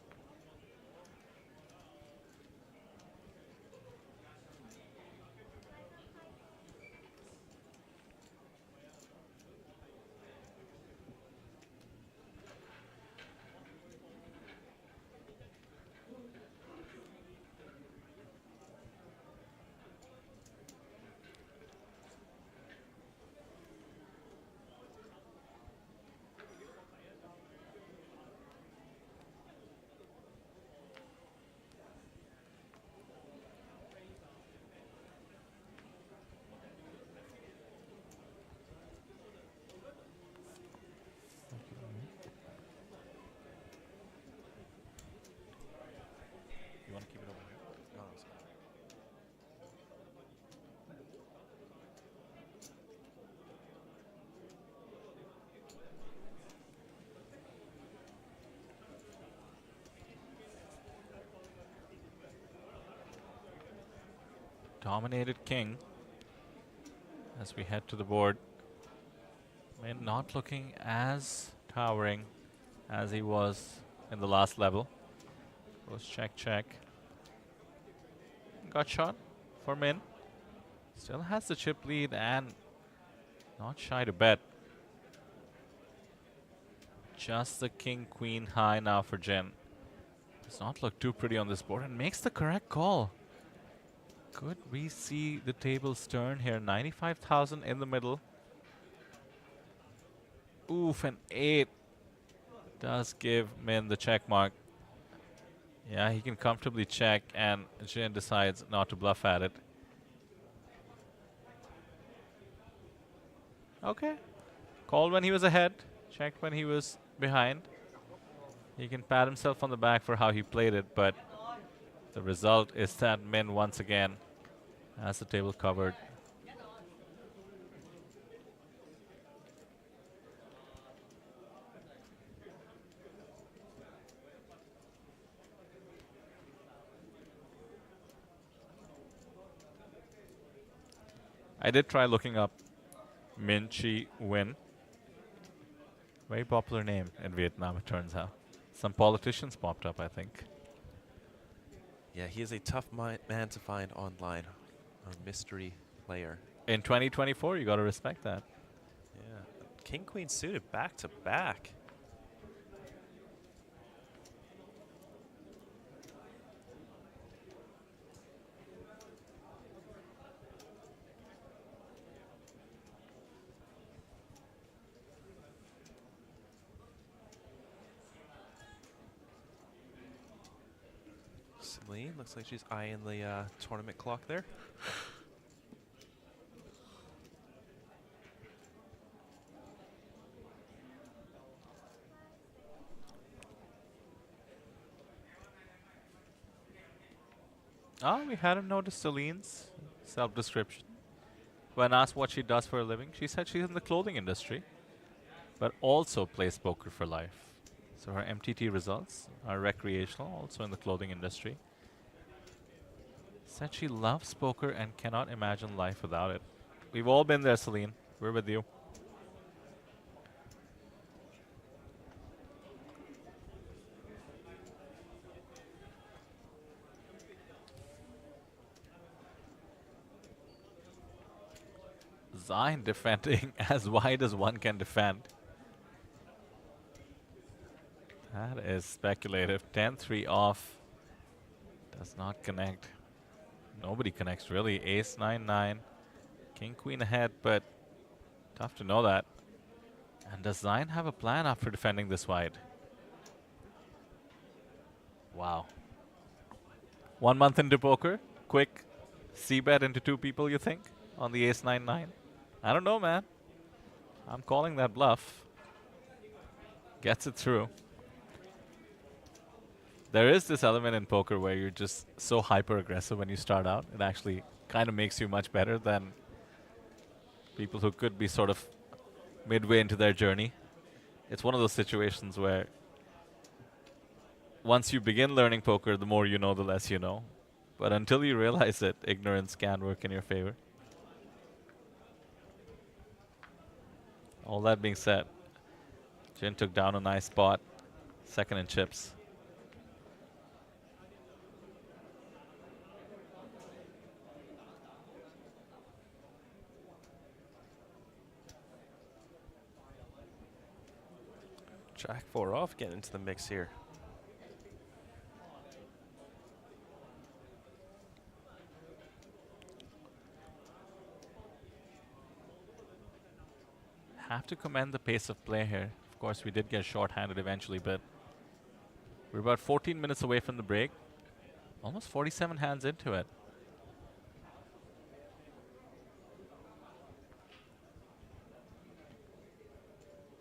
You want to keep it over here? No, it's fine. Dominated king as we head to the board. Min not looking as towering as he was in the last level. Goes check, check. Got shot for Min. Still has the chip lead and not shy to bet. Just the king, queen high now for Jin. Does not look too pretty on this board and makes the correct call. Could we see the tables turn here? 95,000 in the middle. Oof, an 8 does give Min the check mark. Yeah, he can comfortably check, and Jin decides not to bluff at it. Okay. Called when he was ahead, checked when he was behind. He can pat himself on the back for how he played it, but the result is that Min once again has the table covered. I did try looking up Min Chi Win. Very popular name in Vietnam, it turns out. Some politicians popped up, I think. Yeah, he is a tough man to find online. A mystery player. In 2024, you got to respect that. Yeah. King, queen suited back to back. Celine looks like she's eyeing the tournament clock there. We hadn't noticed Celine's self-description. When asked what she does for a living, she said she's in the clothing industry, but also plays poker for life. So her MTT results are recreational, also in the clothing industry. Said she loves poker and cannot imagine life without it. We've all been there, Celine. We're with you. Zain defending as wide as one can defend. That is speculative. 10-3 off. Does not connect. Nobody connects really. Ace 9-9. King Queen ahead, but tough to know that. And does Zain have a plan after defending this wide? Wow. 1 month into poker. Quick c-bet into 2 people, you think? On the Ace 9-9? I don't know, man. I'm calling that bluff. Gets it through. There is this element in poker where you're just so hyper-aggressive when you start out. It actually kind of makes you much better than people who could be sort of midway into their journey. It's one of those situations where once you begin learning poker, the more you know, the less you know. But until you realize it, ignorance can work in your favor. All that being said, Jin took down a nice spot. Second in chips. Jack 4 off, getting into the mix here. Have to commend the pace of play here. Of course, we did get short-handed eventually, but we're about 14 minutes away from the break. Almost 47 hands into it.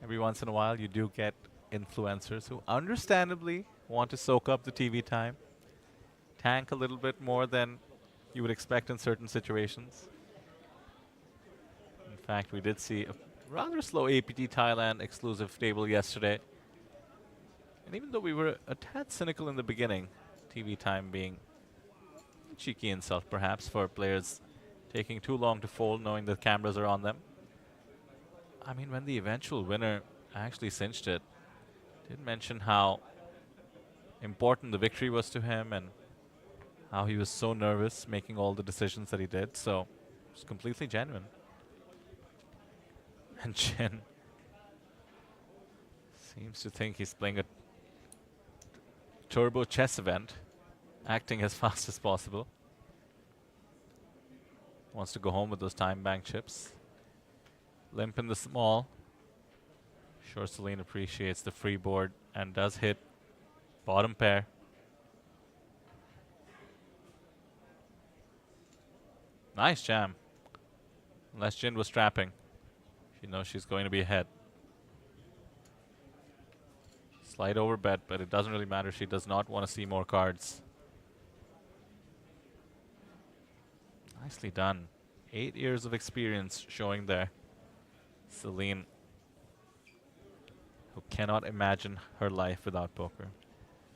Every once in a while, you do get influencers who understandably want to soak up the TV time, tank a little bit more than you would expect in certain situations. In fact, we did see a rather slow APT Thailand exclusive table yesterday. And even though we were a tad cynical in the beginning, TV time being a cheeky insult perhaps for players taking too long to fold knowing that cameras are on them. I mean, when the eventual winner actually cinched it, did mention how important the victory was to him and how he was so nervous making all the decisions that he did. So it was completely genuine. And Jin seems to think he's playing a turbo chess event, acting as fast as possible. Wants to go home with those time bank chips. Limp in the small. Sure, Celine appreciates the free board and does hit bottom pair. Nice jam. Unless Jin was trapping. She knows she's going to be ahead. Slight over bet, but it doesn't really matter. She does not want to see more cards. Nicely done. 8 years of experience showing there. Celine, who cannot imagine her life without poker.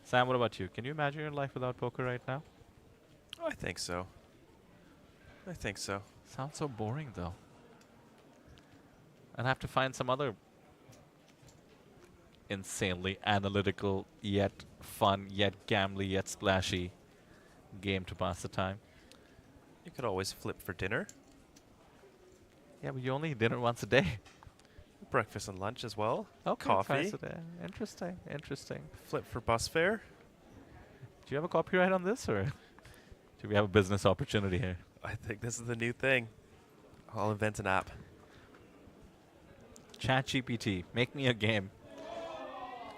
Sam, what about you? Can you imagine your life without poker right now? Oh, I think so. I think so. Sounds so boring, though. I'd have to find some other insanely analytical, yet fun, yet gambly, yet splashy game to pass the time. You could always flip for dinner. Yeah, but you only eat dinner once a day. Breakfast and lunch as well. Okay, Coffee. twice a day. Interesting, interesting. Flip for bus fare. Do you have a copyright on this, or do we have a business opportunity here? I think this is the new thing. I'll invent an app. ChatGPT, make me a game.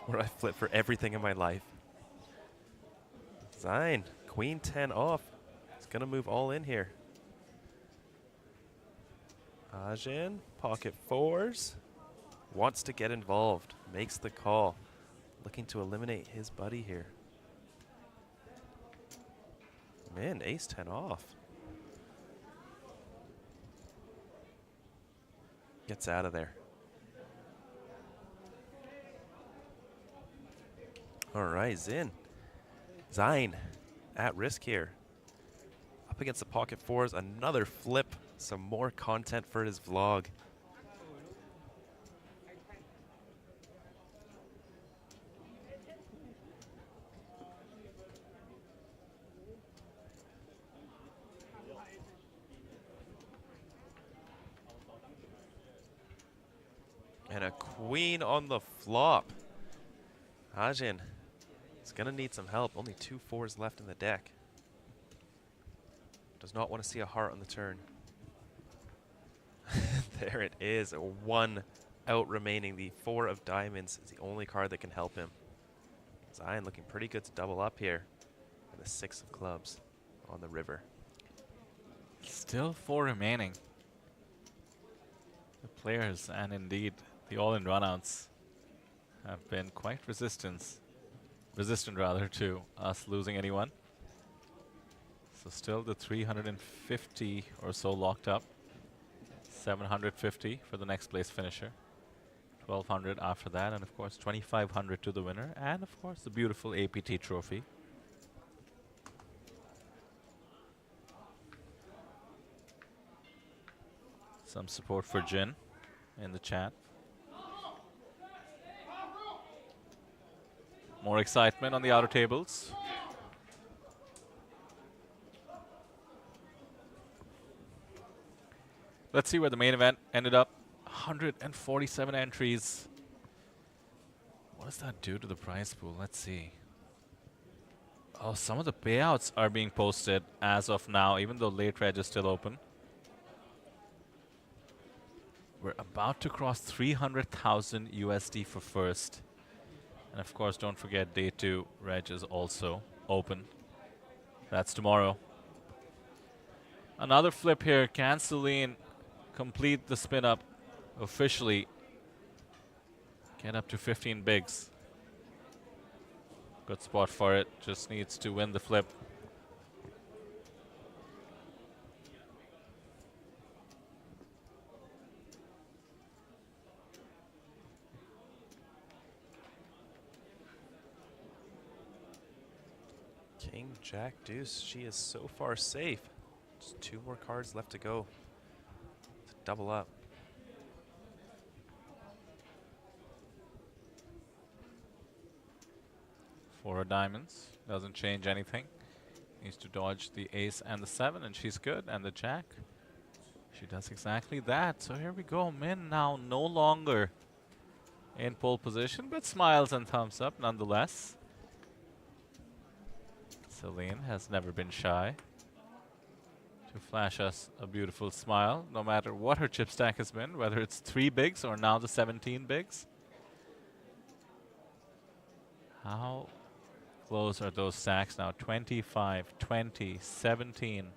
Where I flip for everything in my life. Zain, Queen 10 off. It's going to move all in here. Ajin, pocket fours. Wants to get involved. Makes the call. Looking to eliminate his buddy here. Man, ace 10 off. Gets out of there. All right, Zain at risk here. Up against the pocket fours, another flip. Some more content for his vlog. And a queen on the flop. Hajin is going to need some help. Only 2 4s left in the deck. Does not want to see a heart on the turn. There it is. 1 out remaining. The 4 of diamonds is the only card that can help him. Zion looking pretty good to double up here. And the 6 of clubs on the river. Still 4 remaining. The players and indeed the all-in runouts have been quite resistant rather to us losing anyone. So still the 350 or so locked up. 750 for the next place finisher. 1200 after that, and of course 2500 to the winner, and of course the beautiful APT trophy. Some support for Jin in the chat. More excitement on the outer tables. Let's see where the main event ended up. 147 entries. What does that do to the prize pool? Let's see. Oh, some of the payouts are being posted as of now, even though late reg is still open. We're about to cross 300,000 USD for first. And of course, don't forget day 2 reg is also open. That's tomorrow. Another flip here. Can Celine complete the spin up officially? Get up to 15 bigs. Good spot for it. Just needs to win the flip. King, Jack, Deuce. She is so far safe. Just 2 more cards left to go. To double up. Four diamonds. Doesn't change anything. Needs to dodge the ace and the 7, and she's good. And the jack. She does exactly that. So here we go. Min now no longer in pole position, but smiles and thumbs up nonetheless. Celine has never been shy to flash us a beautiful smile, no matter what her chip stack has been, whether it's 3 bigs or now the 17 bigs. How close are those stacks now? 25, 20, 17.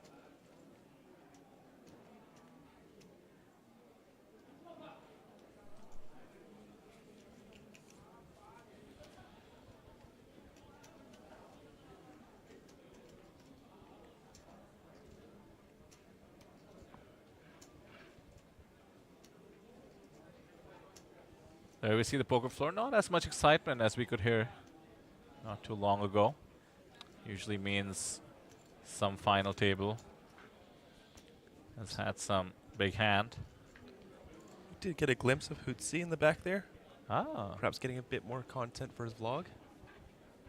There we see the poker floor. Not as much excitement as we could hear not too long ago. Usually means some final table has had some big hand. Did get a glimpse of Hootsie in the back there. Ah. Perhaps getting a bit more content for his vlog.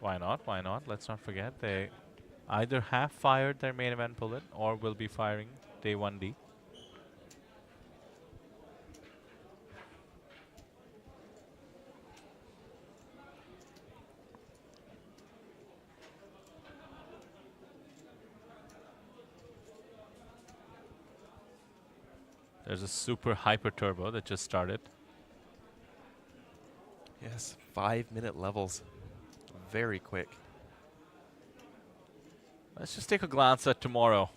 Why not? Why not? Let's not forget they either have fired their main event bullet or will be firing day 1D. There's a super hyper turbo that just started. Yes, 5-minute levels. Very quick. Let's just take a glance at tomorrow.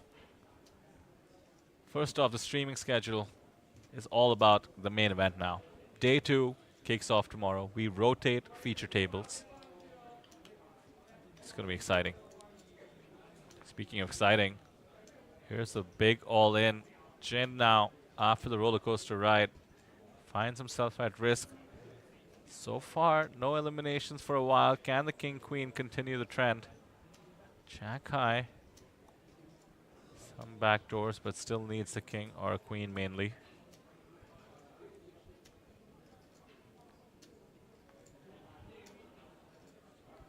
First off, the streaming schedule is all about the main event now. Day 2 kicks off tomorrow. We rotate feature tables. It's going to be exciting. Speaking of exciting, here's the big all-in. Jin now, after the roller coaster ride, finds himself at risk. So far, no eliminations for a while. Can the king queen continue the trend? Jack high. Some backdoors, but still needs the king or a queen mainly.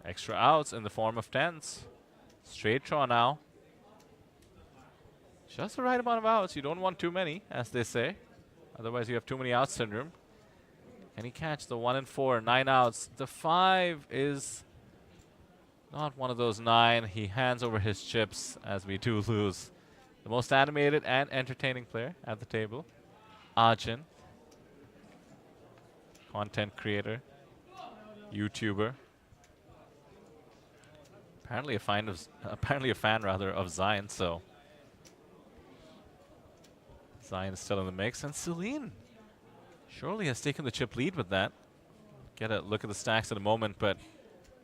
Extra outs in the form of 10s. Straight draw now. Just the right amount of outs. You don't want too many, as they say. Otherwise, you have too many outs syndrome. Can he catch the 1 and 4? 9 outs. The 5 is not one of those 9. He hands over his chips as we do lose the most animated and entertaining player at the table, Arjun. Content creator, YouTuber. Apparently a fan of Zion, so Zion is still in the mix, and Celine surely has taken the chip lead with that. Get a look at the stacks in a moment, but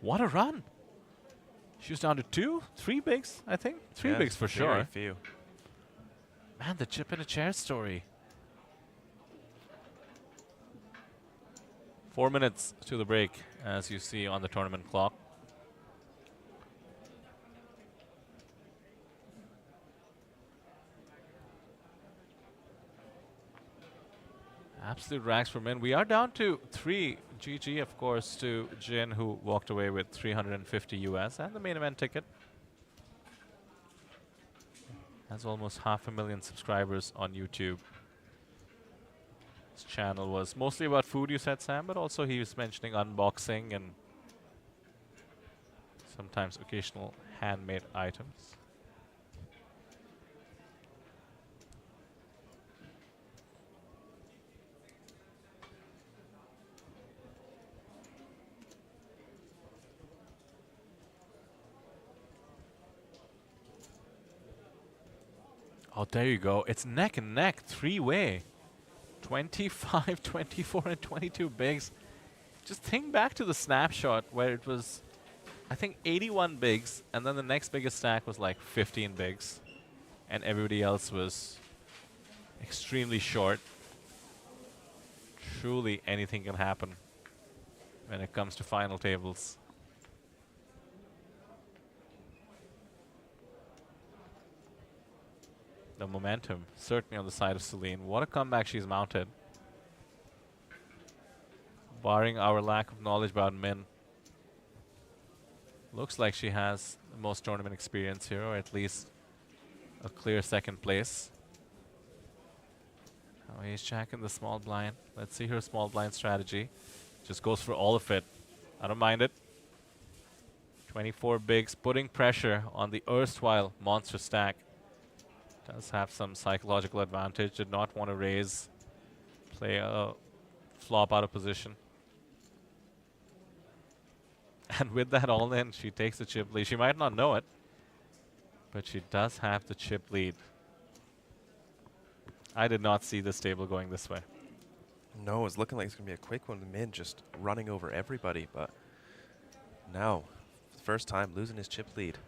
what a run! She was down to 2, 3 bigs, I think. 3 bigs for sure. Very few. Man, the chip in a chair story. 4 minutes to the break, as you see on the tournament clock. Absolute racks for Min. We are down to 3. GG, of course, to Jin, who walked away with 350 US and the main event ticket. Has almost 500,000 subscribers on YouTube. His channel was mostly about food, you said, Sam, but also he was mentioning unboxing and sometimes occasional handmade items. Oh, there you go. It's neck and neck, 3-way. 25, 24, and 22 bigs. Just think back to the snapshot where it was, I think, 81 bigs, and then the next biggest stack was like 15 bigs, and everybody else was extremely short. Truly, anything can happen when it comes to final tables. The momentum certainly on the side of Celine. What a comeback she's mounted. Barring our lack of knowledge about Min, looks like she has the most tournament experience here, or at least a clear second place. Oh, he's jacking the small blind. Let's see her small blind strategy. Just goes for all of it. I don't mind it. 24 bigs, putting pressure on the erstwhile monster stack. Does have some psychological advantage. Did not want to raise, play a flop out of position. And with that all in, she takes the chip lead. She might not know it, but she does have the chip lead. I did not see this table going this way. No, it's looking like it's going to be a quick one. Min just running over everybody, but now, for the first time, losing his chip lead.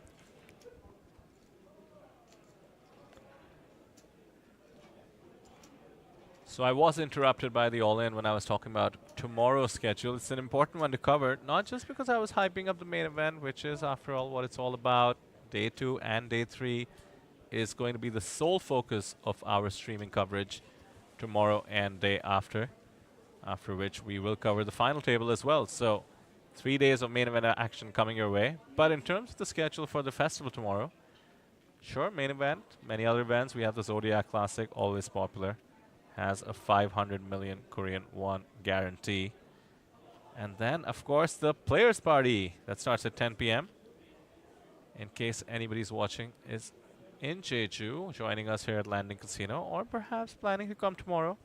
So I was interrupted by the all-in when I was talking about tomorrow's schedule. It's an important one to cover, not just because I was hyping up the main event, which is, after all, what it's all about. Day 2 and Day 3 is going to be the sole focus of our streaming coverage tomorrow and day after which we will cover the final table as well. So 3 days of main event action coming your way. But in terms of the schedule for the festival tomorrow, sure, main event, many other events. We have the Zodiac Classic, always popular. Has a 500 million Korean won guarantee. And then, of course, the Players Party that starts at 10 p.m. In case anybody's watching is in Jeju, joining us here at Landing Casino, or perhaps planning to come tomorrow,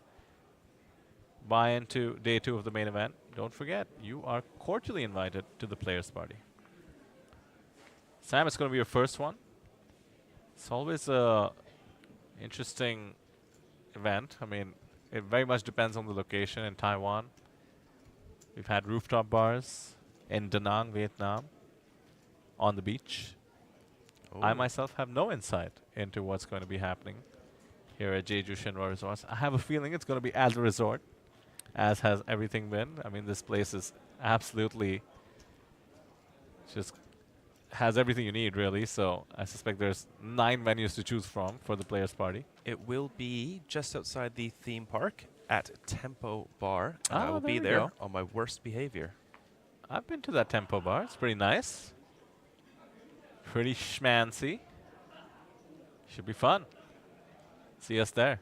buy into Day 2 of the main event. Don't forget, you are cordially invited to the Players Party. Sam, it's going to be your first one. It's always a interesting event. I mean, it very much depends on the location. In Taiwan, we've had rooftop bars. In Da Nang, Vietnam, on the beach. Oh. I myself have no insight into what's going to be happening here at Jeju Shinhwa Resorts. I have a feeling it's going to be as a resort, as has everything been. I mean, this place is absolutely just has everything you need, really. So I suspect there's 9 menus to choose from for the Players Party. It will be just outside the theme park at Tempo Bar. And I will be you there go. on my worst behavior. I've been to that Tempo Bar. It's pretty nice. Pretty schmancy. Should be fun. See us there.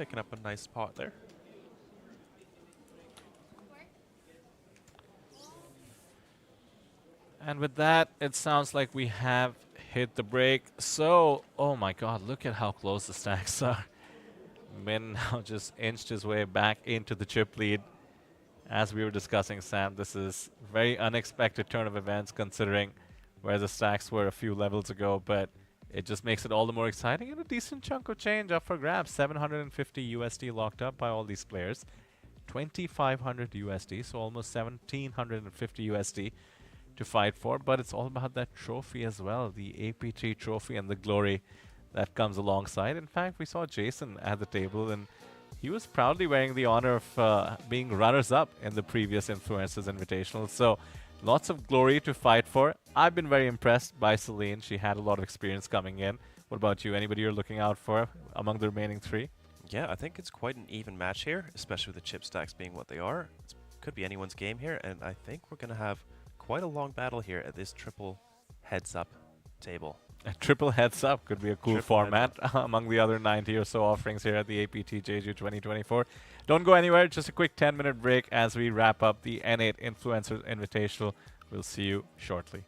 picking up a nice pot there. And with that, it sounds like we have hit the break. So, oh my god, look at how close the stacks are. Min now just inched his way back into the chip lead. As we were discussing, Sam, this is a very unexpected turn of events considering where the stacks were a few levels ago, but it just makes it all the more exciting, and a decent chunk of change up for grabs. 750 USD locked up by all these players. 2,500 USD, so almost 1,750 USD to fight for, but it's all about that trophy as well, the APT trophy and the glory that comes alongside. In fact, we saw Jason at the table, and he was proudly wearing the honor of being runners-up in the previous Influencers Invitational. So lots of glory to fight for. I've been very impressed by Celine. She had a lot of experience coming in. What about you? Anybody you're looking out for among the remaining three? Yeah, I think it's quite an even match here, especially with the chip stacks being what they are. It could be anyone's game here, and I think we're going to have quite a long battle here at this triple heads-up table. A triple heads-up could be a cool format among the other 90 or so offerings here at the APT Jeju 2024. Don't go anywhere, just a quick 10-minute break as we wrap up the N8 Influencers Invitational. We'll see you shortly.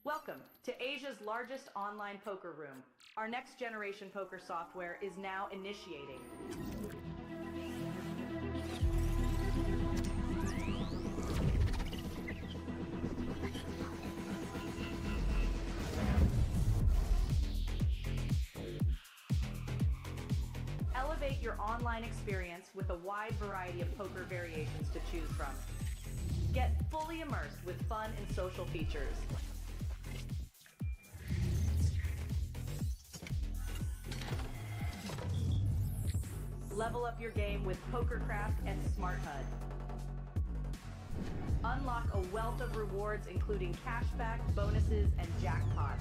Welcome to Asia's largest online poker room. Our next generation poker software is now initiating. Elevate your online experience with a wide variety of poker variations to choose from. Get fully immersed with fun and social features. Level up your game with PokerCraft and Smart HUD. Unlock a wealth of rewards including cashback, bonuses, and jackpots.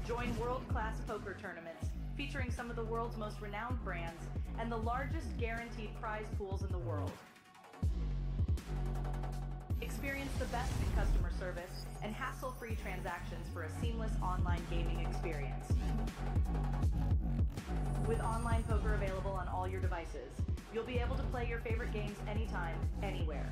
Join world-class poker tournaments featuring some of the world's most renowned brands and the largest guaranteed prize pools in the world. Experience the best in customer service and hassle-free transactions for a seamless online gaming experience. With online poker available on all your devices, you'll be able to play your favorite games anytime, anywhere.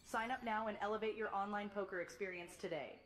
Sign up now and elevate your online poker experience today.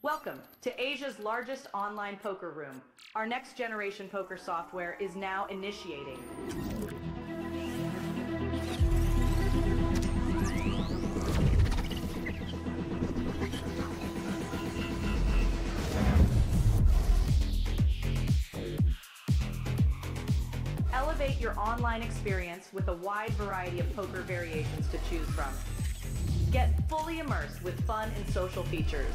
Welcome to Asia's largest online poker room. Our next generation poker software is now initiating. online experience with a wide variety of poker variations to choose from. Get fully immersed with fun and social features.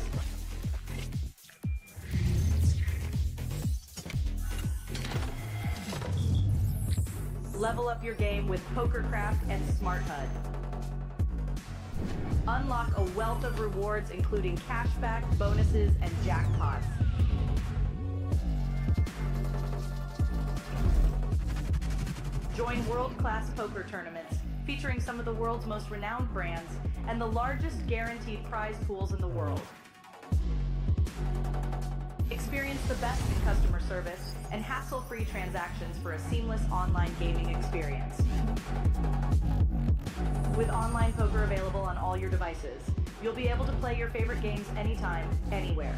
Level up your game with PokerCraft and Smart HUD. Unlock a wealth of rewards including cashback, bonuses, and jackpots. Join world-class poker tournaments featuring some of the world's most renowned brands and the largest guaranteed prize pools in the world. Experience the best in customer service and hassle-free transactions for a seamless online gaming experience. With online poker available on all your devices, you'll be able to play your favorite games anytime, anywhere.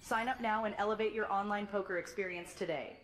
Sign up now and elevate your online poker experience today.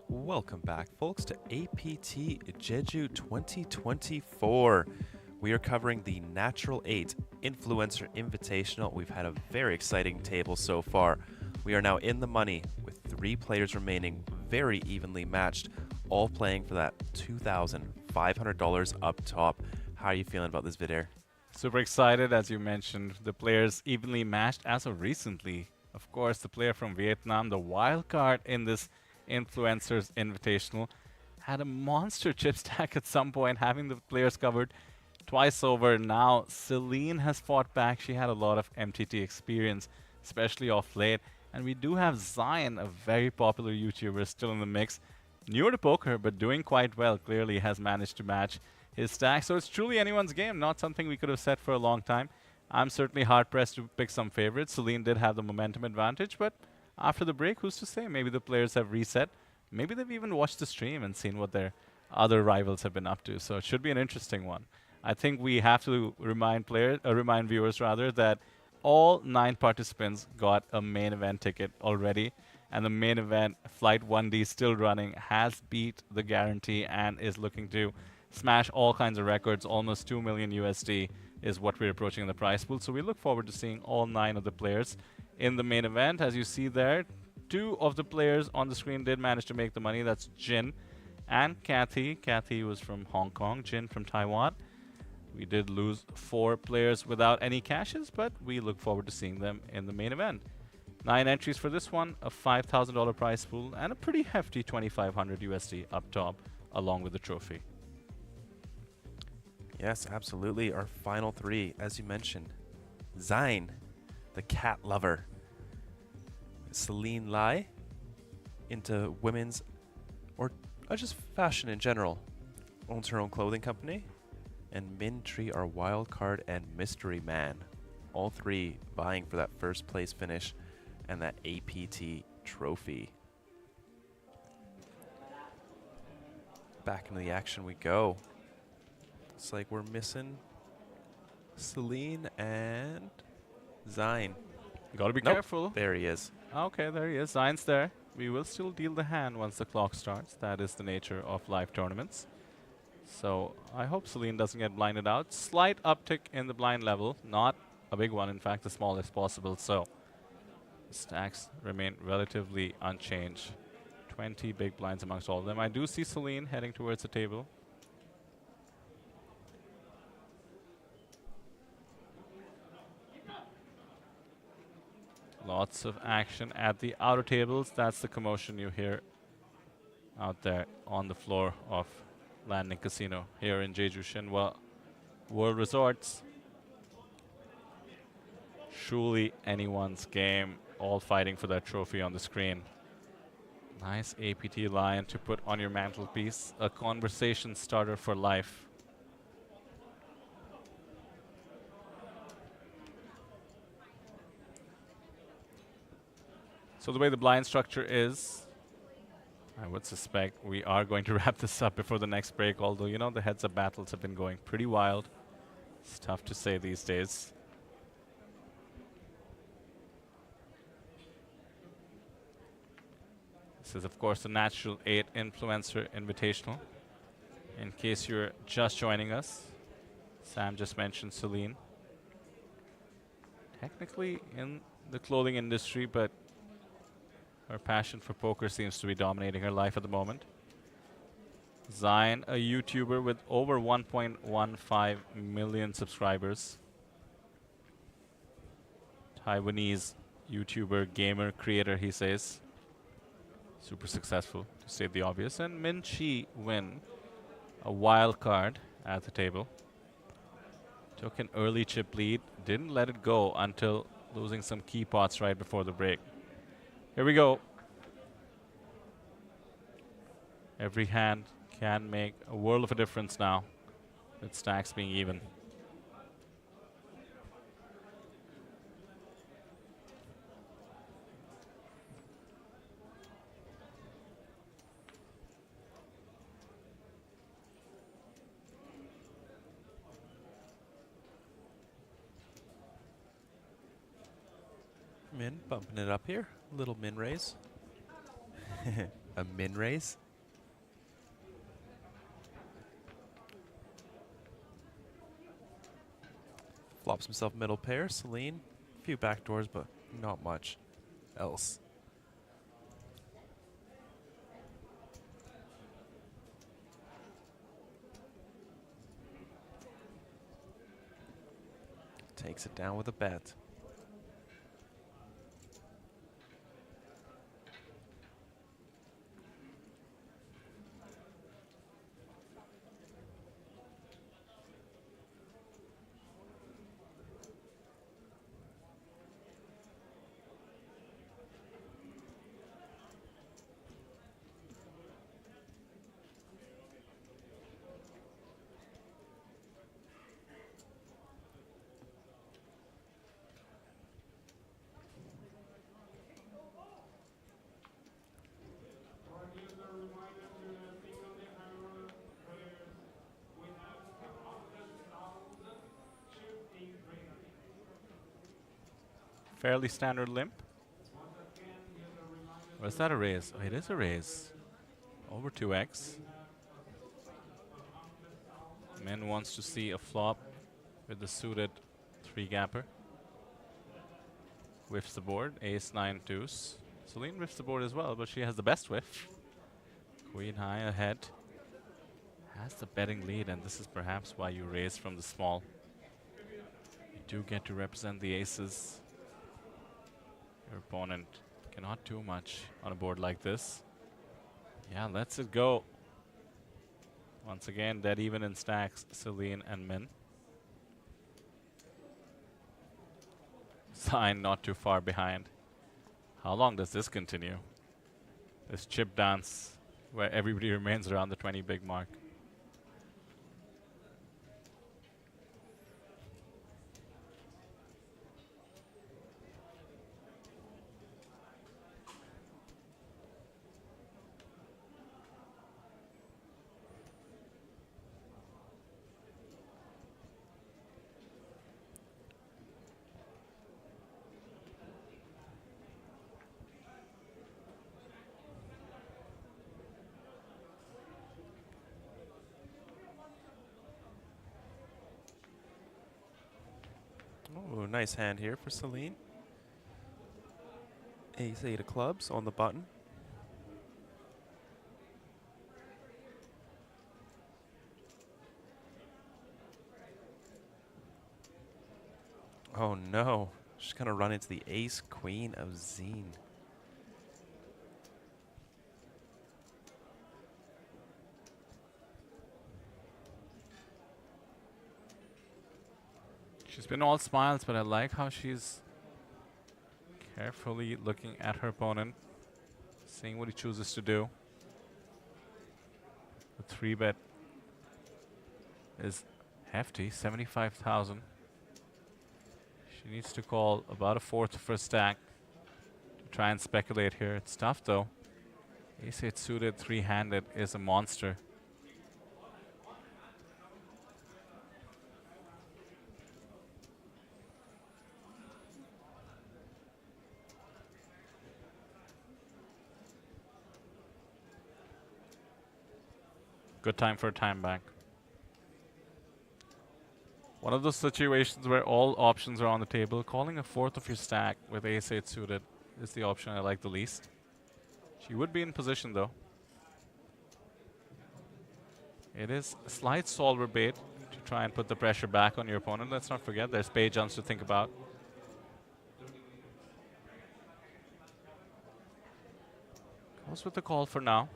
Welcome back, folks, to APT Jeju 2024. We are covering the Natural 8 Influencer Invitational. We've had a very exciting table so far. We are now in the money with 3 players remaining, very evenly matched, all playing for that $2,500 up top. How are you feeling about this video? Super excited, as you mentioned. The players evenly matched as of recently. Of course, the player from Vietnam, the wild card in this Influencers Invitational, had a monster chip stack at some point, having the players covered twice over. Now Celine has fought back. She had a lot of MTT experience, especially off late. And we do have Zion, a very popular YouTuber, still in the mix. Newer to poker, but doing quite well. Clearly has managed to match his stack. So it's truly anyone's game, not something we could have set for a long time. I'm certainly hard-pressed to pick some favorites. Celine did have the momentum advantage, but after the break, who's to say? Maybe the players have reset. Maybe they've even watched the stream and seen what their other rivals have been up to. So it should be an interesting one. I think we have to remind viewers rather, that all 9 participants got a main event ticket already. And the main event, Flight 1D, still running, has beat the guarantee and is looking to smash all kinds of records. Almost 2 million USD is what we're approaching in the prize pool. So we look forward to seeing all 9 of the players in the main event. As you see there, 2 of the players on the screen did manage to make the money. That's Jin and Kathy. Kathy was from Hong Kong, Jin from Taiwan. We did lose 4 players without any cashes, but we look forward to seeing them in the main event. 9 entries for this one, a $5,000 prize pool, and a pretty hefty 2,500 USD up top, along with the trophy. Yes, absolutely. Our final 3, as you mentioned, Zain, the cat lover. Celine Lai, into women's or just fashion in general, owns her own clothing company. And Min Tree, our wild card and mystery man. All 3 vying for that first place finish and that APT trophy. Back into the action we go. Looks like we're missing Celine and Zain. Gotta be careful. There he is. Okay, there he is. Zain's there. We will still deal the hand once the clock starts. That is the nature of live tournaments. So I hope Celine doesn't get blinded out. Slight uptick in the blind level. Not a big one, in fact, the smallest possible. So stacks remain relatively unchanged. 20 big blinds amongst all of them. I do see Celine heading towards the table. Lots of action at the outer tables. That's the commotion you hear out there on the floor of Landing Casino here in Jeju Shinhwa World Resorts. Truly anyone's game, all fighting for that trophy on the screen. Nice APT lion to put on your mantelpiece, a conversation starter for life. So the way the blind structure is, I would suspect we are going to wrap this up before the next break, although, you know, the heads-up battles have been going pretty wild. It's tough to say these days. This is, of course, the Natural 8 Influencer Invitational. In case you're just joining us, Sam just mentioned Celine. Technically in the clothing industry, but her passion for poker seems to be dominating her life at the moment. Zion, a YouTuber with over 1.15 million subscribers. Taiwanese YouTuber, gamer, creator, he says. Super successful, to state the obvious. And Min Chi Win, a wild card at the table. Took an early chip lead, didn't let it go until losing some key pots right before the break. Here we go. Every hand can make a world of a difference now, with stacks being even. Min bumping it up here. Little min raise. A min raise. Flops himself middle pair. Celine. A few backdoors, but not much else. Takes it down with a bet. Fairly standard limp. Or is that a raise? Oh, it is a raise. Over 2x. Min wants to see a flop with the suited 3-gapper. Whiffs the board. Ace 9 deuce. Celine whiffs the board as well, but she has the best whiff. Queen high ahead. Has the betting lead, and this is perhaps why you raise from the small. You do get to represent the aces. Your opponent cannot do much on a board like this. Yeah, lets it go. Once again, dead even in stacks, Celine and Min. Sign not too far behind. How long does this continue? This chip dance where everybody remains around the 20 big mark. Oh, nice hand here for Celine. Ace 8 of clubs on the button. Oh no. Just gonna run into the ace queen of Zine. She's been all smiles, but I like how she's carefully looking at her opponent, seeing what he chooses to do. The 3-bet is hefty, 75,000. She needs to call about a fourth of her stack to try and speculate here. It's tough though. Ace-8 suited, three-handed is a monster. Good time for a time bank. One of those situations where all options are on the table. Calling a fourth of your stack with ace-8 suited is the option I like the least. She would be in position though. It is a slight solver bait to try and put the pressure back on your opponent. Let's not forget there's spade jumps to think about. Goes with the call for now.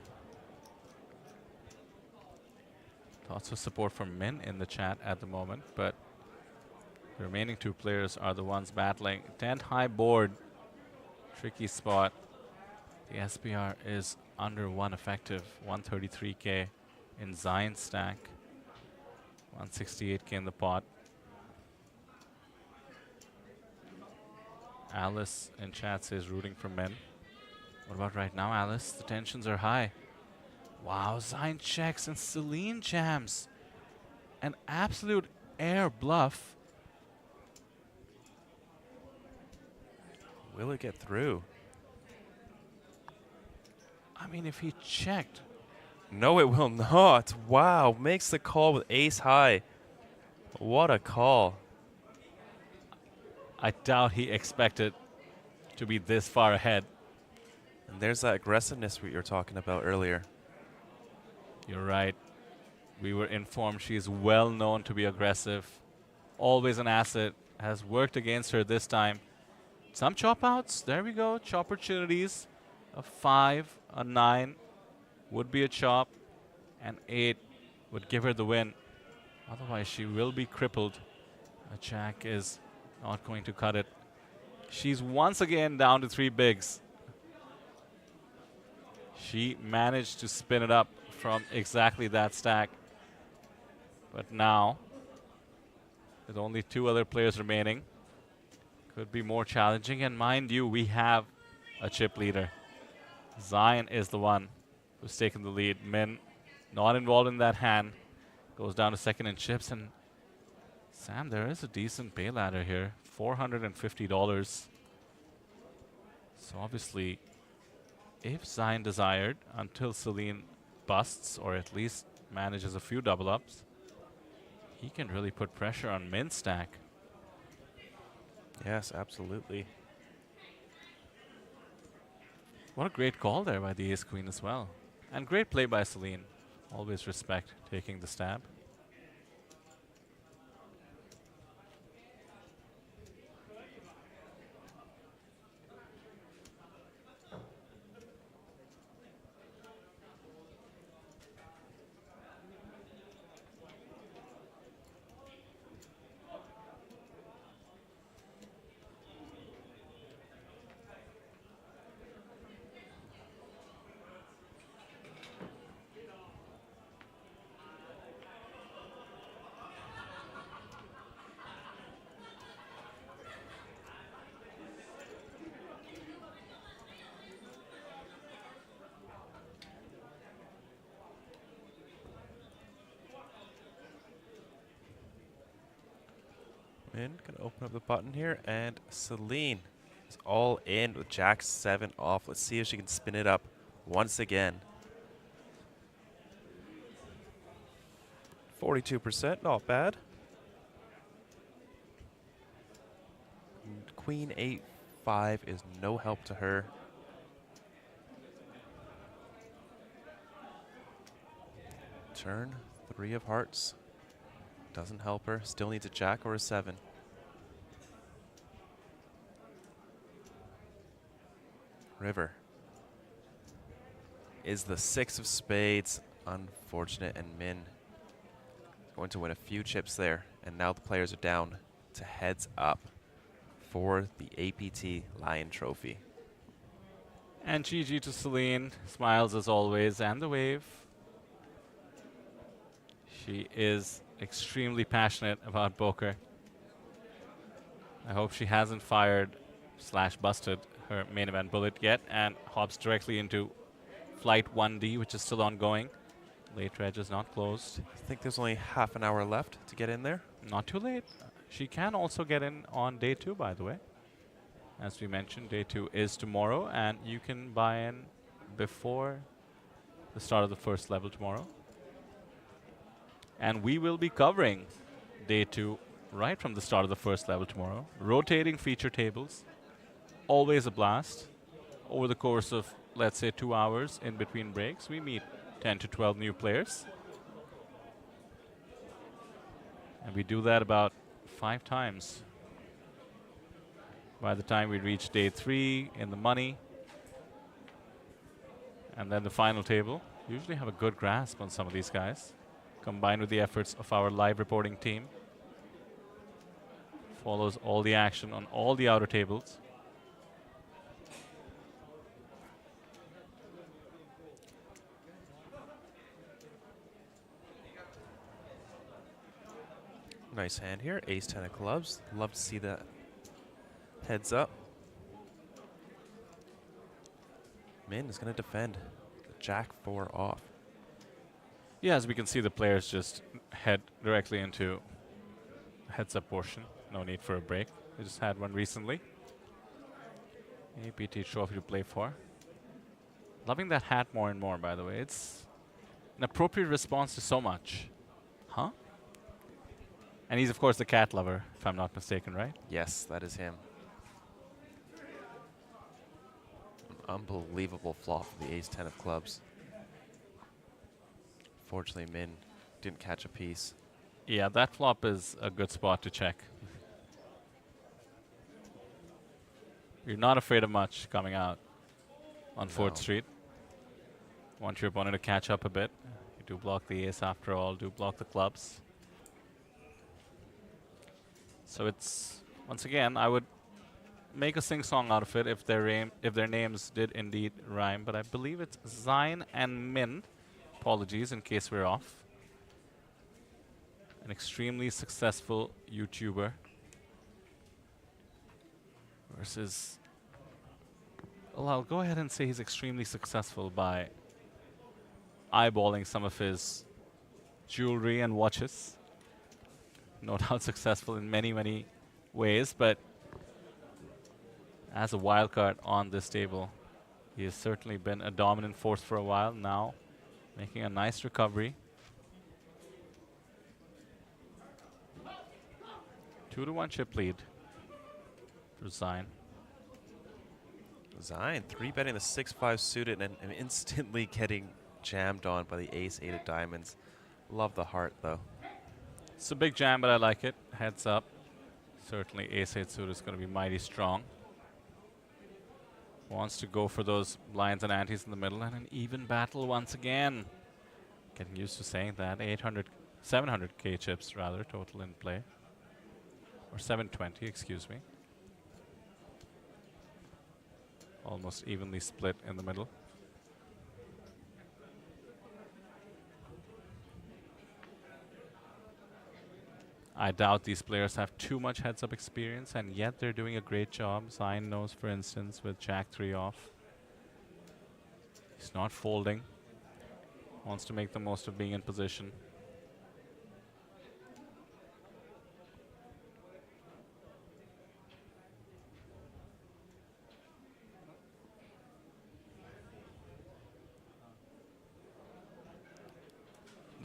Lots of support from Min in the chat at the moment, but the remaining two players are the ones battling. 10 high board, tricky spot. The SPR is under 1 effective, 133k in Zine's stack, 168k in the pot. Alice in chat says rooting for Min. What about right now, Alice? The tensions are high. Wow, Zine checks and Celine jams. An absolute air bluff. Will it get through? I mean, if he checked. No, it will not. Wow, makes the call with ace high. What a call. I doubt he expected to be this far ahead. And there's that aggressiveness we were talking about earlier. You're right. We were informed she is well known to be aggressive. Always an asset. Has worked against her this time. Some chop outs. There we go. Chop opportunities. A 5, a 9 would be a chop. And 8 would give her the win. Otherwise, she will be crippled. A jack is not going to cut it. She's once again down to 3 bigs. She managed to spin it up from exactly that stack. But now, with only 2 other players remaining, could be more challenging. And mind you, we have a chip leader. Zine is the one who's taken the lead. Min, not involved in that hand, goes down to second in chips. And Sam, there is a decent pay ladder here, $450. So obviously, if Zine desired, until Celine busts, or at least manages a few double ups, he can really put pressure on Min's stack. Yes, absolutely. What a great call there by the ace queen as well. And great play by Celine. Always respect taking the stab. Min gonna open up the button here, and Celine is all in with Jack 7 off. Let's see if she can spin it up once again. 42%, not bad. Queen 8-5 is no help to her. Turn 3 of hearts. Doesn't help her. Still needs a jack or a 7. River is the 6 of spades. Unfortunate, and Min going to win a few chips there. And now the players are down to heads up for the APT Lion Trophy. And GG to Celine. Smiles as always, and the wave. She is extremely passionate about poker. I hope she hasn't fired / busted her main event bullet yet and hops directly into Flight 1D, which is still ongoing. Late reg is not closed. I think there's only half an hour left to get in there. Not too late. She can also get in on day 2, by the way. As we mentioned, day 2 is tomorrow, and you can buy in before the start of the first level tomorrow. And we will be covering day 2 right from the start of the first level tomorrow. Rotating feature tables. Always a blast. Over the course of, let's say, 2 hours in between breaks, we meet 10 to 12 new players. And we do that about 5 times. By the time we reach day 3 in the money, and then the final table, usually have a good grasp on some of these guys, combined with the efforts of our live reporting team. Follows all the action on all the outer tables. Nice hand here, ace 10 of clubs. Love to see that heads up. Min is going to defend the jack 4 off. Yeah, as we can see, the players just head directly into heads up portion. No need for a break. We just had one recently. APT trophy to play for. Loving that hat more and more, by the way. It's an appropriate response to so much. Huh? And he's, of course, the cat lover, if I'm not mistaken, right? Yes, that is him. Unbelievable flop for the ace 10 of clubs. Fortunately, Min didn't catch a piece. Yeah, that flop is a good spot to check. You're not afraid of much coming out on 4th Street. Want your opponent to catch up a bit. You do block the ace after all, do block the clubs. So it's, once again, I would make a sing-song out of it if their names did indeed rhyme, but I believe it's Zine and Min. Apologies in case we're off. An extremely successful YouTuber versus, well, I'll go ahead and say he's extremely successful by eyeballing some of his jewelry and watches. No doubt successful in many, many ways, but as a wild card on this table, he has certainly been a dominant force for a while now, making a nice recovery. 2-1 chip lead for Zine. Zine 3-betting the 6-5 suited and instantly getting jammed on by the ace 8 of diamonds. Love the heart, though. It's a big jam, but I like it. Heads up. Certainly ace 8 suit is going to be mighty strong. Wants to go for those blinds and antes in the middle, and an even battle once again. Getting used to saying that. 700k chips rather total in play. Or 720, excuse me. Almost evenly split in the middle. I doubt these players have too much heads-up experience, and yet they're doing a great job. Zine knows, for instance, with Jack 3 off. He's not folding. Wants to make the most of being in position.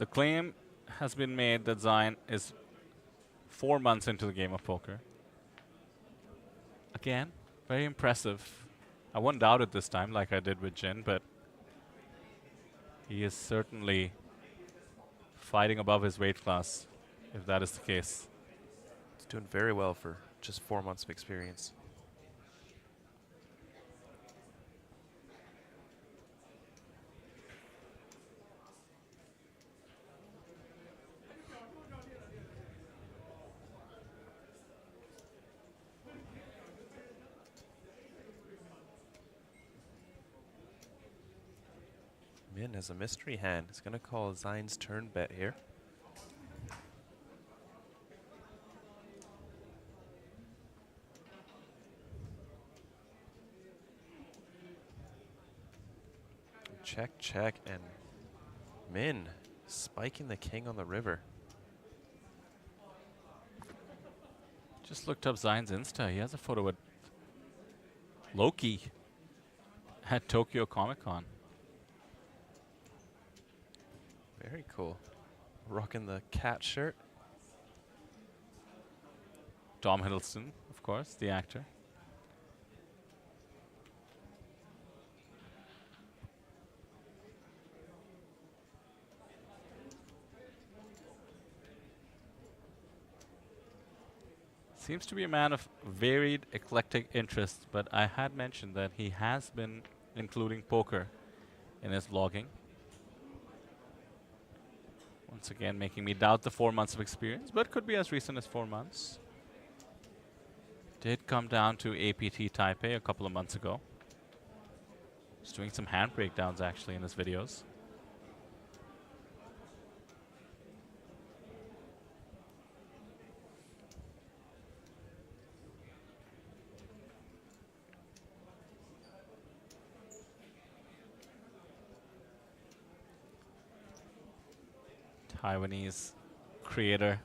The claim has been made that Zine is 4 months into the game of poker. Again, very impressive. I won't doubt it this time like I did with Jin, but he is certainly fighting above his weight class, if that is the case. He's doing very well for just 4 months of experience. Min has a mystery hand. He's going to call Zion's turn bet here. Check, check, and Min spiking the king on the river. Just looked up Zion's Insta. He has a photo with Loki at Tokyo Comic Con. Very cool. Rocking the cat shirt. Tom Hiddleston, of course, the actor. Seems to be a man of varied, eclectic interests, but I had mentioned that he has been including poker in his vlogging. Once again, making me doubt the 4 months of experience, but could be as recent as 4 months. Did come down to APT Taipei a couple of months ago. He's doing some hand breakdowns actually in his videos. Taiwanese creator.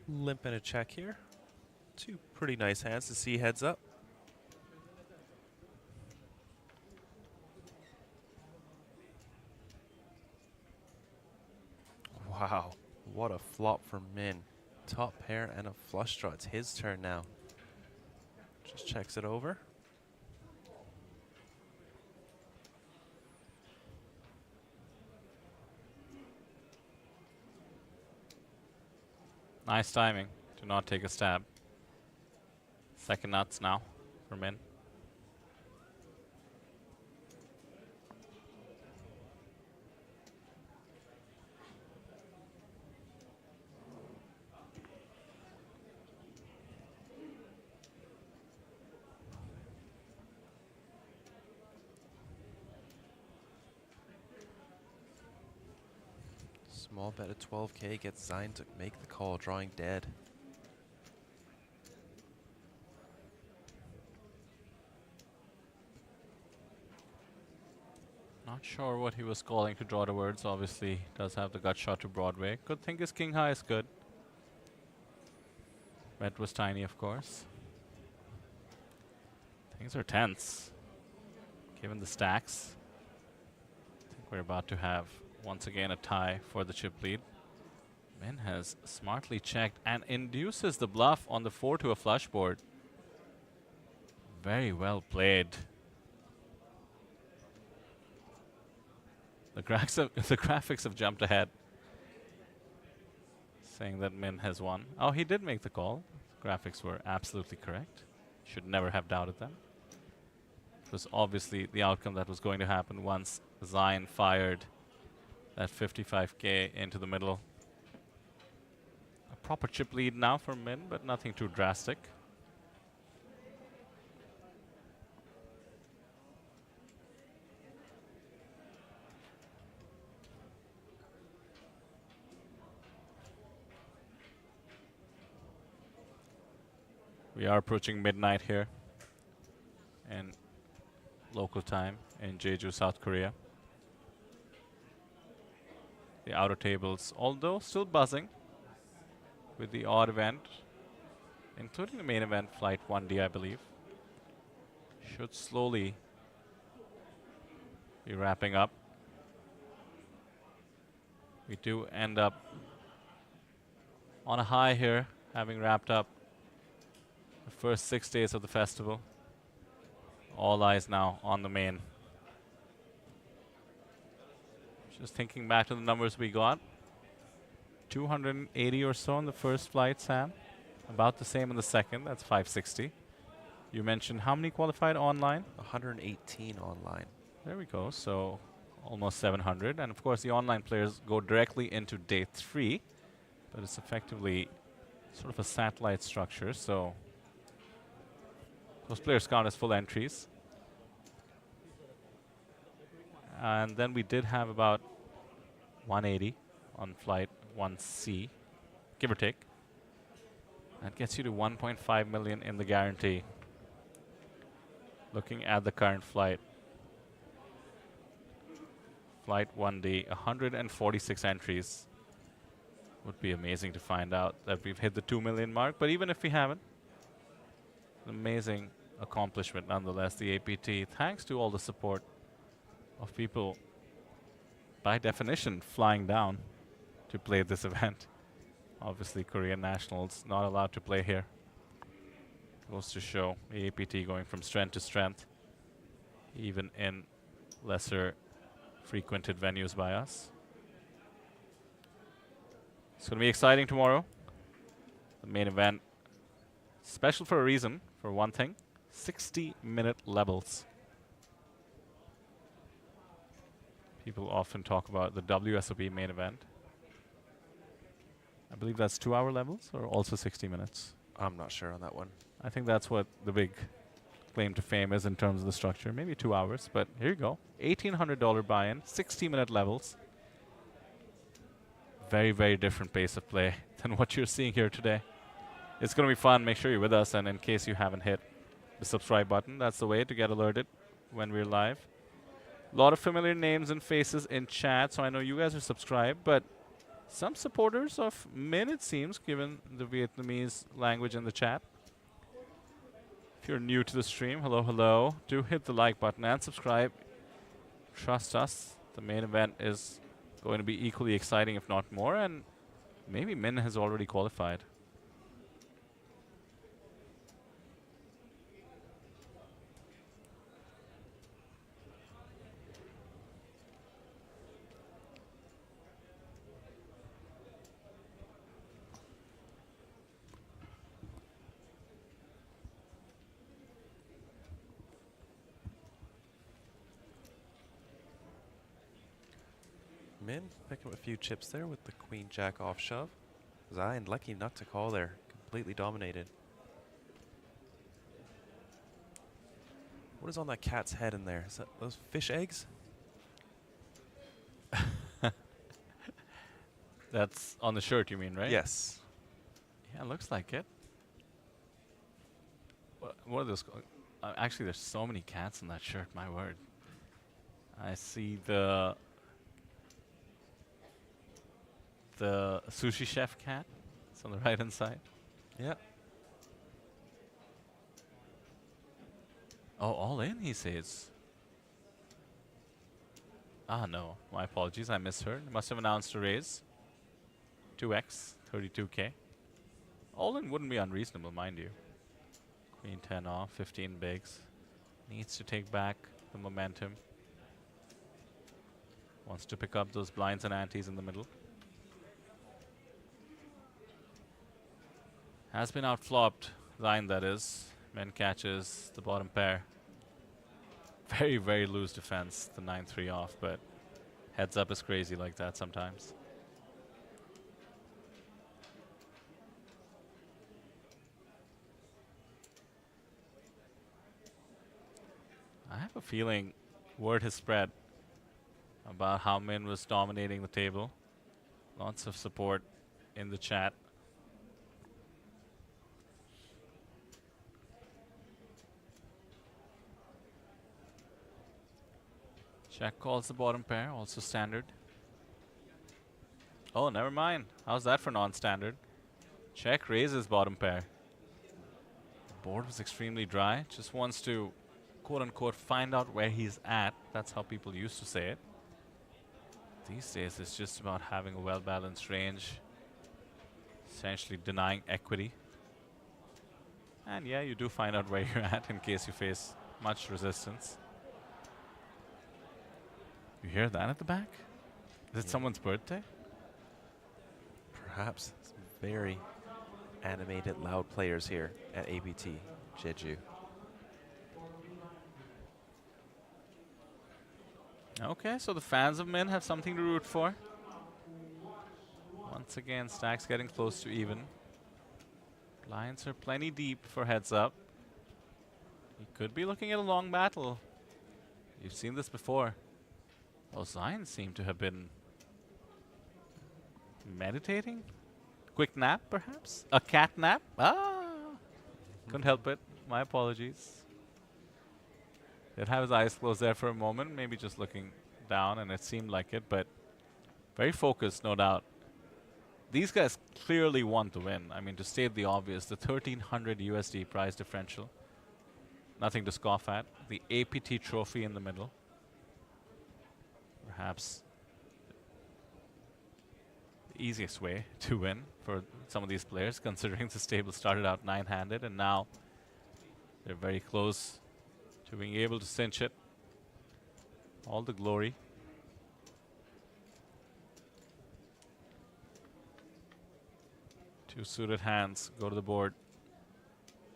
Limp and a check here. Two pretty nice hands to see heads up. Wow, what a flop for Min. Top pair and a flush draw. It's his turn now. Just checks it over. Nice timing to not take a stab. Second nuts now for Min. Small bet at 12K gets Zion to make the call, drawing dead. Not sure what he was calling to draw the words. Obviously, does have the gut shot to Broadway. Could think his king high is good. Bet was tiny, of course. Things are tense, given the stacks. I think we're about to have once again a tie for the chip lead. Min has smartly checked and induces the bluff on the 4 to a flush board. Very well played. The graphics have jumped ahead, saying that Min has won. Oh, he did make the call. Graphics were absolutely correct. Should never have doubted them. It was obviously the outcome that was going to happen once Zion fired that 55K into the middle. A proper chip lead now for Min, but nothing too drastic. We are approaching midnight here in local time in Jeju, South Korea. The outer tables, although still buzzing with the odd event, including the main event, Flight 1D, I believe. should slowly be wrapping up. We do end up on a high here, having wrapped up the first 6 days of the festival. All eyes now on the main. Just thinking back to the numbers we got. 280 or so on the first flight, Sam. About the same in the second, that's 560. You mentioned how many qualified online? 118 online. There we go, so almost 700. And of course the online players go directly into day 3, but it's effectively sort of a satellite structure, so those players count as full entries. And then we did have about 180 on flight 1C, give or take. That gets you to 1.5 million in the guarantee. Looking at the current flight. Flight 1D, 146 entries. Would be amazing to find out that we've hit the 2 million mark, but even if we haven't, an amazing accomplishment nonetheless, the APT, thanks to all the support of people, by definition, flying down to play this event. Obviously, Korean nationals not allowed to play here. Goes to show the APT going from strength to strength, even in lesser frequented venues by us. It's going to be exciting tomorrow. The main event, special for a reason, for one thing, 60-minute levels. People often talk about the WSOP main event. I believe that's 2-hour levels or also 60 minutes. I'm not sure on that one. I think that's what the big claim to fame is in terms of the structure. Maybe 2 hours, but here you go. $1,800 buy-in, 60-minute levels. Very, very different pace of play than what you're seeing here today. It's going to be fun. Make sure you're with us, and in case you haven't hit the subscribe button, that's the way to get alerted when we're live. A lot of familiar names and faces in chat, so I know you guys are subscribed, but some supporters of Min, it seems, given the Vietnamese language in the chat. If you're new to the stream, hello, hello. Do hit the like button and subscribe. Trust us, the main event is going to be equally exciting, if not more, and maybe Min has already qualified. Min picking up a few chips there with the queen jack off shove. Zion lucky not to call there. Completely dominated. What is on that cat's head in there? Is that those fish eggs? That's on the shirt, you mean, right? Yes. Yeah, looks like it. What are those? Actually, there's so many cats in that shirt, my word. I see the sushi chef cat. It's on the right-hand side. Yeah. Oh, all in, he says. Ah, no. My apologies. I misheard. Must have announced a raise. 2x, 32K. All in wouldn't be unreasonable, mind you. Queen 10 off, 15 bigs. Needs to take back the momentum. Wants to pick up those blinds and antes in the middle. Has been outflopped, Zion that is. Men catches the bottom pair. Very, very loose defense, the 9-3 off, but heads up is crazy like that sometimes. I have a feeling word has spread about how Min was dominating the table. Lots of support in the chat. Jack calls the bottom pair, also standard. Oh, never mind. How's that for non-standard? Check raises bottom pair. The board was extremely dry. Just wants to quote-unquote find out where he's at. That's how people used to say it. These days, it's just about having a well-balanced range, essentially denying equity. And yeah, you do find out where you're at in case you face much resistance. You hear that at the back? Is it someone's birthday? Perhaps. Some very animated, loud players here at APT Jeju. Okay, so the fans of Min have something to root for. Once again, stacks getting close to even. Blinds are plenty deep for heads up. He could be looking at a long battle. You've seen this before. Well, Zion seemed to have been meditating. Quick nap, perhaps? A cat nap? Ah! Couldn't help it. My apologies. Did have his eyes closed there for a moment, maybe just looking down, and it seemed like it, but very focused, no doubt. These guys clearly want to win. I mean, to state the obvious, the 1,300 USD prize differential. Nothing to scoff at. The APT trophy in the middle. Perhaps the easiest way to win for some of these players, considering this table started out 9-handed, and now they're very close to being able to cinch it. All the glory. Two suited hands go to the board.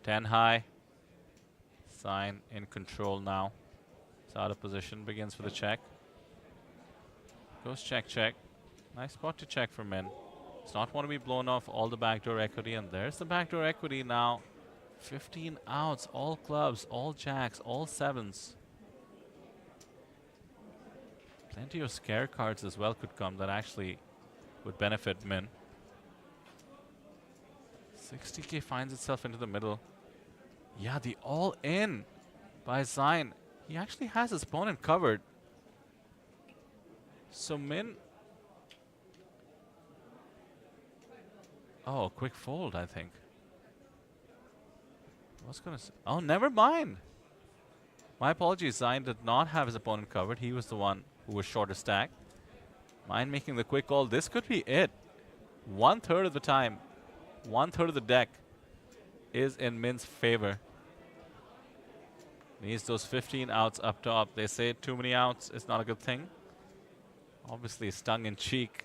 10 high. Sign in control now. It's out of position. Begins with a check. Goes check, check. Nice spot to check for Min. Does not want to be blown off all the backdoor equity. And there's the backdoor equity now. 15 outs. All clubs, all jacks, all sevens. Plenty of scare cards as well could come that actually would benefit Min. 60k finds itself into the middle. Yeah, the all-in by Zion. He actually has his opponent covered. So Min... Oh, quick fold, I think. What's gonna say? Oh, never mind. My apologies, Zion did not have his opponent covered. He was the one who was short a stack. Mind making the quick call. This could be it. 1/3 of the time. 1/3 of the deck is in Min's favor. Needs those 15 outs up top. They say too many outs is not a good thing. Obviously stung in cheek.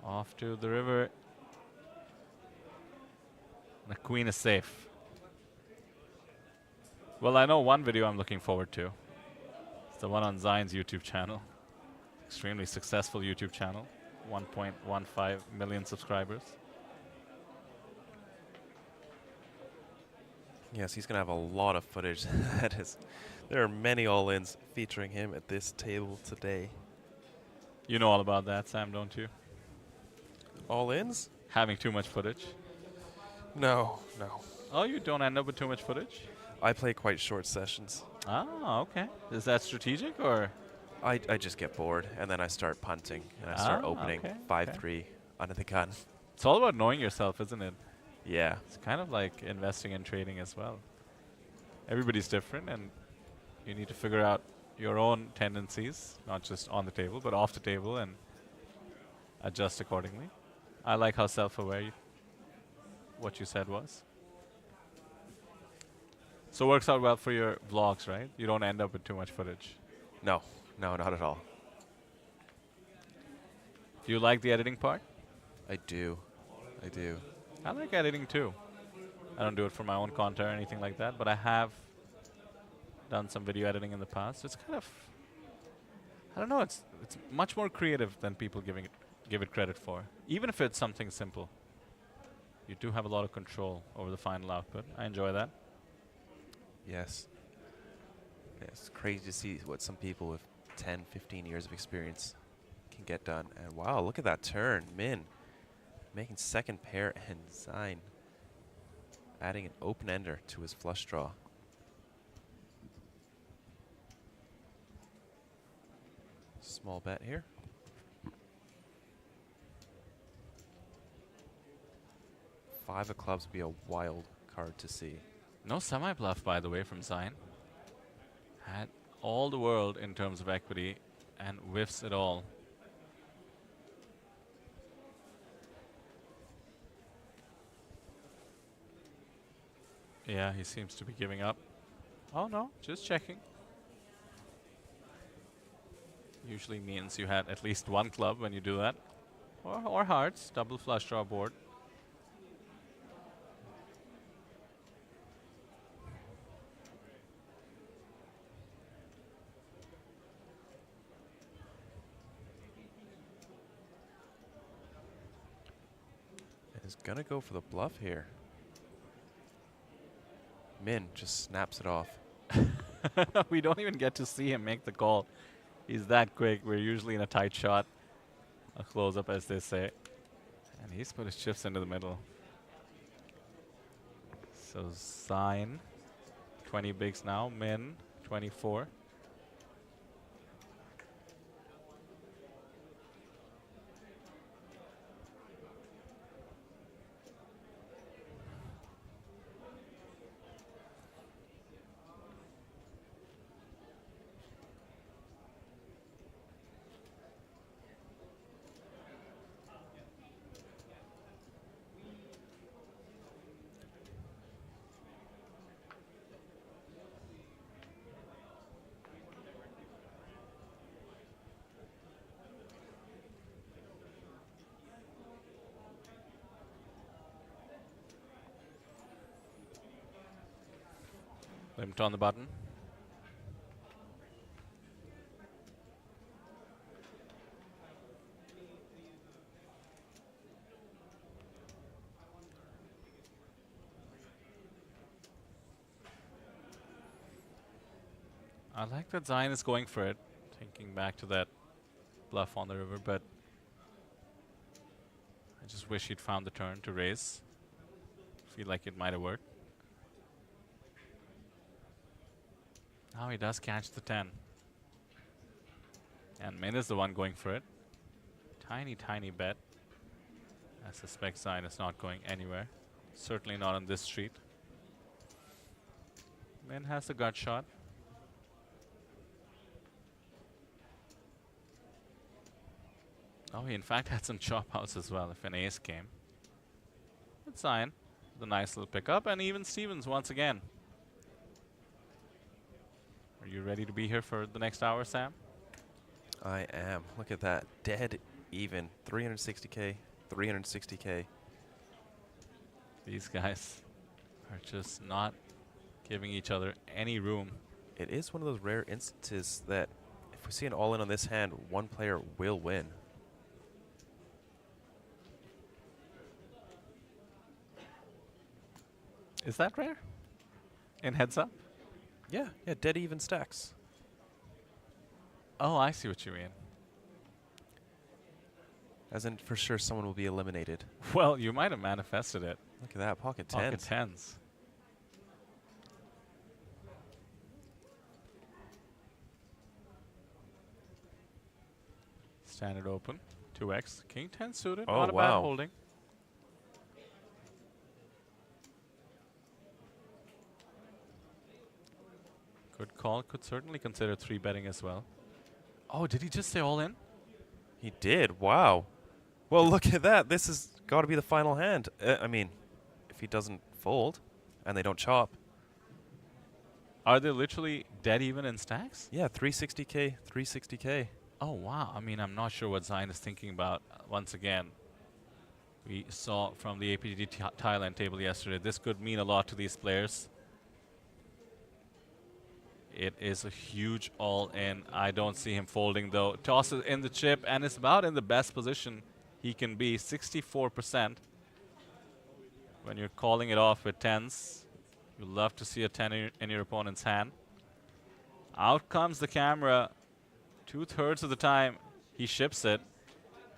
Off to the river. The queen is safe. Well, I know one video I'm looking forward to. It's the one on Zion's YouTube channel. Extremely successful YouTube channel. 1.15 million subscribers. Yes, he's going to have a lot of footage. There are many all-ins featuring him at this table today. You know all about that, Sam, don't you? All-ins? Having too much footage? No, no. Oh, you don't end up with too much footage? I play quite short sessions. Ah, okay. Is that strategic, or? I just get bored, and then I start punting, and I start opening 5-3 under the gun. It's all about knowing yourself, isn't it? Yeah. It's kind of like investing in trading as well. Everybody's different, and you need to figure out your own tendencies, not just on the table, but off the table, and adjust accordingly. I like how self-aware what you said was. So it works out well for your vlogs, right? You don't end up with too much footage. No, no, not at all. Do you like the editing part? I do. I do. I like editing too. I don't do it for my own content or anything like that, but I have done some video editing in the past. It's kind of, I don't know, it's much more creative than people give it credit for. Even if it's something simple. You do have a lot of control over the final output. I enjoy that. Yes. It's crazy to see what some people with 10, 15 years of experience can get done. And wow, look at that turn. Min making second pair, and Zion adding an open-ender to his flush draw. Small bet here. Five of clubs would be a wild card to see. No semi-bluff, by the way, from Zion. Had all the world in terms of equity and whiffs it all. Yeah, he seems to be giving up. Oh no, just checking. Usually means you had at least one club when you do that. Or hearts, double flush draw board. Is gonna go for the bluff here. Min just snaps it off. We don't even get to see him make the call. He's that quick. We're usually in a tight shot. A close-up, as they say. And he's put his chips into the middle. So Zion, 20 bigs now. Min, 24. Limit on the button. I like that Zion is going for it, thinking back to that bluff on the river, but I just wish he'd found the turn to raise. Feel like it might have worked. Now he does catch the 10. And Min is the one going for it. Tiny, tiny bet. I suspect Zion is not going anywhere. Certainly not on this street. Min has the gut shot. Oh, he in fact had some chop outs as well if an ace came. But Zion, the nice little pickup, and even Stevens once again. Are you ready to be here for the next hour, Sam? I am. Look at that. Dead even. 360K, 360K. These guys are just not giving each other any room. It is one of those rare instances that if we see an all-in on this hand, one player will win. Is that rare? In heads up? Yeah, dead even stacks. Oh, I see what you mean. As in, for sure, someone will be eliminated. Well, you might have manifested it. Look at that, pocket tens. Pocket tens. Standard open, 2x, king 10 suited, Oh, not a bad wow. holding. Good call, could certainly consider 3-betting as well. Oh, did he just say all in? He did, wow. Well, look at that. This has got to be the final hand. I mean, if he doesn't fold and they don't chop. Are they literally dead even in stacks? Yeah, 360K, 360K. Oh, wow. I mean, I'm not sure what Zion is thinking about. Once again, we saw from the APT Thailand table yesterday, this could mean a lot to these players. It is a huge all-in. I don't see him folding, though. Tosses in the chip, and is about in the best position he can be, 64%. When you're calling it off with tens, you love to see a 10 in your opponent's hand. Out comes the camera. 2/3 of the time, he ships it.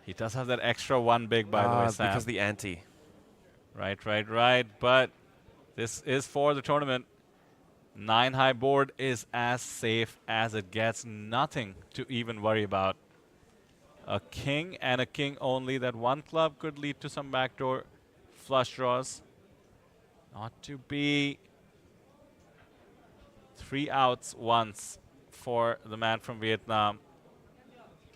He does have that extra one big, by the way, Sam. Because the ante. Right. But this is for the tournament. 9 high board is as safe as it gets. Nothing to even worry about. A king and a king only. That one club could lead to some backdoor flush draws. Not to be 3 outs once for the man from Vietnam.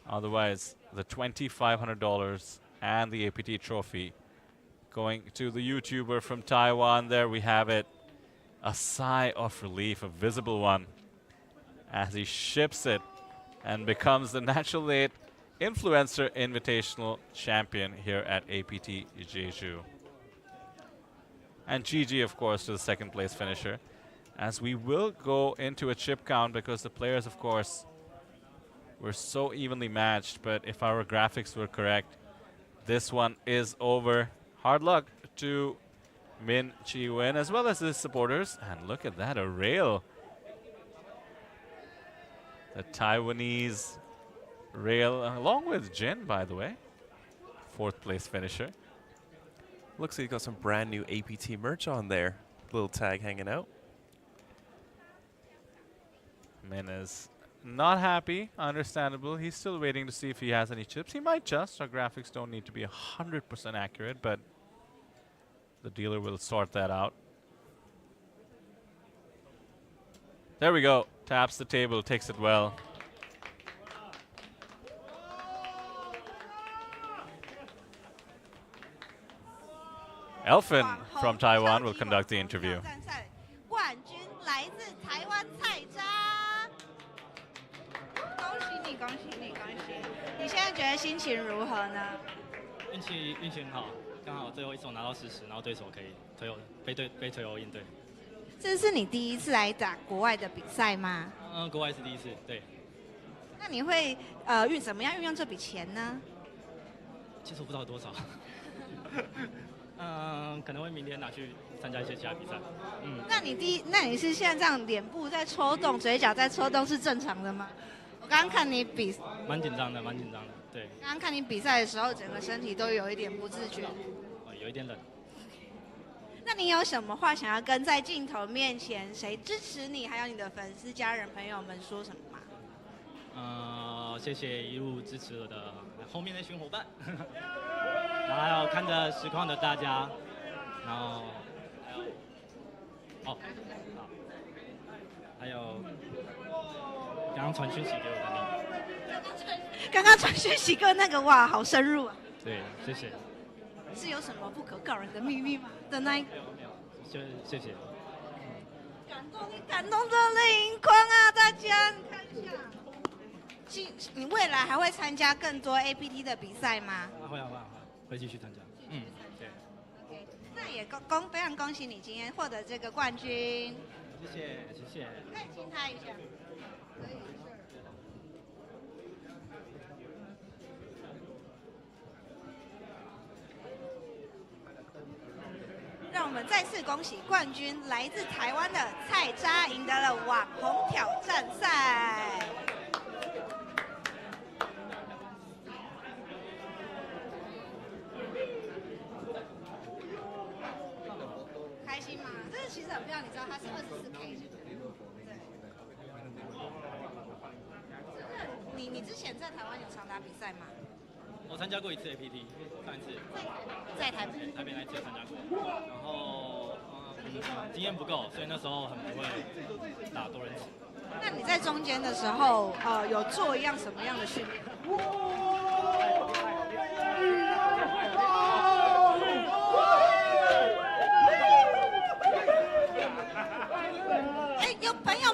Otherwise, the $2,500 and the APT trophy going to the YouTuber from Taiwan. There we have it. A sigh of relief, a visible one, as he ships it and becomes the Natural 8 Influencer Invitational Champion here at APT Jeju. And GG, of course, to the second place finisher, as we will go into a chip count because the players, of course, were so evenly matched. But if our graphics were correct, this one is over. Hard luck to Min Chi Wen as well as his supporters. And look at that, a rail. The Taiwanese rail, along with Jin, by the way. Fourth place finisher. Looks like you got some brand new APT merch on there. Little tag hanging out. Min is not happy, understandable. He's still waiting to see if he has any chips. He might just. Our graphics don't need to be 100% accurate, but the dealer will sort that out. There we go. Taps the table, takes it well. Elfin from Taiwan will conduct the interview. 冠军来自台湾菜渣，恭喜你，恭喜你，恭喜你！你现在觉得心情如何呢？运气很好，刚好最后一手拿到40，然后对手可以被推欧应对。这是你第一次来打国外的比赛吗？国外是第一次，对。那你会怎么样运用这笔钱呢？其实我不知道有多少。可能会明天拿去参加一些其他比赛。那你是现在这样脸部在抽动，嘴角在抽动是正常的吗？我刚刚看你蛮紧张的，对。刚刚看你比赛的时候，整个身体都有一点不自觉。有一点冷。那你有什么话想要跟在镜头面前谁支持你，还有你的粉丝、家人、朋友们说什么吗？谢谢一路支持我的后面那群伙伴。然后还有看着实况的大家，然后还有刚刚传讯息给我的你。刚刚传讯息跟那个哇，好深入啊！对，谢谢。是有什么不可告人的秘密吗？的那一个？没有，就谢谢。感动的泪盈眶啊！大家，你看一下。你未来还会参加更多 APT 的比赛吗？会继续参加。对。OK， 那也非常恭喜你今天获得这个冠军。谢谢。可以亲他一下。可以。让我们再次恭喜冠军，来自台湾的菜渣赢得了网红挑战赛。开心吗？这个其实很漂亮，你知道它是24K 的。对。你之前在台湾有常打比赛吗？我参加过一次 APT， 上一次在台北那次有参加过，然后经验不够，所以那时候很不会打多人池。那你在中间的时候，有做一样什么样的训练？有朋友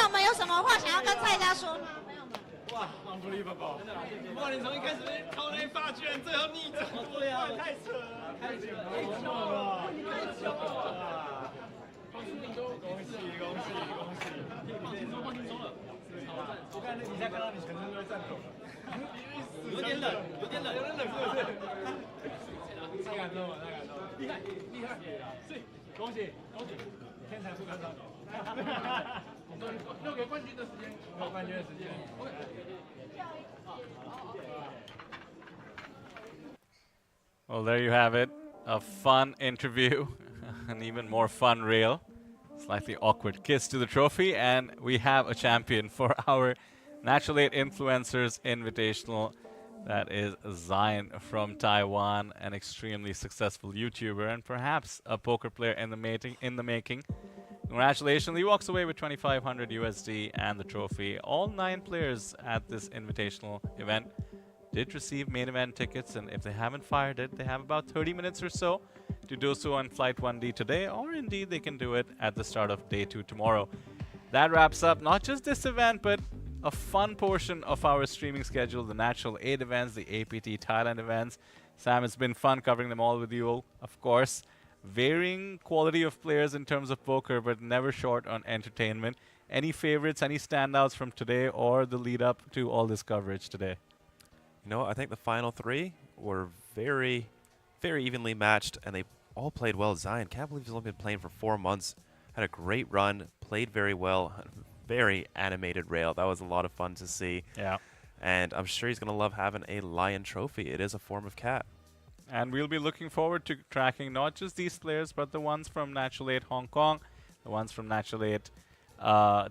们有什么话想要跟蔡家说吗？朋友们。哇 ，unbelievable！ 哇，你从一开始超内发，居然最后逆转，对啊，太扯了，太强了，太强了！恭喜！放轻松了。我看那比赛看到你全身都在颤抖，有点冷，是不是？太感动了，厉害！是，恭喜！天才不可少年。留给冠军的时间，OK。Well, there you have it. A fun interview, an even more fun reel. Slightly awkward kiss to the trophy, and we have a champion for our Natural 8 Influencers Invitational. That is Zion from Taiwan, an extremely successful YouTuber and perhaps a poker player in the making. Congratulations, he walks away with 2,500 USD and the trophy. All 9 players at this invitational event did receive main event tickets, and if they haven't fired it, they have about 30 minutes or so to do so on Flight 1D today, or indeed they can do it at the start of day 2 tomorrow. That wraps up not just this event, but a fun portion of our streaming schedule, the Natural 8 events, the APT Thailand events. Sam, it's been fun covering them all with you, of course. Varying quality of players in terms of poker, but never short on entertainment. Any favorites, any standouts from today or the lead up to all this coverage today? You know, I think the final 3 were very, very evenly matched, and they all played well. Zion, can't believe he's only been playing for 4 months. Had a great run, played very well. Very animated rail. That was a lot of fun to see. Yeah. And I'm sure he's going to love having a lion trophy. It is a form of cat. And we'll be looking forward to tracking not just these players, but the ones from Natural 8 Hong Kong, the ones from Natural 8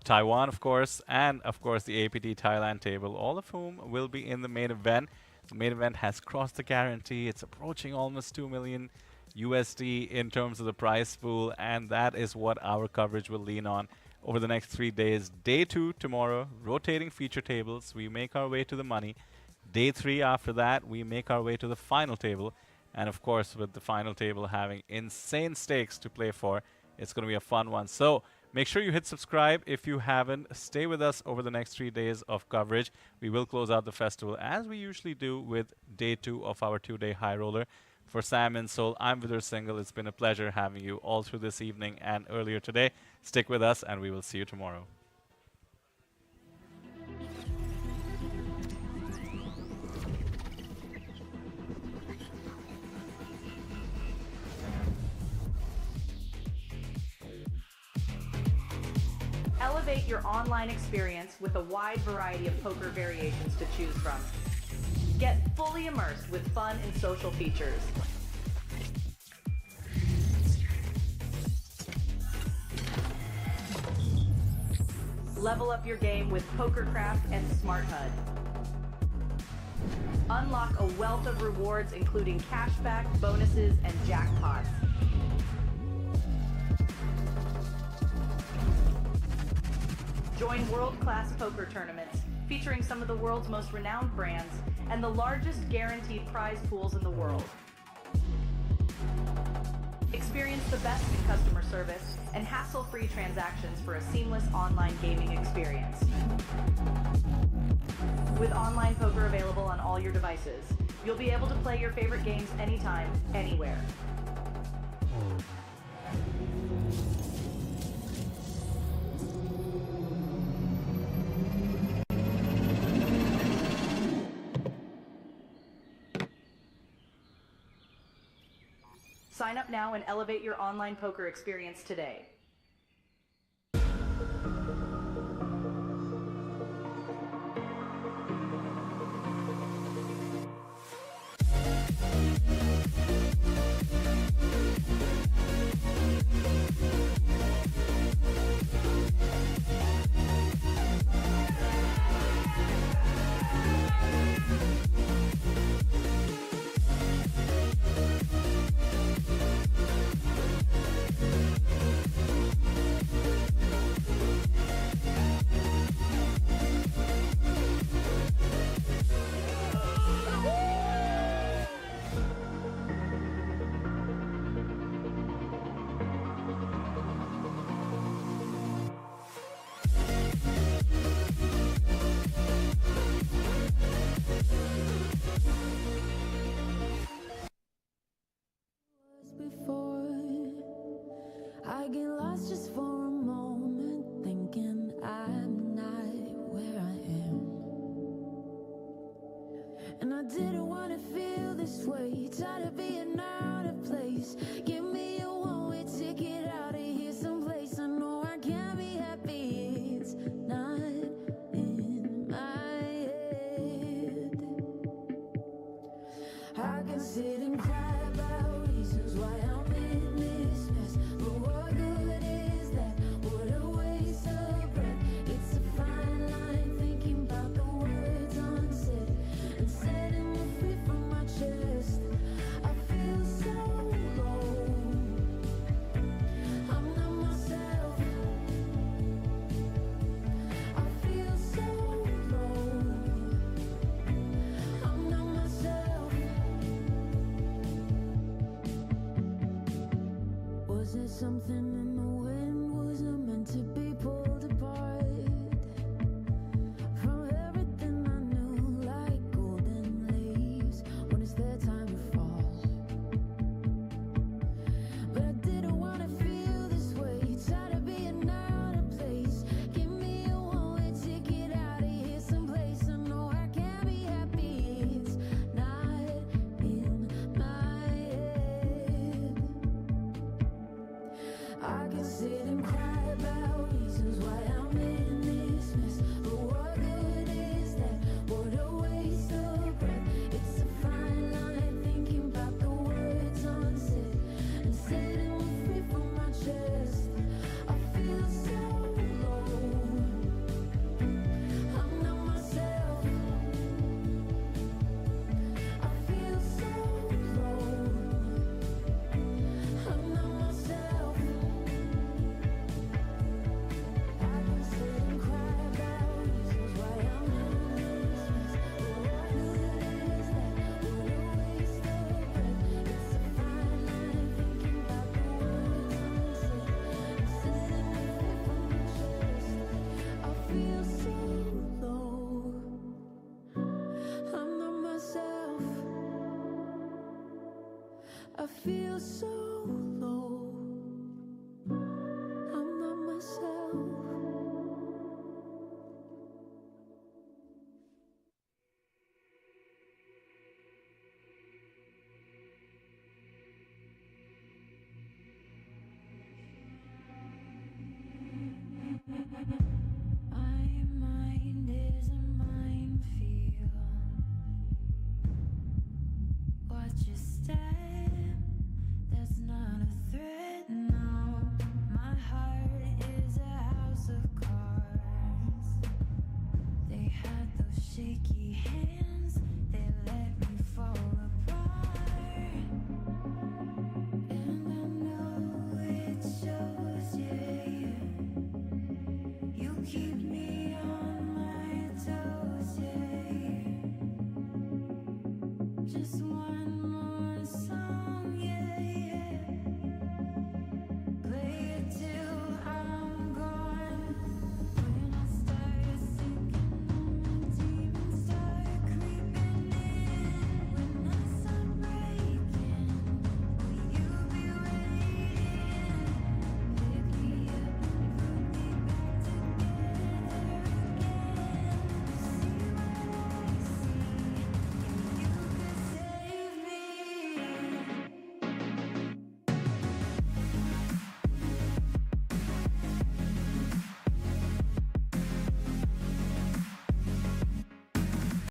Taiwan, of course, and, of course, the APT Thailand table, all of whom will be in the main event. The main event has crossed the guarantee. It's approaching almost 2 million USD in terms of the prize pool, and that is what our coverage will lean on over the next 3 days. Day 2 tomorrow, rotating feature tables. We make our way to the money. Day 3 after that, we make our way to the final table. And of course, with the final table having insane stakes to play for, it's going to be a fun one. So make sure you hit subscribe if you haven't. Stay with us over the next 3 days of coverage. We will close out the festival as we usually do with day 2 of our 2-day high roller. For Sam and Soul, I'm Vidar Singhal. It's been a pleasure having you all through this evening and earlier today. Stick with us, and we will see you tomorrow. Elevate your online experience with a wide variety of poker variations to choose from. Get fully immersed with fun and social features. Level up your game with PokerCraft and Smart HUD. Unlock a wealth of rewards including cashback, bonuses, and jackpots. Join world-class poker tournaments featuring some of the world's most renowned brands and the largest guaranteed prize pools in the world. Experience the best in customer service and hassle-free transactions for a seamless online gaming experience. With online poker available on all your devices, you'll be able to play your favorite games anytime, anywhere. Sign up now and elevate your online poker experience today. I get lost just for a moment, thinking I'm not where I am. And I didn't want to feel this way, tired of being out of place. Give me a one-way ticket out of here someplace. I know I can't be happy, it's not in my head. I can sit and cry about reasons why I'm in this mess, but what good is that? What a waste of breath. It's a fine line, thinking about the words unsaid and setting me free from my chest. I feel so low, I'm not myself. something in the wind wasn't meant to be pulled apart from everything I knew, like golden leaves when it's their time to fall. But I didn't want to feel this way, tired of being out of place. Give me a one-way ticket out of here, someplace I know I can be happy. It's not in my head. I can sit and cry about reasons why I'm in this mess, but what good is that? What a waste of breath. It's a fine line, thinking about the words unsaid and setting me free from my chest. I feel so low, I'm not myself. I feel so low, I'm not myself. I can sit and cry about reasons why I'm in this mess, but what good is that? What a waste of breath. It's a fine line, thinking about the words unsaid and setting me free from my chest. I feel so low, I'm not myself. I feel so low, I'm not myself. My mind is a minefield. Watch your step, that's not a threat now. My heart is a house of cards. They had those shaky hands.